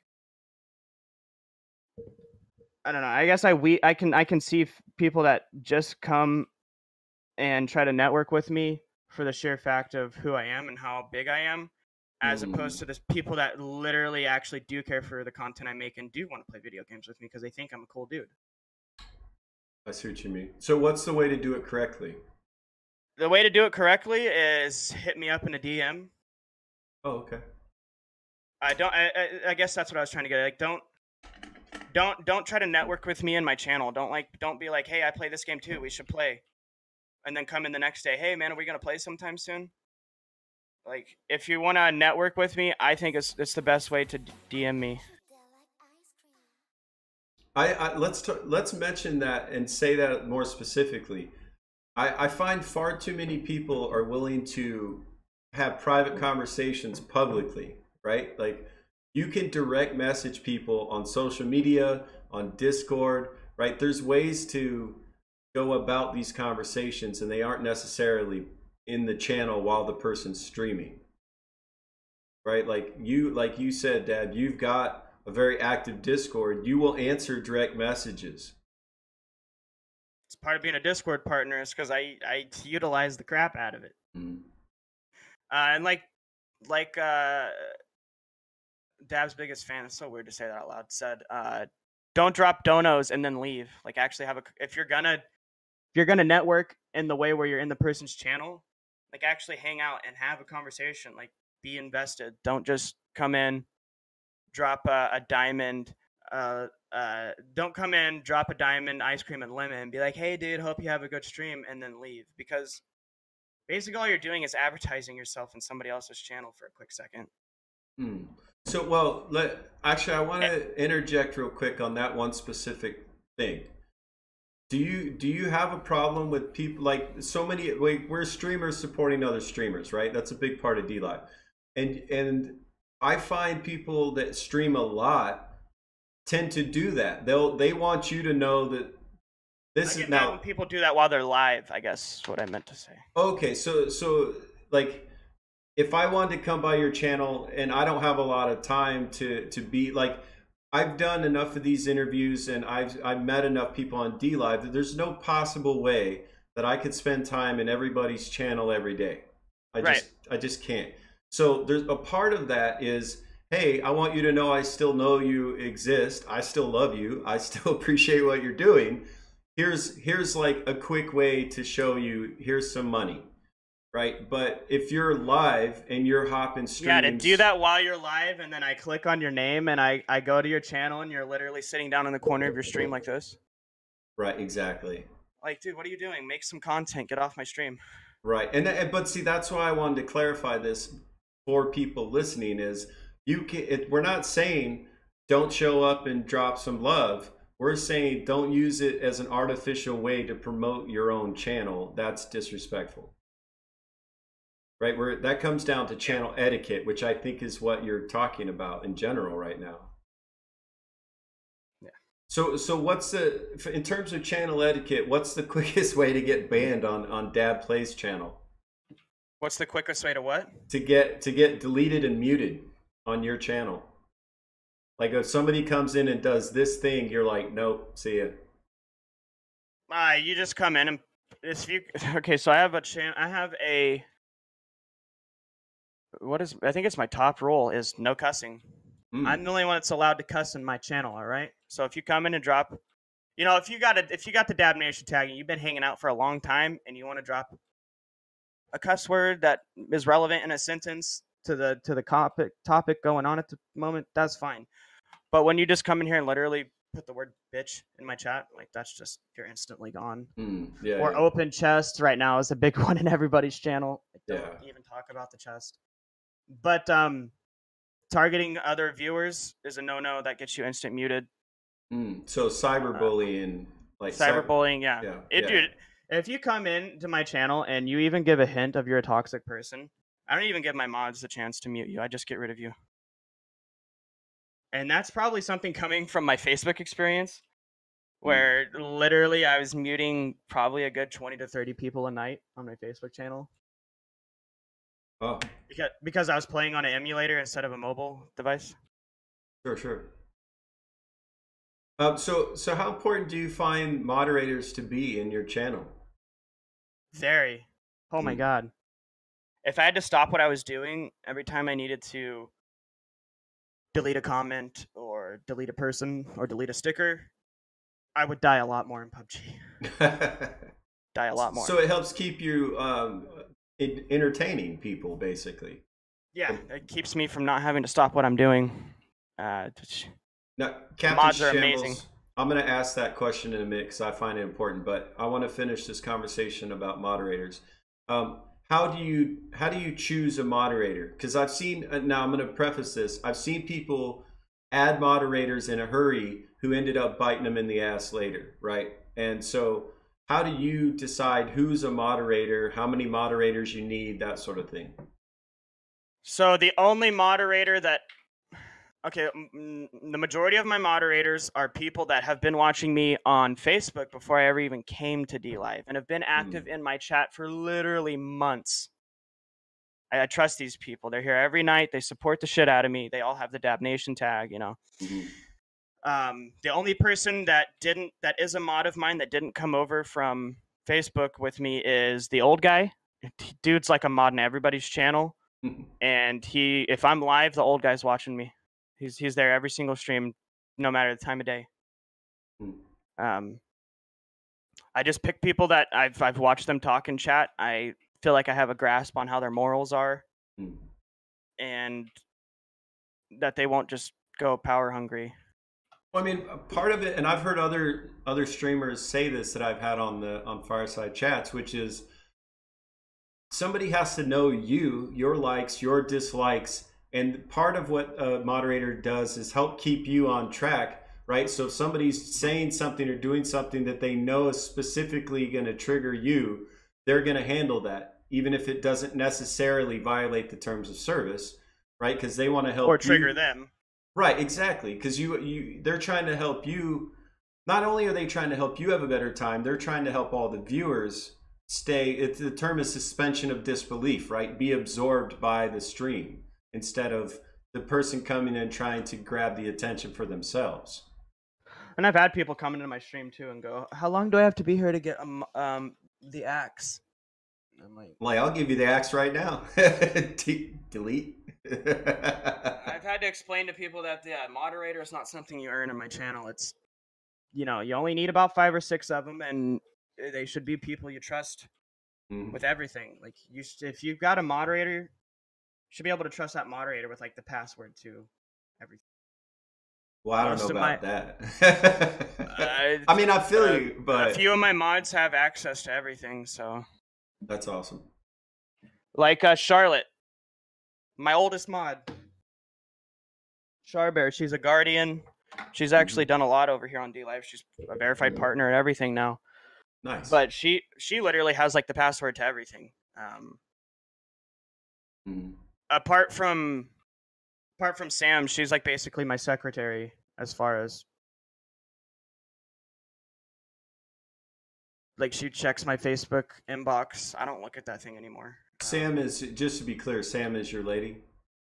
I don't know. I guess I can see people that just come and try to network with me for the sheer fact of who I am and how big I am, as opposed to this people that literally actually do care for the content I make and do want to play video games with me because they think I'm a cool dude. I see what you mean. So what's the way to do it correctly? The way to do it correctly is hit me up in a DM. Oh, okay. I guess that's what I was trying to get at. Like, don't try to network with me in my channel. Don't be like, hey, I play this game too, we should play. And then come in the next day, hey man, are we gonna play sometime soon? Like, if you want to network with me, I think it's the best way to DM me. Let's mention that and say that more specifically. I find far too many people are willing to have private conversations publicly, right? Like, you can direct message people on social media, on Discord, right? There's ways to go about these conversations and they aren't necessarily in the channel while the person's streaming, right? Like you said, Dad, you've got a very active Discord. You will answer direct messages. It's part of being a Discord partner is because I utilize the crap out of it. And Dab's biggest fan, it's so weird to say that out loud, said, don't drop donos and then leave. Like, actually have if you're gonna network in the way where you're in the person's channel, like, actually hang out and have a conversation. Like, be invested. Don't just come in, drop a diamond. Don't come in, drop a diamond, ice cream, and lemon, and be like, hey, dude, hope you have a good stream, and then leave. Because basically all you're doing is advertising yourself in somebody else's channel for a quick second. So, well, actually, I want to interject real quick on that one specific thing. Do you have a problem with people, like, so many, like, we're streamers supporting other streamers, right? That's a big part of DLive. And I find people that stream a lot tend to do that. They want you to know that this is now. When people do that while they're live, I guess is what I meant to say. Okay, so like, if I wanted to come by your channel and I don't have a lot of time to be like, I've done enough of these interviews and I've met enough people on DLive that there's no possible way that I could spend time in everybody's channel every day. I just can't. So there's a part of that is, hey, I want you to know I still know you exist. I still love you. I still appreciate what you're doing. Here's like a quick way to show you, here's some money. Right, but if you're live and you're hopping streams, yeah, to do that while you're live, and then I click on your name and I go to your channel and you're literally sitting down in the corner of your stream like this. Right, exactly. Like, dude, what are you doing? Make some content. Get off my stream. Right, but see, that's why I wanted to clarify this for people listening. Is we're not saying don't show up and drop some love. We're saying don't use it as an artificial way to promote your own channel. That's disrespectful. Right, where that comes down to channel etiquette, which I think is what you're talking about in general right now. Yeah. So what's in terms of channel etiquette, what's the quickest way to get banned on Dab Plays channel? What's the quickest way to what? To get deleted and muted on your channel. Like, if somebody comes in and does this thing, you're like, nope, see ya. You just come in and okay, so I have a I think it's my top rule is no cussing. I'm the only one that's allowed to cuss in my channel, all right? So if you come in and drop, if you got the Dab Nation tag and you've been hanging out for a long time and you want to drop a cuss word that is relevant in a sentence to the topic going on at the moment, that's fine. But when you just come in here and literally put the word bitch in my chat, like, that's just, you're instantly gone. Open chest right now is a big one in everybody's channel. Don't even talk about the chest. But targeting other viewers is a no-no. That gets you instant muted. So cyberbullying, cyberbullying, yeah. Dude, if you come into my channel and you even give a hint of you're a toxic person, I don't even give my mods the chance to mute you. I just get rid of you. And that's probably something coming from my Facebook experience, where literally I was muting probably a good 20 to 30 people a night on my Facebook channel. Oh. Because I was playing on an emulator instead of a mobile device. Sure. So how important do you find moderators to be in your channel? Very. Oh my God. If I had to stop what I was doing every time I needed to delete a comment or delete a person or delete a sticker, I would die a lot more in PUBG. Die a lot more. So it helps keep you entertaining people, basically. Yeah, it keeps me from not having to stop what I'm doing. Now, Captain mods are Shambles, amazing. I'm going to ask that question in a minute because I find it important, but I want to finish this conversation about moderators. How do you choose a moderator? Because I've seen, now I'm going to preface this, I've seen people add moderators in a hurry who ended up biting them in the ass later, right? And so how do you decide who's a moderator, how many moderators you need, that sort of thing? So the only moderator that, the majority of my moderators are people that have been watching me on Facebook before I ever even came to DLive and have been active in my chat for literally months. I trust these people. They're here every night. They support the shit out of me. They all have the Dab Nation tag, The only person that is a mod of mine that didn't come over from Facebook with me is the old guy. Dude's like a mod in everybody's channel. And if I'm live, the old guy's watching me. He's there every single stream, no matter the time of day. I just pick people that I've watched them talk and chat. I feel like I have a grasp on how their morals are, and that they won't just go power hungry. Well, I mean, part of it, and I've heard other streamers say this that I've had on Fireside chats, which is somebody has to know you, your likes, your dislikes, and part of what a moderator does is help keep you on track, right? So if somebody's saying something or doing something that they know is specifically going to trigger you, they're going to handle that, even if it doesn't necessarily violate the terms of service, right? Because they want to help or trigger them. Right, exactly. Because they're trying to help you. Not only are they trying to help you have a better time, they're trying to help all the viewers stay. The term is suspension of disbelief, right? Be absorbed by the stream instead of the person coming in trying to grab the attention for themselves. And I've had people come into my stream too and go, "How long do I have to be here to get the axe?" I'm like, I'll give you the axe right now. Delete. I've had to explain to people that the moderator is not something you earn in my channel. It's, you only need about 5 or 6 of them, and they should be people you trust with everything. Like, if you've got a moderator, you should be able to trust that moderator with like the password to everything. Well, I don't know about that. I mean, I feel you, but a few of my mods have access to everything, so that's awesome. Like Charlotte, my oldest mod, Charbear. She's a guardian. She's actually done a lot over here on DLive. She's a verified partner and everything now. Nice. But she literally has like the password to everything. Apart from Sam, she's like basically my secretary as far as like she checks my Facebook inbox. I don't look at that thing anymore. Sam is, just to be clear, Sam is your lady?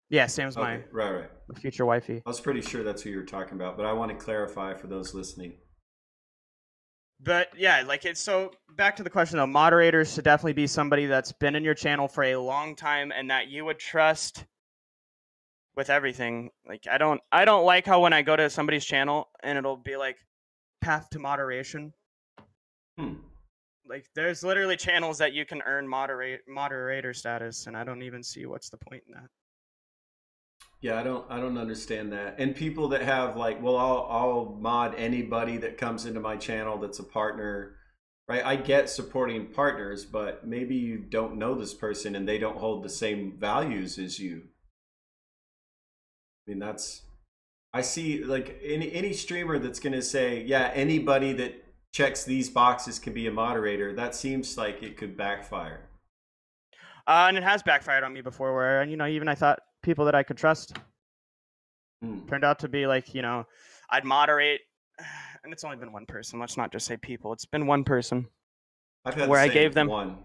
Yeah, Sam's okay, my right future wifey. I was pretty sure that's who you were talking about, but I want to clarify for those listening. But yeah, like it's so back to the question though, moderators should definitely be somebody that's been in your channel for a long time and that you would trust with everything. Like I don't like how when I go to somebody's channel and it'll be like path to moderation. Like there's literally channels that you can earn moderator status, and I don't even see what's the point in that. Yeah, I don't understand that. And people that have like, well, I'll mod anybody that comes into my channel that's a partner, right? I get supporting partners, but maybe you don't know this person and they don't hold the same values as you. I mean, I see like any streamer that's going to say, yeah, anybody that checks these boxes can be a moderator. That seems like it could backfire. And it has backfired on me before where, even I thought people that I could trust turned out to be like, I'd moderate, and it's only been one person. Let's not just say people. It's been one person. I've had where the I gave them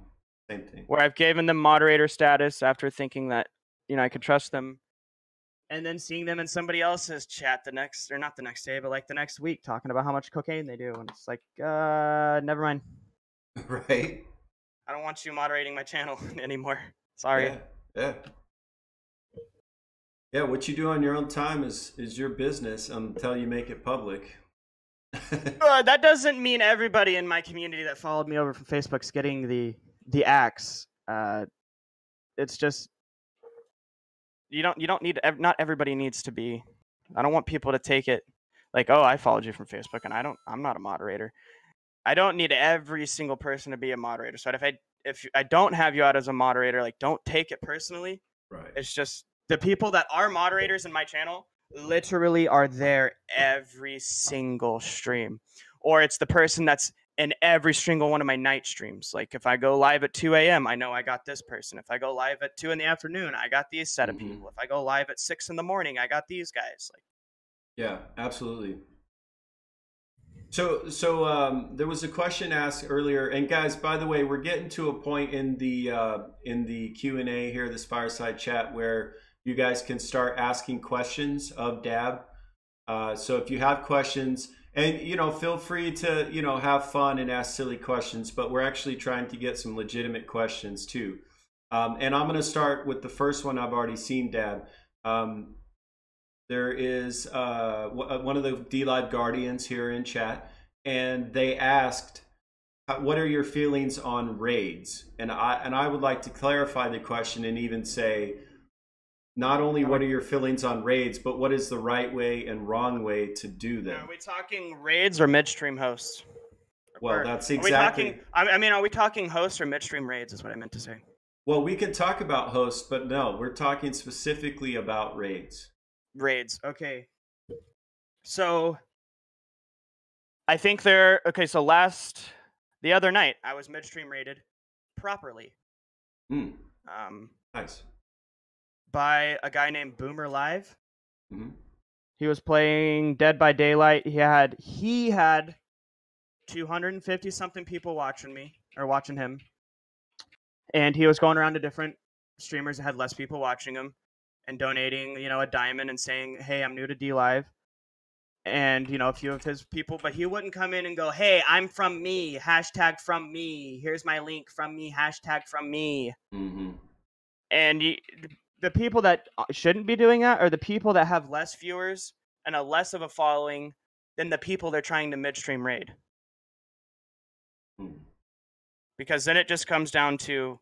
same thing. Where I've given them moderator status after thinking that, I could trust them. And then seeing them in somebody else's chat not the next day, but like the next week talking about how much cocaine they do. And it's like, never mind. Right. I don't want you moderating my channel anymore. Sorry. Yeah. Yeah, what you do on your own time is your business until you make it public. That doesn't mean everybody in my community that followed me over from Facebook's getting the axe. It's just you don't need, not everybody needs to be. I don't want people to take it like, oh, I followed you from Facebook and I'm not a moderator. I don't need every single person to be a moderator. So if I don't have you out as a moderator, like don't take it personally. Right. It's just the people that are moderators in my channel literally are there every single stream. Or it's the person that's in every single one of my night streams. Like if I go live at 2 a.m., I know I got this person. If I go live at 2 in the afternoon, I got these set of people. If I go live at 6 in the morning, I got these guys. Like, yeah, absolutely. So there was a question asked earlier, and guys, by the way, we're getting to a point in the Q&A here, this fireside chat, where you guys can start asking questions of Dab. So if you have questions, and feel free to have fun and ask silly questions, but we're actually trying to get some legitimate questions too. And I'm going to start with the first one I've already seen, Dad. There is one of the DLive Guardians here in chat, and they asked, what are your feelings on raids? And I would like to clarify the question and even say, not only what are your feelings on raids, but what is the right way and wrong way to do them? Are we talking raids or midstream hosts? Well, that's exactly. Are we talking hosts or midstream raids is what I meant to say. Well, we can talk about hosts, but no, we're talking specifically about raids. Raids, okay. So, I think the other night, I was midstream raided properly. Nice. By a guy named Boomer Live. Mm-hmm. He was playing Dead by Daylight. He had 250 something people watching him, and he was going around to different streamers that had less people watching him and donating, a diamond and saying, "Hey, I'm new to DLive," and a few of his people, but he wouldn't come in and go, "Hey, I'm from me, hashtag from me. Here's my link from me, hashtag from me." Mm-hmm. And the people that shouldn't be doing that are the people that have less viewers and a less of a following than the people they're trying to midstream raid. Because then it just comes down to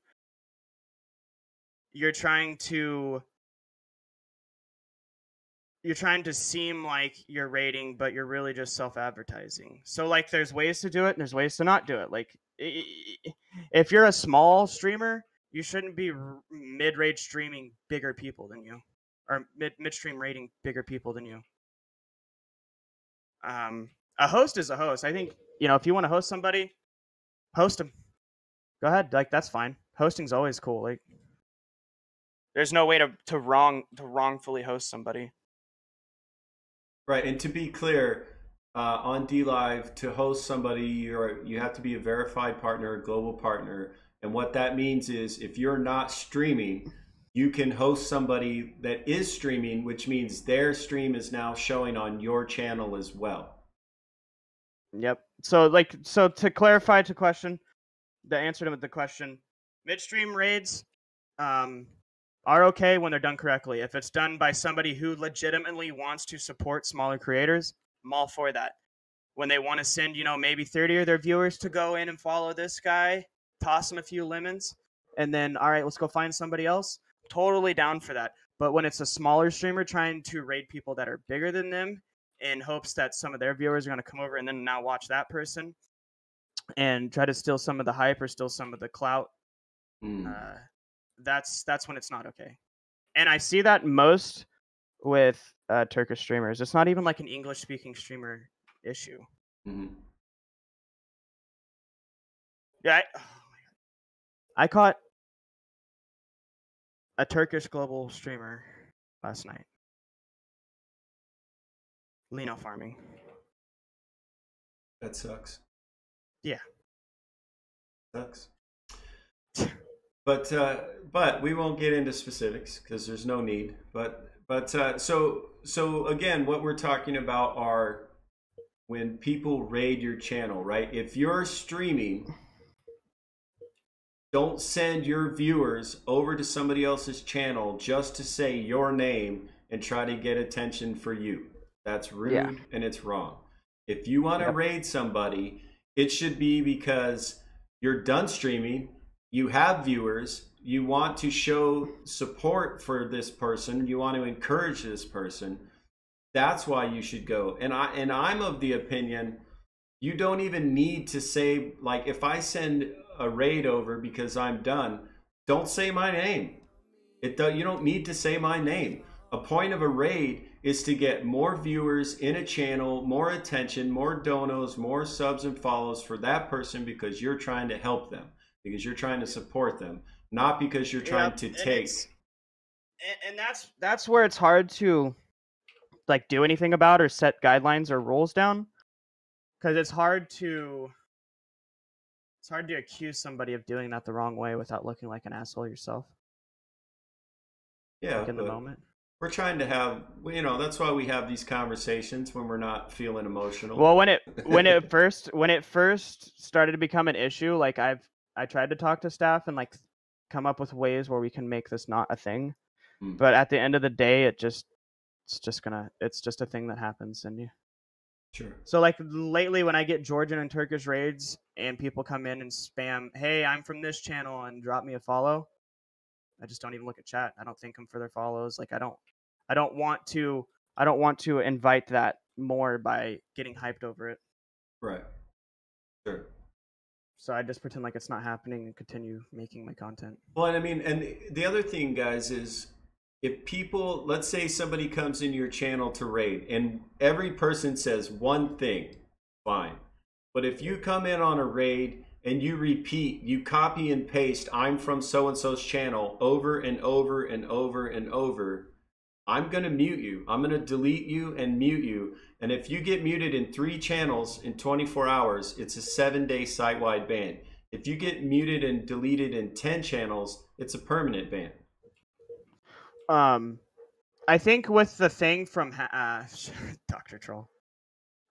you're trying to seem like you're raiding, but you're really just self-advertising. So like there's ways to do it and there's ways to not do it. Like if you're a small streamer, you shouldn't be mid-raid streaming bigger people than you, or midstream raiding bigger people than you. A host is a host. I think, if you want to host somebody, host them. Go ahead. Like, that's fine. Hosting's always cool. Like, there's no way to wrongfully host somebody. Right. And to be clear, on DLive, to host somebody, you have to be a verified partner, a global partner. And what that means is if you're not streaming, you can host somebody that is streaming, which means their stream is now showing on your channel as well. Yep. So to clarify the answer to the question, midstream raids are okay when they're done correctly. If it's done by somebody who legitimately wants to support smaller creators, I'm all for that. When they want to send, maybe 30 of their viewers to go in and follow this guy, toss them a few lemons, and then, all right, let's go find somebody else. Totally down for that. But when it's a smaller streamer trying to raid people that are bigger than them in hopes that some of their viewers are going to come over and then now watch that person and try to steal some of the hype or steal some of the clout, that's when it's not okay. And I see that most with Turkish streamers. It's not even like an English-speaking streamer issue. Mm-hmm. Yeah, I caught a Turkish global streamer last night. Lino farming. That sucks. Yeah. Sucks. But we won't get into specifics because there's no need. So again, what we're talking about are when people raid your channel, right? If you're streaming, don't send your viewers over to somebody else's channel just to say your name and try to get attention for you. That's rude and it's wrong. If you want to raid somebody, it should be because you're done streaming, you have viewers, you want to show support for this person, you want to encourage this person. That's why you should go. And I'm of the opinion you don't even need to say, like, if I send a raid over because I'm done, don't say my name. You don't need to say my name. A point of a raid is to get more viewers in a channel, more attention, more donos, more subs and follows for that person because you're trying to help them, because you're trying to support them, not because you're trying to take. And that's where it's hard to like do anything about or set guidelines or rules down, because it's hard to accuse somebody of doing that the wrong way without looking like an asshole yourself. Yeah, like in the moment. We're trying to have, that's why we have these conversations when we're not feeling emotional. Well, when it first started to become an issue, like I tried to talk to staff and like come up with ways where we can make this not a thing. Mm. But at the end of the day, it's just a thing that happens. And Sure. so like lately when I get Georgian and Turkish raids and people come in and spam, hey, I'm from this channel, and drop me a follow, I just don't even look at chat. I don't thank them for their follows. Like I don't want to invite that more by getting hyped over it. Right. Sure. So I just pretend like it's not happening and continue making my content. Well, and I mean, and the other thing, guys, is if people, let's say somebody comes in your channel to raid and every person says one thing, fine. But if you come in on a raid and you repeat, you copy and paste, I'm from so-and-so's channel over and over and over and over, I'm going to mute you. I'm going to delete you and mute you. And if you get muted in 3 channels in 24 hours, it's a 7-day site-wide ban. If you get muted and deleted in 10 channels, it's a permanent ban. I think with the thing from Dr. Troll,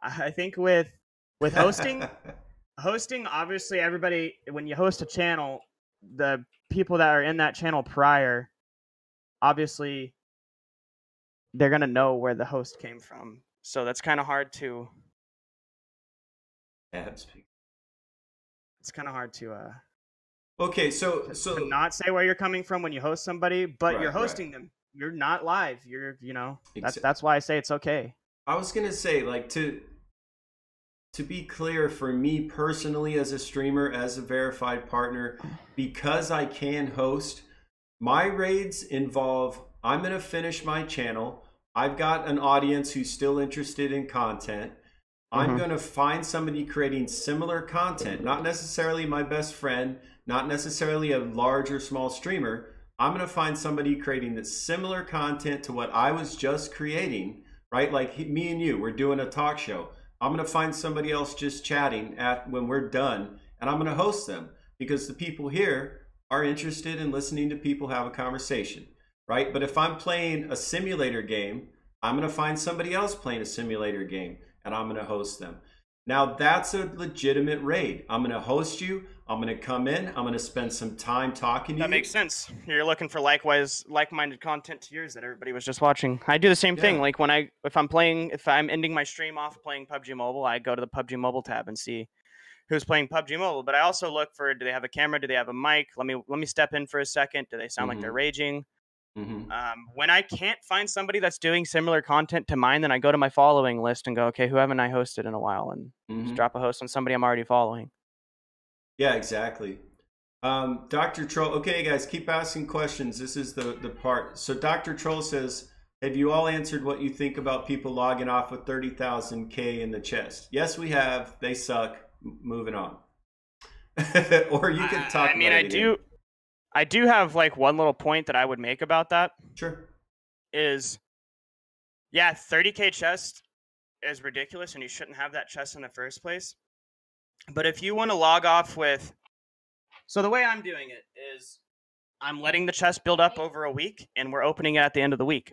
I think with hosting, obviously everybody, when you host a channel, the people that are in that channel prior, obviously they're going to know where the host came from. So that's kind of hard to... It's kind of hard to... Okay, so to not say where you're coming from when you host somebody, but Right, you're hosting them. You're not live. You're, Exactly. that's why I say it's okay. I was going to say, like, to be clear, for me personally as a streamer, as a verified partner, because I can host, my raids involve, I'm going to finish my channel. I've got an audience who's still interested in content. I'm going to find somebody creating similar content, not necessarily my best friend, not necessarily a large or small streamer. I'm going to find somebody creating the similar content to what I was just creating, right? Like me and you, we're doing a talk show. I'm going to find somebody else just chatting when we're done, and I'm going to host them because the people here are interested in listening to people have a conversation, right? But if I'm playing a simulator game, I'm going to find somebody else playing a simulator game, and I'm going to host them. Now that's a legitimate raid. I'm going to host you. I'm going to come in. I'm going to spend some time talking to you. That makes sense. You're looking for like-minded content to yours that everybody was just watching. I do the same thing. Like if I'm ending my stream off playing PUBG Mobile, I go to the PUBG Mobile tab and see who's playing PUBG Mobile. But I also look for, do they have a camera? Do they have a mic? Let me step in for a second. Do they sound like they're raging? When I can't find somebody that's doing similar content to mine, then I go to my following list and go, okay, who haven't I hosted in a while? And just drop a host on somebody I'm already following. Yeah, exactly. Dr. Troll, okay, guys, keep asking questions. This is the part. So Dr. Troll says, have you all answered what you think about people logging off with 30,000 K in the chest? Yes, we have. They suck. Moving on. Or you can talk about it. I do have like one little point that I would make about that. Sure. Is, yeah, 30K chest is ridiculous and you shouldn't have that chest in the first place. But if you want to log off with... So the way I'm doing it is I'm letting the chest build up over a week and we're opening it at the end of the week.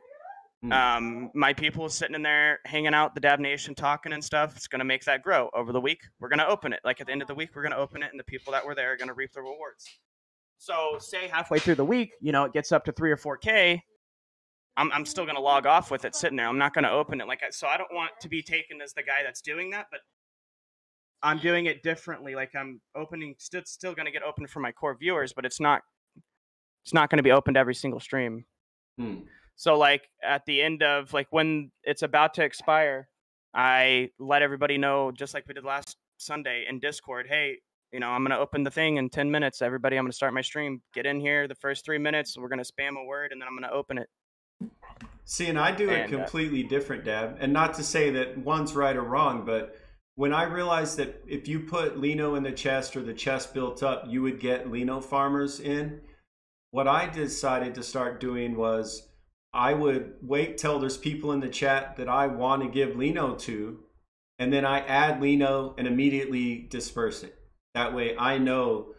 My people sitting in there hanging out, the Dab Nation talking and stuff. It's going to make that grow over the week. We're going to open it. Like at the end of the week, we're going to open it and the people that were there are going to reap the rewards. So say halfway through the week, it gets up to 3 or 4K. I'm still going to log off with it sitting there. I'm not going to open it. So I don't want to be taken as the guy that's doing that, but I'm doing it differently. Like I'm opening, still going to get open for my core viewers, but it's not going to be opened every single stream. So like at the end of like when it's about to expire, I let everybody know, just like we did last Sunday in Discord, hey, I'm going to open the thing in 10 minutes. Everybody, I'm going to start my stream. Get in here the first 3 minutes. We're going to spam a word and then I'm going to open it. See, and I do it completely different, Dab. And not to say that one's right or wrong, but when I realized that if you put Lino in the chest or the chest built up, you would get Lino farmers in, what I decided to start doing was I would wait till there's people in the chat that I want to give Lino to, and then I add Lino and immediately disperse it. That way I know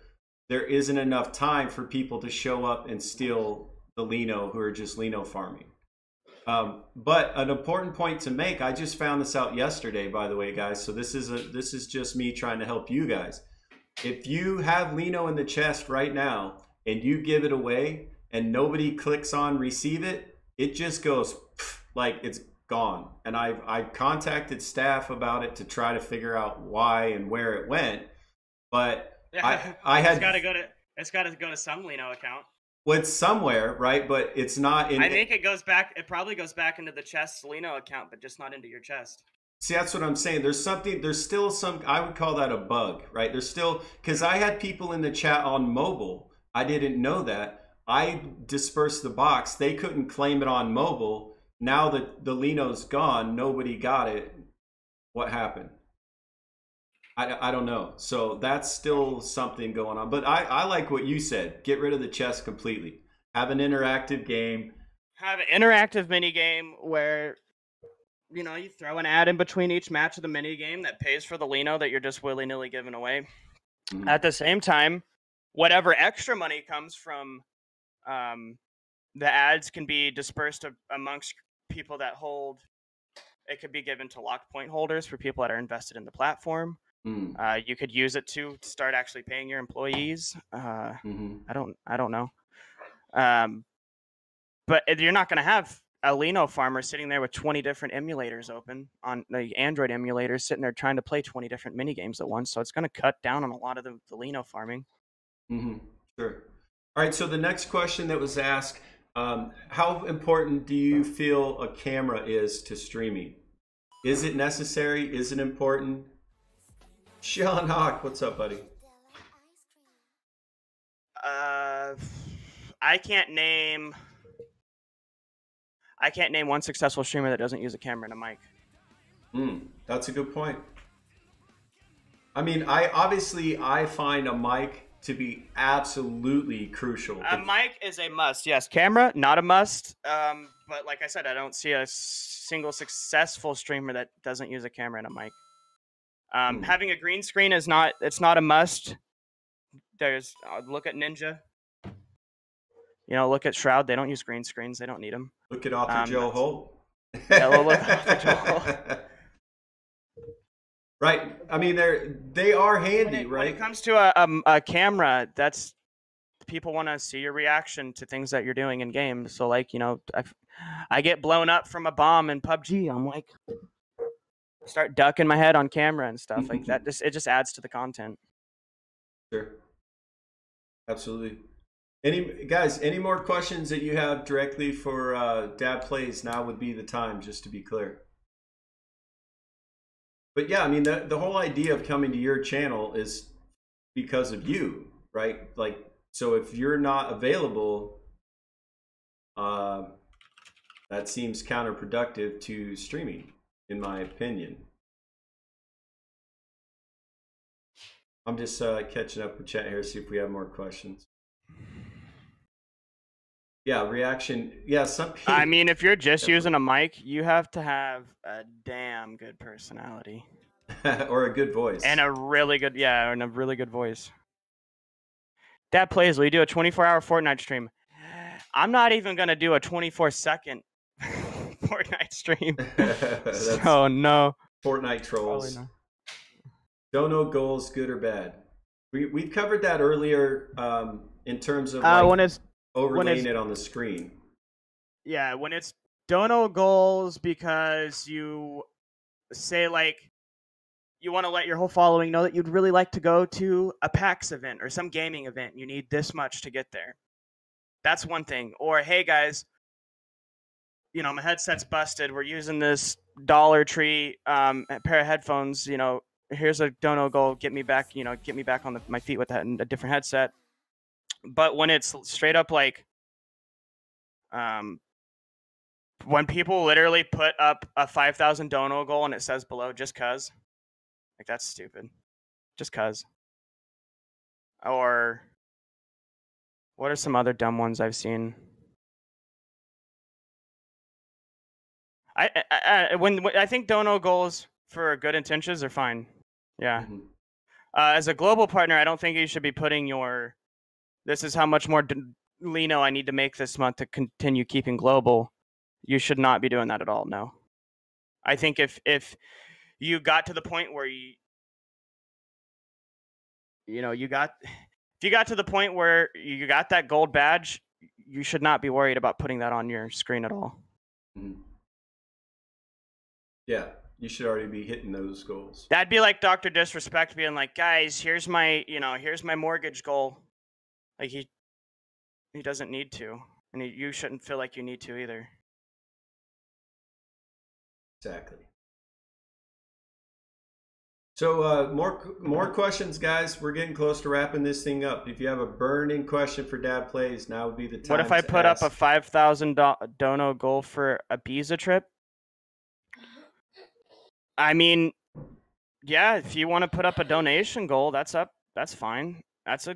there isn't enough time for people to show up and steal the Lino who are just Lino farming. But an important point to make, I just found this out yesterday, by the way, guys. So this is just me trying to help you guys. If you have Lino in the chest right now and you give it away and nobody clicks on receive it, it just goes like it's gone. And I've contacted staff about it to try to figure out why and where it went. But I had it's got to go to some Lino account. well, it's somewhere, right? But it's not in. I think it goes back. It probably goes back into the chest Lino account, but just not into your chest. See, that's what I'm saying. There's still some, I would call that a bug, right? There's still, because I had people in the chat on mobile. I didn't know that. I dispersed the box. They couldn't claim it on mobile. Now that the Lino's gone, nobody got it. What happened? I don't know. So that's still something going on. But I like what you said. Get rid of the chest completely. Have an interactive game. Have an interactive mini game where, you know, you throw an ad in between each match of the mini game that pays for the Lino that you're just willy-nilly giving away. Mm-hmm. At the same time, whatever extra money comes from the ads can be dispersed amongst people that hold. It could be given to locked point holders for people that are invested in the platform. You could use it to start actually paying your employees. I don't know. But you're not going to have a Lino farmer sitting there with 20 different emulators open on the Android emulators, sitting there trying to play 20 different mini games at once. So it's going to cut down on a lot of the Lino farming. Sure. All right. So the next question that was asked, how important do you feel a camera is to streaming? Is it necessary? Is it important? Sean Hawk, what's up, buddy? I can't name one successful streamer that doesn't use a camera and a mic. That's a good point. I mean, I find a mic to be absolutely crucial. A mic is a must, yes. Camera, not a must. But like I said, I don't see a single successful streamer that doesn't use a camera and a mic. Having a green screen it's not a must. There's look at Ninja. You know, look at Shroud. They don't use green screens. They don't need them. Look at author Joe Holt. Yeah, look at author Joe Holt. Right. I mean, they are handy, right? When it comes to a camera, that's people want to see your reaction to things that you're doing in games. So, like, you know, I get blown up from a bomb in PUBG. I'm like, start ducking my head on camera and stuff like that. It just adds to the content. Sure. Absolutely. Any more questions that you have directly for Dab Plays? Now would be the time, just to be clear. But yeah, I mean, the whole idea of coming to your channel is because of you, right? Like, so if you're not available, that seems counterproductive to streaming, in my opinion. I'm just catching up with chat here, see if we have more questions. Yeah, reaction. Yeah, some people... I mean, if you're just using a mic, you have to have a damn good personality. Or a good voice. And a really good voice. That plays, will you do a 24-hour Fortnite stream? I'm not even going to do a 24-second Fortnite stream. So, no. Fortnite trolls. Don't know goals, good or bad. We covered that earlier in terms of when it's overlaying it on the screen. Yeah, when it's dono goals because you say, like, you want to let your whole following know that you'd really like to go to a PAX event or some gaming event. You need this much to get there. That's one thing. Or, hey, guys, you know, my headset's busted. We're using this Dollar Tree pair of headphones. You know, here's a dono goal. Get me back on my feet with a different headset. But when it's straight up like, when people literally put up a 5,000 dono goal and it says below just cuz, like, that's stupid. Just cuz. Or what are some other dumb ones I've seen? I think dono goals for good intentions are fine. Yeah. As a global partner, I don't think you should be putting this is how much more Lino I need to make this month to continue keeping global. You should not be doing that at all. No. I think if you got to the point where you if you got to the point where you got that gold badge, you should not be worried about putting that on your screen at all. Mm-hmm. Yeah, you should already be hitting those goals. That'd be like Dr. Disrespect being like, guys, here's my mortgage goal. Like he doesn't need to, and you shouldn't feel like you need to either. Exactly. So more questions, guys. We're getting close to wrapping this thing up. If you have a burning question for Dad Plays, now would be the time. What if I put up a $5,000 dono goal for a Ibiza trip? I mean, yeah, if you want to put up a donation goal, that's fine. That's a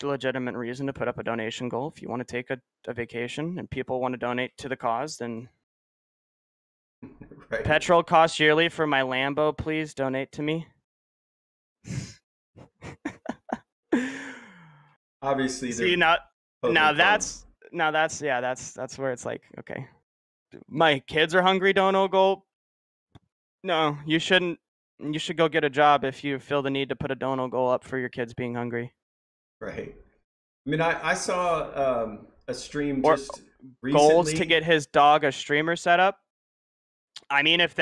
legitimate reason to put up a donation goal. If you want to take a vacation and people want to donate to the cause, then right. Petrol costs yearly for my Lambo. Please donate to me. Obviously, see now that's where it's like, okay, my kids are hungry. Dono goal. No, you shouldn't. You should go get a job if you feel the need to put a dono goal up for your kids being hungry. Right. I mean, I saw a stream or just recently. Goals to get his dog a streamer set up. I mean, if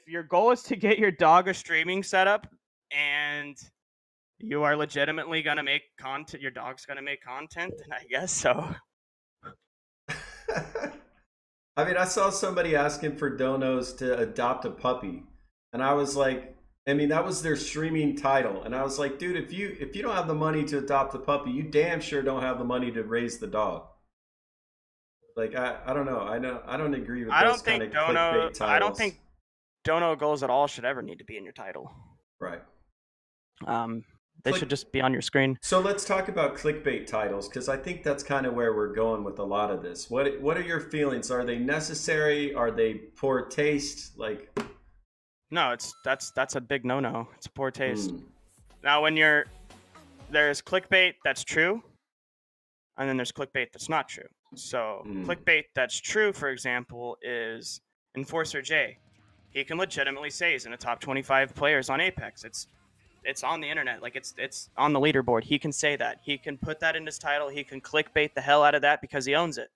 your goal is to get your dog a streaming setup and you are legitimately going to make content, your dog's going to make content, then I guess so. I mean, I saw somebody asking for donos to adopt a puppy, and I was like, I mean, that was their streaming title, and I was like, dude, if you don't have the money to adopt the puppy, you damn sure don't have the money to raise the dog. Like, I don't know. I don't agree with those kind of clickbait titles. I don't think dono goals at all should ever need to be in your title. Right. They should just be on your screen. So let's talk about clickbait titles, because I think that's kind of where we're going with a lot of this. What are your feelings? Are they necessary? Are they poor taste? Like, no, that's a big no-no. It's poor taste. Now, there's clickbait that's true, and then there's clickbait that's not true. So clickbait that's true, for example, is Enforcer J. He can legitimately say he's in the top 25 players on Apex. It's on the internet. Like, it's on the leaderboard. He can say that. He can put that in his title. He can clickbait the hell out of that because he owns it.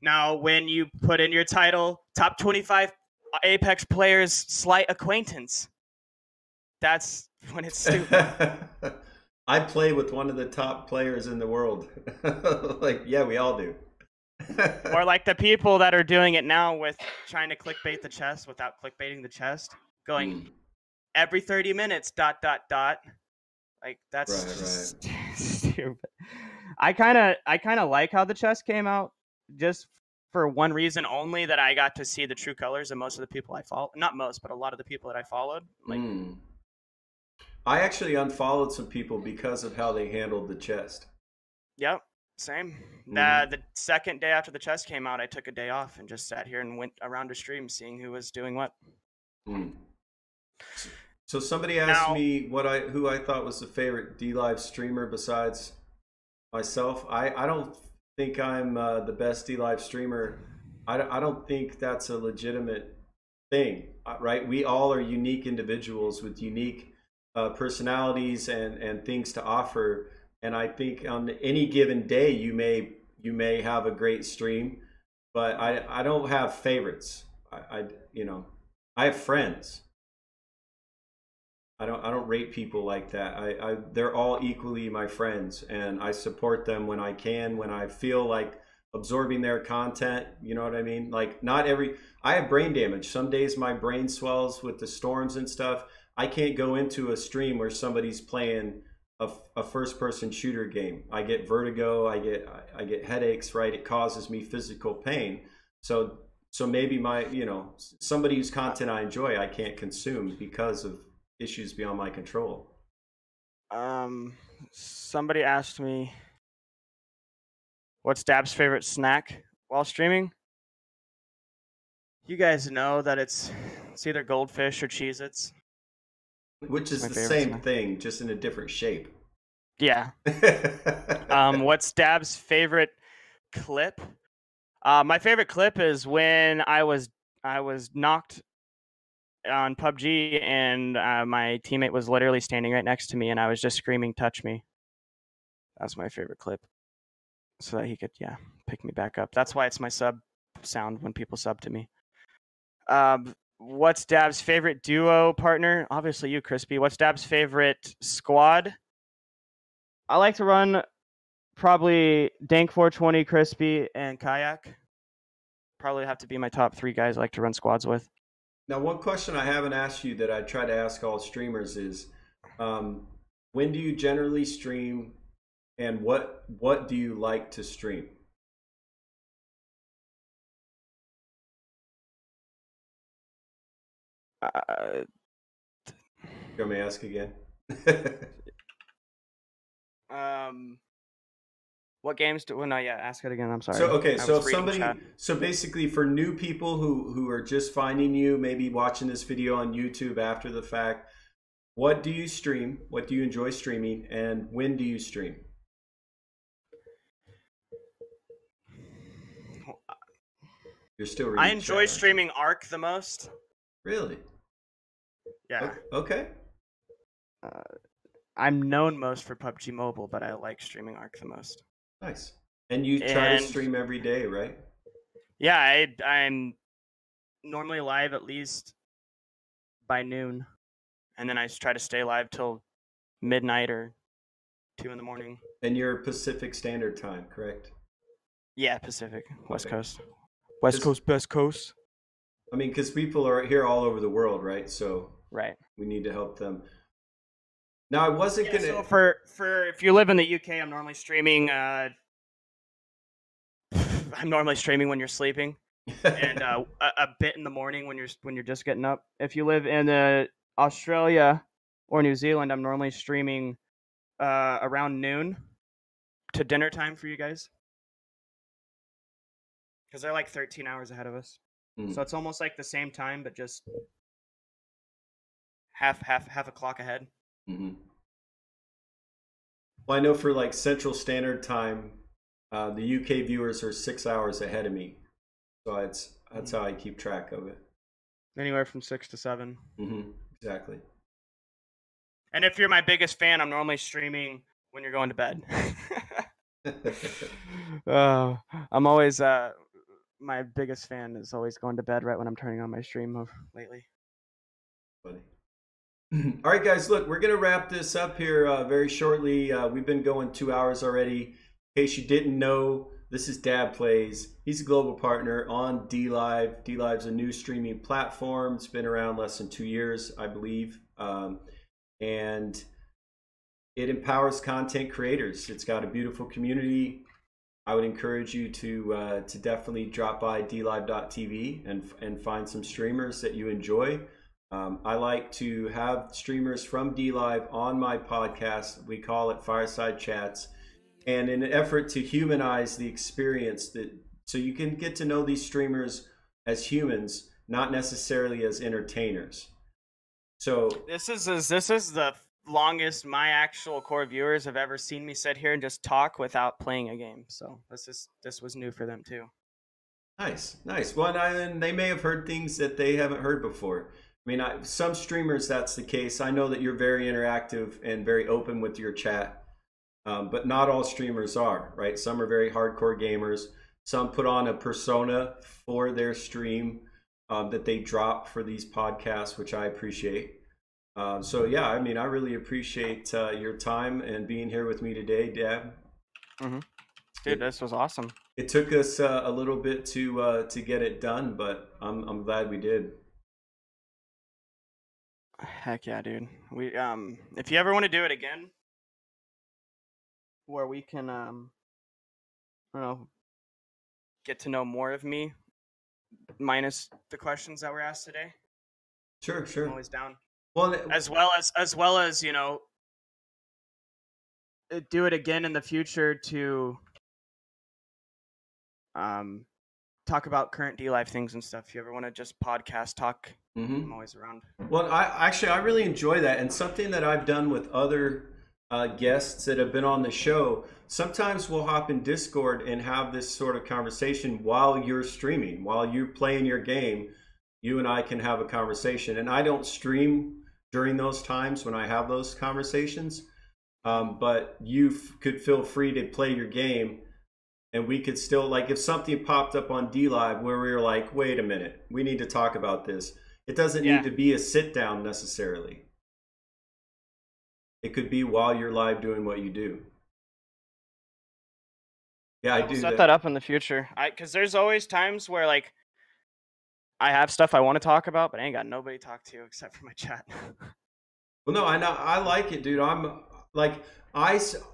Now, when you put in your title, top 25 Apex players slight acquaintance, that's when it's stupid. I play with one of the top players in the world. Like, yeah, we all do. Or like the people that are doing it now with trying to clickbait the chest without clickbaiting the chest, going every 30 minutes, ... Like, that's right. Stupid. I kind of like how the chest came out, just for one reason only, that I got to see the true colors of most of the people I follow. Not most, but a lot of the people that I followed. Like, I actually unfollowed some people because of how they handled the chest. Yep, same. The second day after the chest came out, I took a day off and just sat here and went around a stream seeing who was doing what. So somebody asked me who I thought was the favorite DLive streamer besides myself. I don't think I'm the best DLive streamer. I don't think that's a legitimate thing, right? We all are unique individuals with unique personalities and things to offer, and I think on any given day you may have a great stream, but I don't have favorites. I have friends. I don't rate people like that. They're all equally my friends, and I support them when I can, when I feel like absorbing their content. You know what I mean? Like, I have brain damage. Some days my brain swells with the storms and stuff. I can't go into a stream where somebody's playing a first-person shooter game. I get vertigo. I get headaches. Right? It causes me physical pain. So maybe somebody whose content I enjoy, I can't consume because of issues beyond my control. Somebody asked me, what's Dab's favorite snack while streaming? You guys know that it's either Goldfish or Cheez-Its. Which is the same thing, just in a different shape. Yeah. What's Dab's favorite clip? My favorite clip is when I was knocked on PUBG, and my teammate was literally standing right next to me, and I was just screaming, "Touch me." That's my favorite clip, so that he could pick me back up. That's why it's my sub sound when people sub to me. What's Dab's favorite duo partner? Obviously you, Crispy. What's Dab's favorite squad? I like to run probably Dank 420, Crispy, and Kayak. Probably have to be my top 3 guys I like to run squads with. Now, one question I haven't asked you that I try to ask all streamers is, when do you generally stream, and what do you like to stream? You want me to ask again? What games do? Well, no, ask it again. I'm sorry. So okay, so if somebody, so basically for new people who are just finding you, maybe watching this video on YouTube after the fact, what do you stream? What do you enjoy streaming, and when do you stream? You're still reading I enjoy chat, streaming Ark the most. Really? Yeah. Okay. I'm known most for PUBG Mobile, but I like streaming Ark the most. Nice. And you try to stream every day, right? Yeah, I'm normally live at least by noon, and then I try to stay live till midnight or 2 in the morning. And you're Pacific Standard Time, correct? Yeah, Pacific, West Coast. West Coast, best coast. I mean, because people are here all over the world, right? So right, we need to help them. Now, I wasn't gonna. So for if you live in the UK, I'm normally streaming. I'm normally streaming when you're sleeping, and a bit in the morning when you're just getting up. If you live in Australia or New Zealand, I'm normally streaming around noon to dinner time for you guys, because they're like 13 hours ahead of us. So it's almost like the same time, but just half a clock ahead. Mm-hmm. Well, I know for like Central Standard Time, the UK viewers are 6 hours ahead of me, so that's how I keep track of it. Anywhere from 6 to 7. Mm-hmm. Exactly. And if you're my biggest fan, I'm normally streaming when you're going to bed. I'm always my biggest fan is always going to bed right when I'm turning on my stream lately. Funny. All right, guys, look, we're going to wrap this up here very shortly. We've been going 2 hours already. In case you didn't know, this is Dab Plays. He's a global partner on DLive. DLive's a new streaming platform. It's been around less than 2 years, I believe. And it empowers content creators. It's got a beautiful community. I would encourage you to definitely drop by dlive.tv and find some streamers that you enjoy. I like to have streamers from DLive on my podcast. We call it Fireside Chats. And in an effort to humanize the experience, so you can get to know these streamers as humans, not necessarily as entertainers. So this is the longest my actual core viewers have ever seen me sit here and just talk without playing a game. So this was new for them too. Nice. Well, and they may have heard things that they haven't heard before. I mean, some streamers, that's the case. I know that you're very interactive and very open with your chat, but not all streamers are, right? Some are very hardcore gamers. Some put on a persona for their stream that they drop for these podcasts, which I appreciate. So yeah, I mean, I really appreciate your time and being here with me today, Dab. Mm-hmm. Dude, this was awesome. It took us a little bit to get it done, but I'm glad we did. Heck yeah, dude. We if you ever want to do it again, where we can I don't know, get to know more of me, minus the questions that were asked today. Sure. I'm always down. Well, as well as you know, do it again in the future to talk about current DLive things and stuff. If you ever want to just podcast talk, I'm always around. Well, I really enjoy that, and something that I've done with other guests that have been on the show. Sometimes we'll hop in Discord and have this sort of conversation while you're streaming, while you're playing your game. You and I can have a conversation, and I don't stream during those times when I have those conversations. But you could feel free to play your game, and we could still, like, if something popped up on D Live where we were like, wait a minute, we need to talk about this. It doesn't need to be a sit down necessarily. It could be while you're live doing what you do. Yeah, I do set that up in the future. Because there's always times where like I have stuff I want to talk about, but I ain't got nobody to talk to except for my chat. Well, no, I know, I like it, dude. I'm like,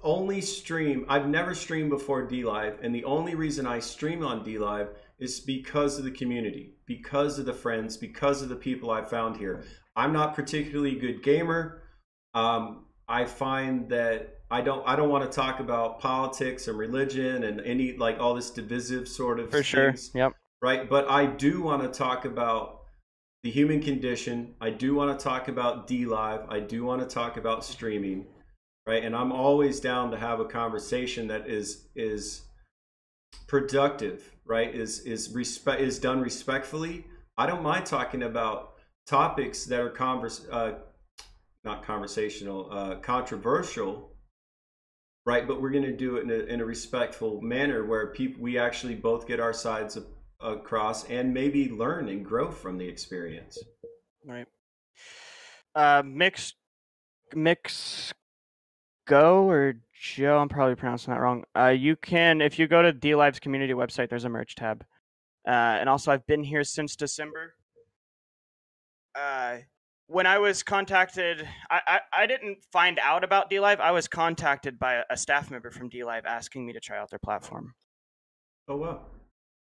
only stream. I've never streamed before D Live, and the only reason I stream on D Live is because of the community, because of the friends, because of the people I found here. I'm not particularly a good gamer. I find that I don't want to talk about politics and religion and any, like, all this divisive sort of For sure. things, Yep. right? But I do want to talk about the human condition. I do want to talk about D Live. I do want to talk about streaming, right? And I'm always down to have a conversation that is productive, right? Is done respectfully. I don't mind talking about topics that are not conversational, controversial, right? But we're going to do it in a respectful manner where we actually both get our sides across and maybe learn and grow from the experience. Right. Mix Go or Joe, I'm probably pronouncing that wrong. You can, if you go to D Live's community website, there's a merch tab. And also, I've been here since December. When I was contacted, I didn't find out about D Live. I was contacted by a staff member from D Live asking me to try out their platform. Oh, wow.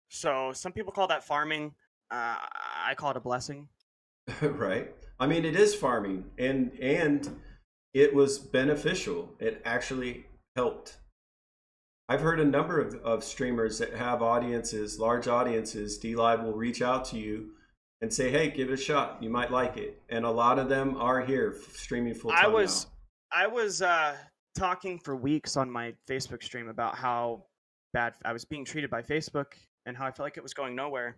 So some people call that farming. I call it a blessing. Right. I mean, it is farming, and it was beneficial. It actually helped. I've heard a number of streamers that have audiences, large audiences. D Live will reach out to you and say, hey, give it a shot. You might like it. And a lot of them are here streaming full time now. I was talking for weeks on my Facebook stream about how bad I was being treated by Facebook and how I felt like it was going nowhere.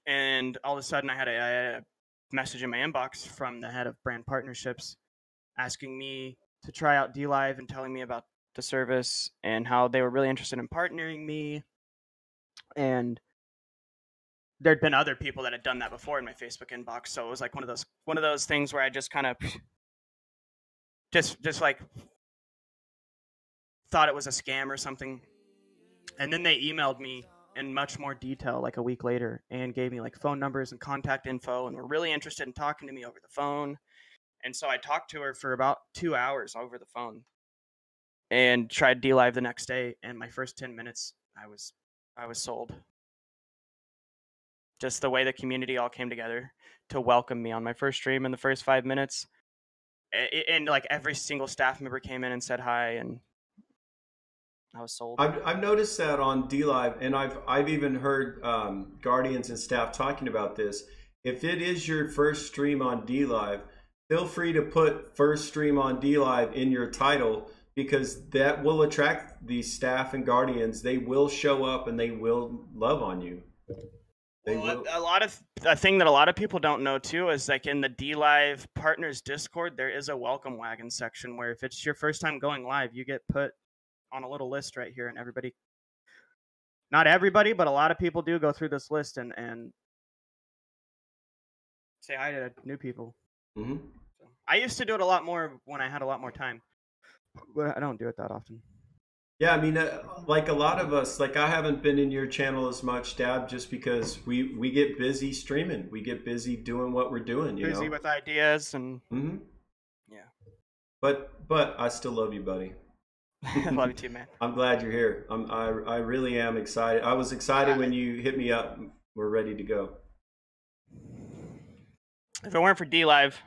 And all of a sudden I had a message in my inbox from the head of brand partnerships asking me to try out D Live and telling me about the service and how they were really interested in partnering me. And there'd been other people that had done that before in my Facebook inbox, so it was like one of those things where I just kind of just like thought it was a scam or something. And then they emailed me in much more detail like a week later and gave me like phone numbers and contact info and were really interested in talking to me over the phone. And so I talked to her for about 2 hours over the phone and tried D Live the next day, and my first 10 minutes I was sold. Just the way the community all came together to welcome me on my first stream in the first 5 minutes. And like every single staff member came in and said hi, and I was sold. I've noticed that on D Live, and I've even heard guardians and staff talking about this. If it is your first stream on D Live, feel free to put first stream on D Live in your title, because that will attract these staff and guardians. They will show up and they will love on you. A thing that a lot of people don't know too is like in the D Live partners Discord, there is a welcome wagon section where if it's your first time going live, you get put on a little list right here, and not everybody, but a lot of people do go through this list and say hi to new people. Mm-hmm. So, I used to do it a lot more when I had a lot more time, but I don't do it that often. Yeah, I mean, like a lot of us, like I haven't been in your channel as much, Dab, just because we get busy streaming. We get busy doing what we're doing, you know? Busy with ideas and... Mm-hmm. Yeah. But I still love you, buddy. I love you too, man. I'm glad you're here. I really am excited. I was excited when you hit me up. We're ready to go. If it weren't for D Live,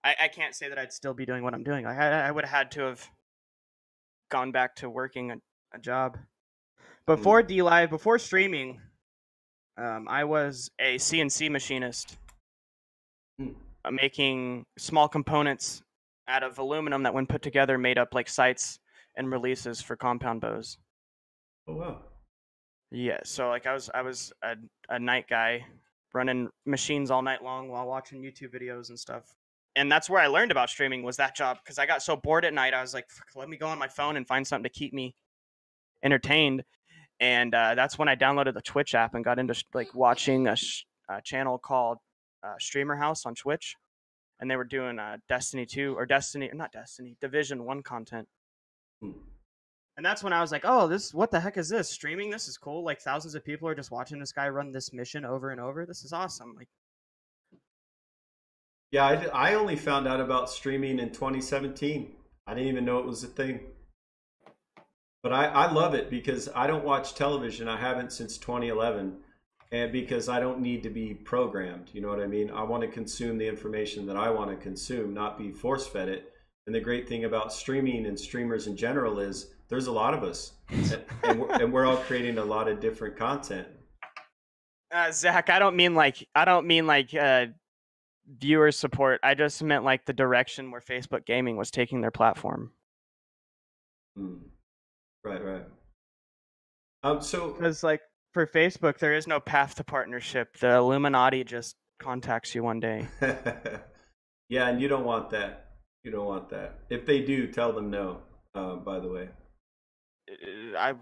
I can't say that I'd still be doing what I'm doing. I would have had to have gone back to working a job. Before D Live, before streaming, I was a CNC machinist, making small components out of aluminum that, when put together, made up like sights and releases for compound bows. Oh wow! Yeah, so like I was a night guy running machines all night long while watching YouTube videos and stuff. And that's where I learned about streaming, was that job, because I got so bored at night. I was like, let me go on my phone and find something to keep me entertained. And that's when I downloaded the Twitch app and got into like watching a channel called Streamer House on Twitch, and they were doing Destiny 2 or Division 1 content. And that's when I was like, oh, what the heck is this? Streaming? This is cool. Like, thousands of people are just watching this guy run this mission over and over. This is awesome. Like, yeah, I only found out about streaming in 2017. I didn't even know it was a thing. But I love it because I don't watch television. I haven't since 2011. And because I don't need to be programmed. You know what I mean? I want to consume the information that I want to consume, not be force-fed it. And the great thing about streaming and streamers in general is there's a lot of us. and we're all creating a lot of different content. Zach, I don't mean like viewer support. I just meant like the direction where Facebook Gaming was taking their platform. Right. So because like for Facebook, there is no path to partnership. The Illuminati just contacts you one day. Yeah, and you don't want that. You don't want that. If they do, tell them no. By the way, I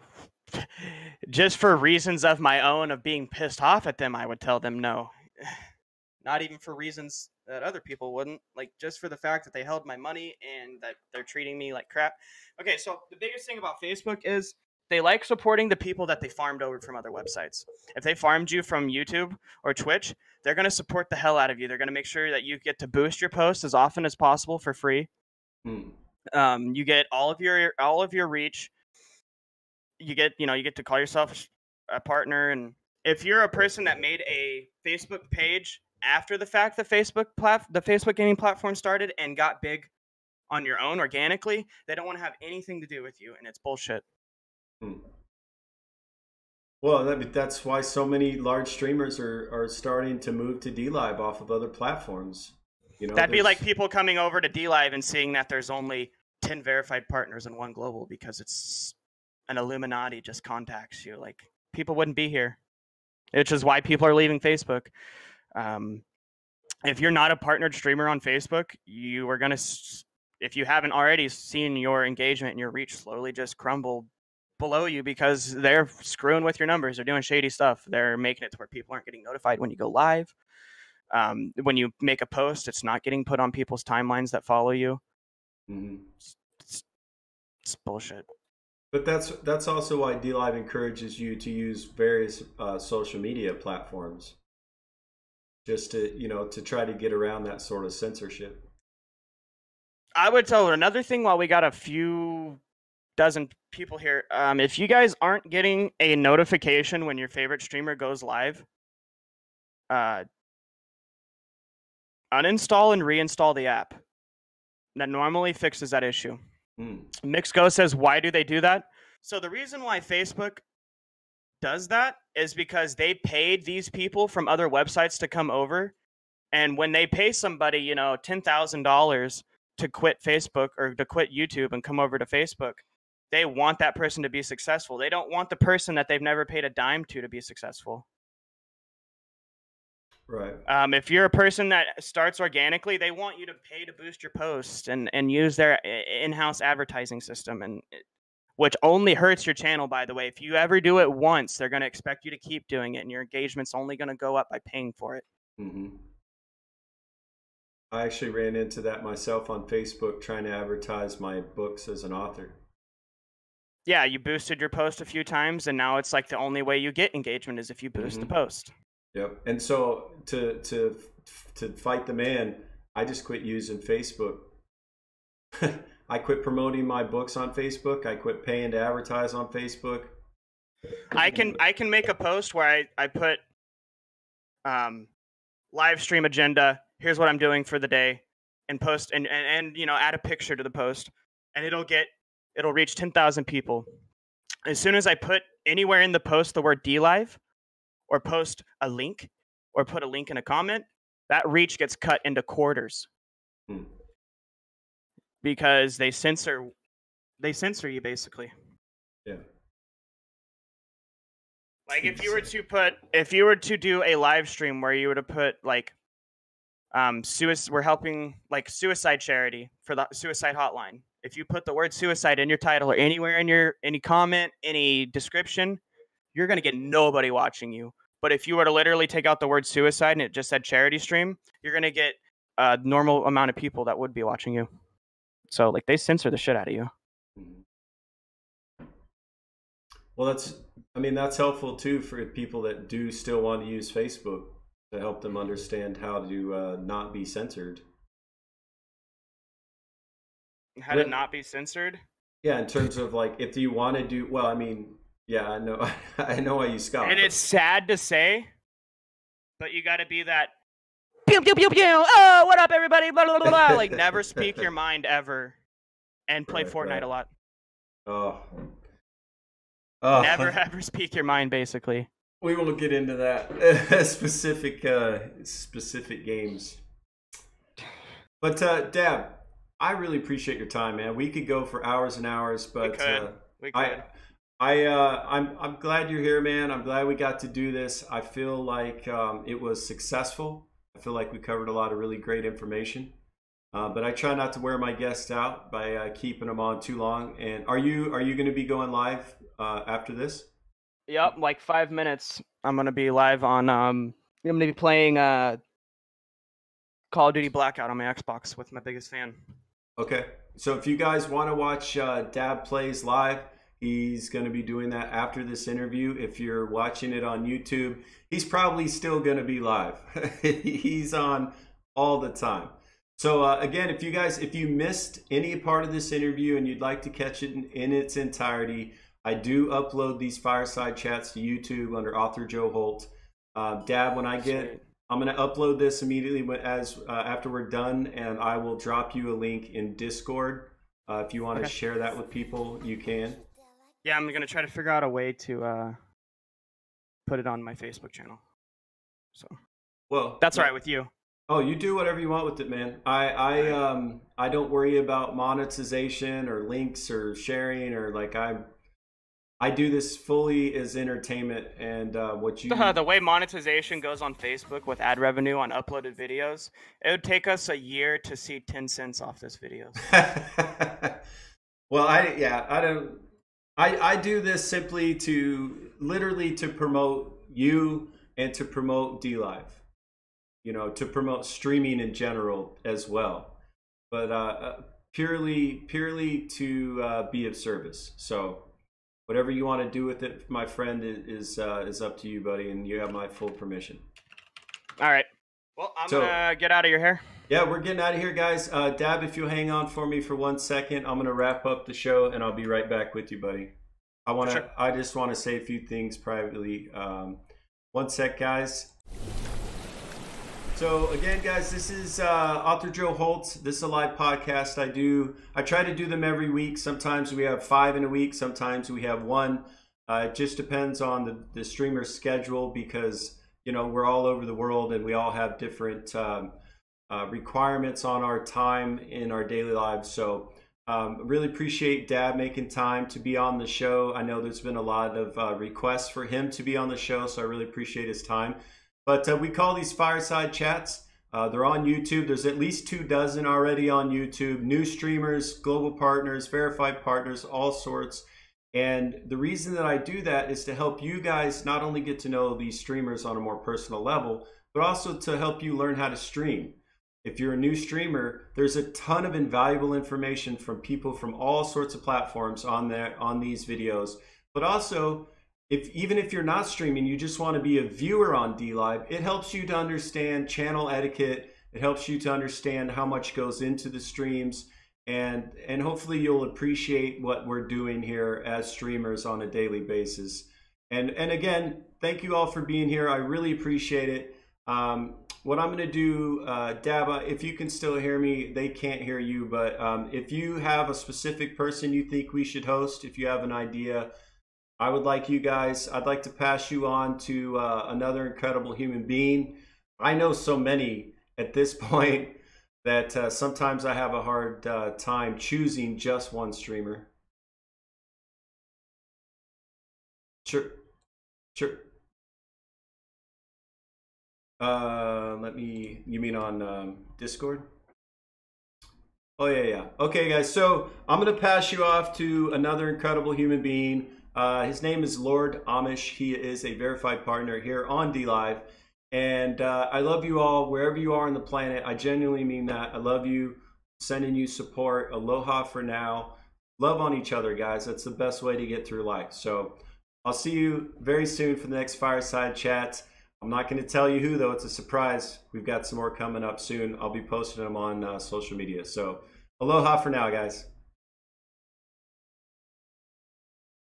just for reasons of my own of being pissed off at them, I would tell them no. Not even for reasons that other people wouldn't. Like, just for the fact that they held my money and that they're treating me like crap. Okay, so the biggest thing about Facebook is they like supporting the people that they farmed over from other websites. If they farmed you from YouTube or Twitch, they're going to support the hell out of you. They're going to make sure that you get to boost your posts as often as possible for free. You get all of your reach. You get to call yourself a partner. And if you're a person that made a Facebook page after the fact the Facebook gaming platform started and got big on your own organically, they don't want to have anything to do with you, and it's bullshit. Well, that's why so many large streamers are starting to move to DLive off of other platforms. You know, that'd be like people coming over to DLive and seeing that there's only 10 verified partners and one global because it's an Illuminati just contacts you. Like, people wouldn't be here, which is why people are leaving Facebook. If you're not a partnered streamer on Facebook, you are going to, if you haven't already seen your engagement and your reach slowly just crumble below you because they're screwing with your numbers. They're doing shady stuff. They're making it to where people aren't getting notified when you go live. When you make a post, it's not getting put on people's timelines that follow you. It's bullshit. But that's also why DLive encourages you to use various social media platforms, just to try to get around that sort of censorship. I would tell another thing while we got a few dozen people here. If you guys aren't getting a notification when your favorite streamer goes live, uninstall and reinstall the app. That normally fixes that issue. Mixgo says, why do they do that? So the reason why Facebook does that is because they paid these people from other websites to come over. And when they pay somebody, $10,000 to quit Facebook or to quit YouTube and come over to Facebook, they want that person to be successful. They don't want the person that they've never paid a dime to be successful. Right. If you're a person that starts organically, they want you to pay to boost your post and use their in-house advertising system, and which only hurts your channel, by the way. If you ever do it once, they're going to expect you to keep doing it, and your engagement's only going to go up by paying for it. I actually ran into that myself on Facebook trying to advertise my books as an author. Yeah, you boosted your post a few times, and now it's like the only way you get engagement is if you boost the post. Yep. And so to fight the man, I just quit using Facebook. I quit promoting my books on Facebook. I quit paying to advertise on Facebook. I can make a post where I put live stream agenda. Here's what I'm doing for the day, and post and add a picture to the post, and it'll reach 10,000 people. As soon as I put anywhere in the post the word DLive, or post a link, or put a link in a comment, that reach gets cut into quarters. Because they censor you, basically. Yeah. Like if you were to do a live stream where you were to put like we're helping like suicide charity for the suicide hotline. If you put the word suicide in your title or anywhere in your any comment, any description, you're gonna get nobody watching you. But if you were to literally take out the word suicide and it just said charity stream, you're gonna get a normal amount of people that would be watching you. So like they censor the shit out of you. Well, that's helpful too for people that do still want to use Facebook to help them understand how to not be censored. How to not be censored? Yeah, in terms of like if you want to do well, I mean, yeah, I know, I know why you scoff. And it's sad to say, but you got to be that. Pew pew pew pew. Oh, what up, everybody? Blah blah blah blah. Like never speak your mind ever, and play Fortnite a lot. Oh. Never ever speak your mind, basically. We won't get into that specific games. But Dab, I really appreciate your time, man. We could go for hours and hours, but we could. I'm glad you're here, man. I'm glad we got to do this. I feel like it was successful. I feel like we covered a lot of really great information. But I try not to wear my guests out by keeping them on too long. And are you going to be going live after this? Yep, like 5 minutes. I'm gonna be live on. I'm gonna be playing Call of Duty Blackout on my Xbox with my biggest fan. Okay, so if you guys want to watch Dab Plays live, he's going to be doing that after this interview. If you're watching it on YouTube, he's probably still going to be live. He's on all the time. So again, if you missed any part of this interview and you'd like to catch it in its entirety, I do upload these fireside chats to YouTube under author Joe Holt. Dab, when I'm going to upload this immediately after we're done, and I will drop you a link in Discord. If you want to share that with people, you can. Yeah, I'm going to try to figure out a way to put it on my Facebook channel. So, well, that's all right with you. Oh, you do whatever you want with it, man. I don't worry about monetization or links or sharing or like I do this fully as entertainment, and what you the way monetization goes on Facebook with ad revenue on uploaded videos, it would take us a year to see 10 cents off this video. Well, I do this simply to promote you and to promote DLive, to promote streaming in general as well, but purely to be of service. So whatever you want to do with it, my friend, is up to you, buddy, and you have my full permission. All right. Well, I'm gonna get out of your hair. Yeah, we're getting out of here, guys. Dab, if you'll hang on for me for 1 second, I'm gonna wrap up the show, and I'll be right back with you, buddy. I just want to say a few things privately. 1 sec, guys. So again, guys, this is author Joe Holt. This is a live podcast I try to do them every week. Sometimes we have 5 in a week. Sometimes we have 1. It just depends on the streamer's schedule because, we're all over the world and we all have different requirements on our time in our daily lives. So really appreciate Dab making time to be on the show. I know there's been a lot of requests for him to be on the show, so I really appreciate his time. But we call these fireside chats. They're on YouTube. There's at least 24 already on YouTube. New streamers, global partners, verified partners, all sorts. And the reason that I do that is to help you guys not only get to know these streamers on a more personal level, but also to help you learn how to stream. If you're a new streamer, there's a ton of invaluable information from people from all sorts of platforms on these videos. But also, even if you're not streaming, you just want to be a viewer on DLive, it helps you to understand channel etiquette. It helps you to understand how much goes into the streams. And hopefully you'll appreciate what we're doing here as streamers on a daily basis. And again, thank you all for being here. I really appreciate it. What I'm going to do, Daba, if you can still hear me, they can't hear you. But if you have a specific person you think we should host, if you have an idea, I'd like to pass you on to another incredible human being. I know so many at this point that sometimes I have a hard time choosing just one streamer. Sure. You mean on Discord? Oh, yeah. Okay, guys. So I'm going to pass you off to another incredible human being. His name is Lord Amish. He is a verified partner here on DLive. And I love you all wherever you are on the planet. I genuinely mean that. I love you. Sending you support. Aloha for now. Love on each other, guys. That's the best way to get through life. So I'll see you very soon for the next Fireside Chats. I'm not going to tell you who, though. It's a surprise. We've got some more coming up soon. I'll be posting them on social media. So aloha for now, guys.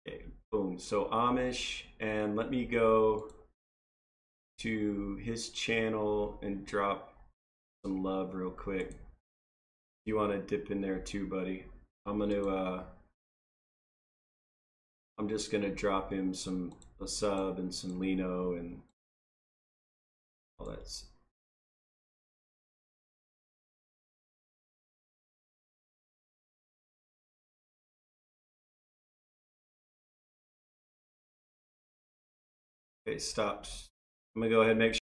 Okay, boom. So Amish, and let me go to his channel and drop some love real quick. You want to dip in there too, buddy? I'm just gonna drop him a sub and some Lino and all that. Okay, stopped. I'm gonna go ahead and make sure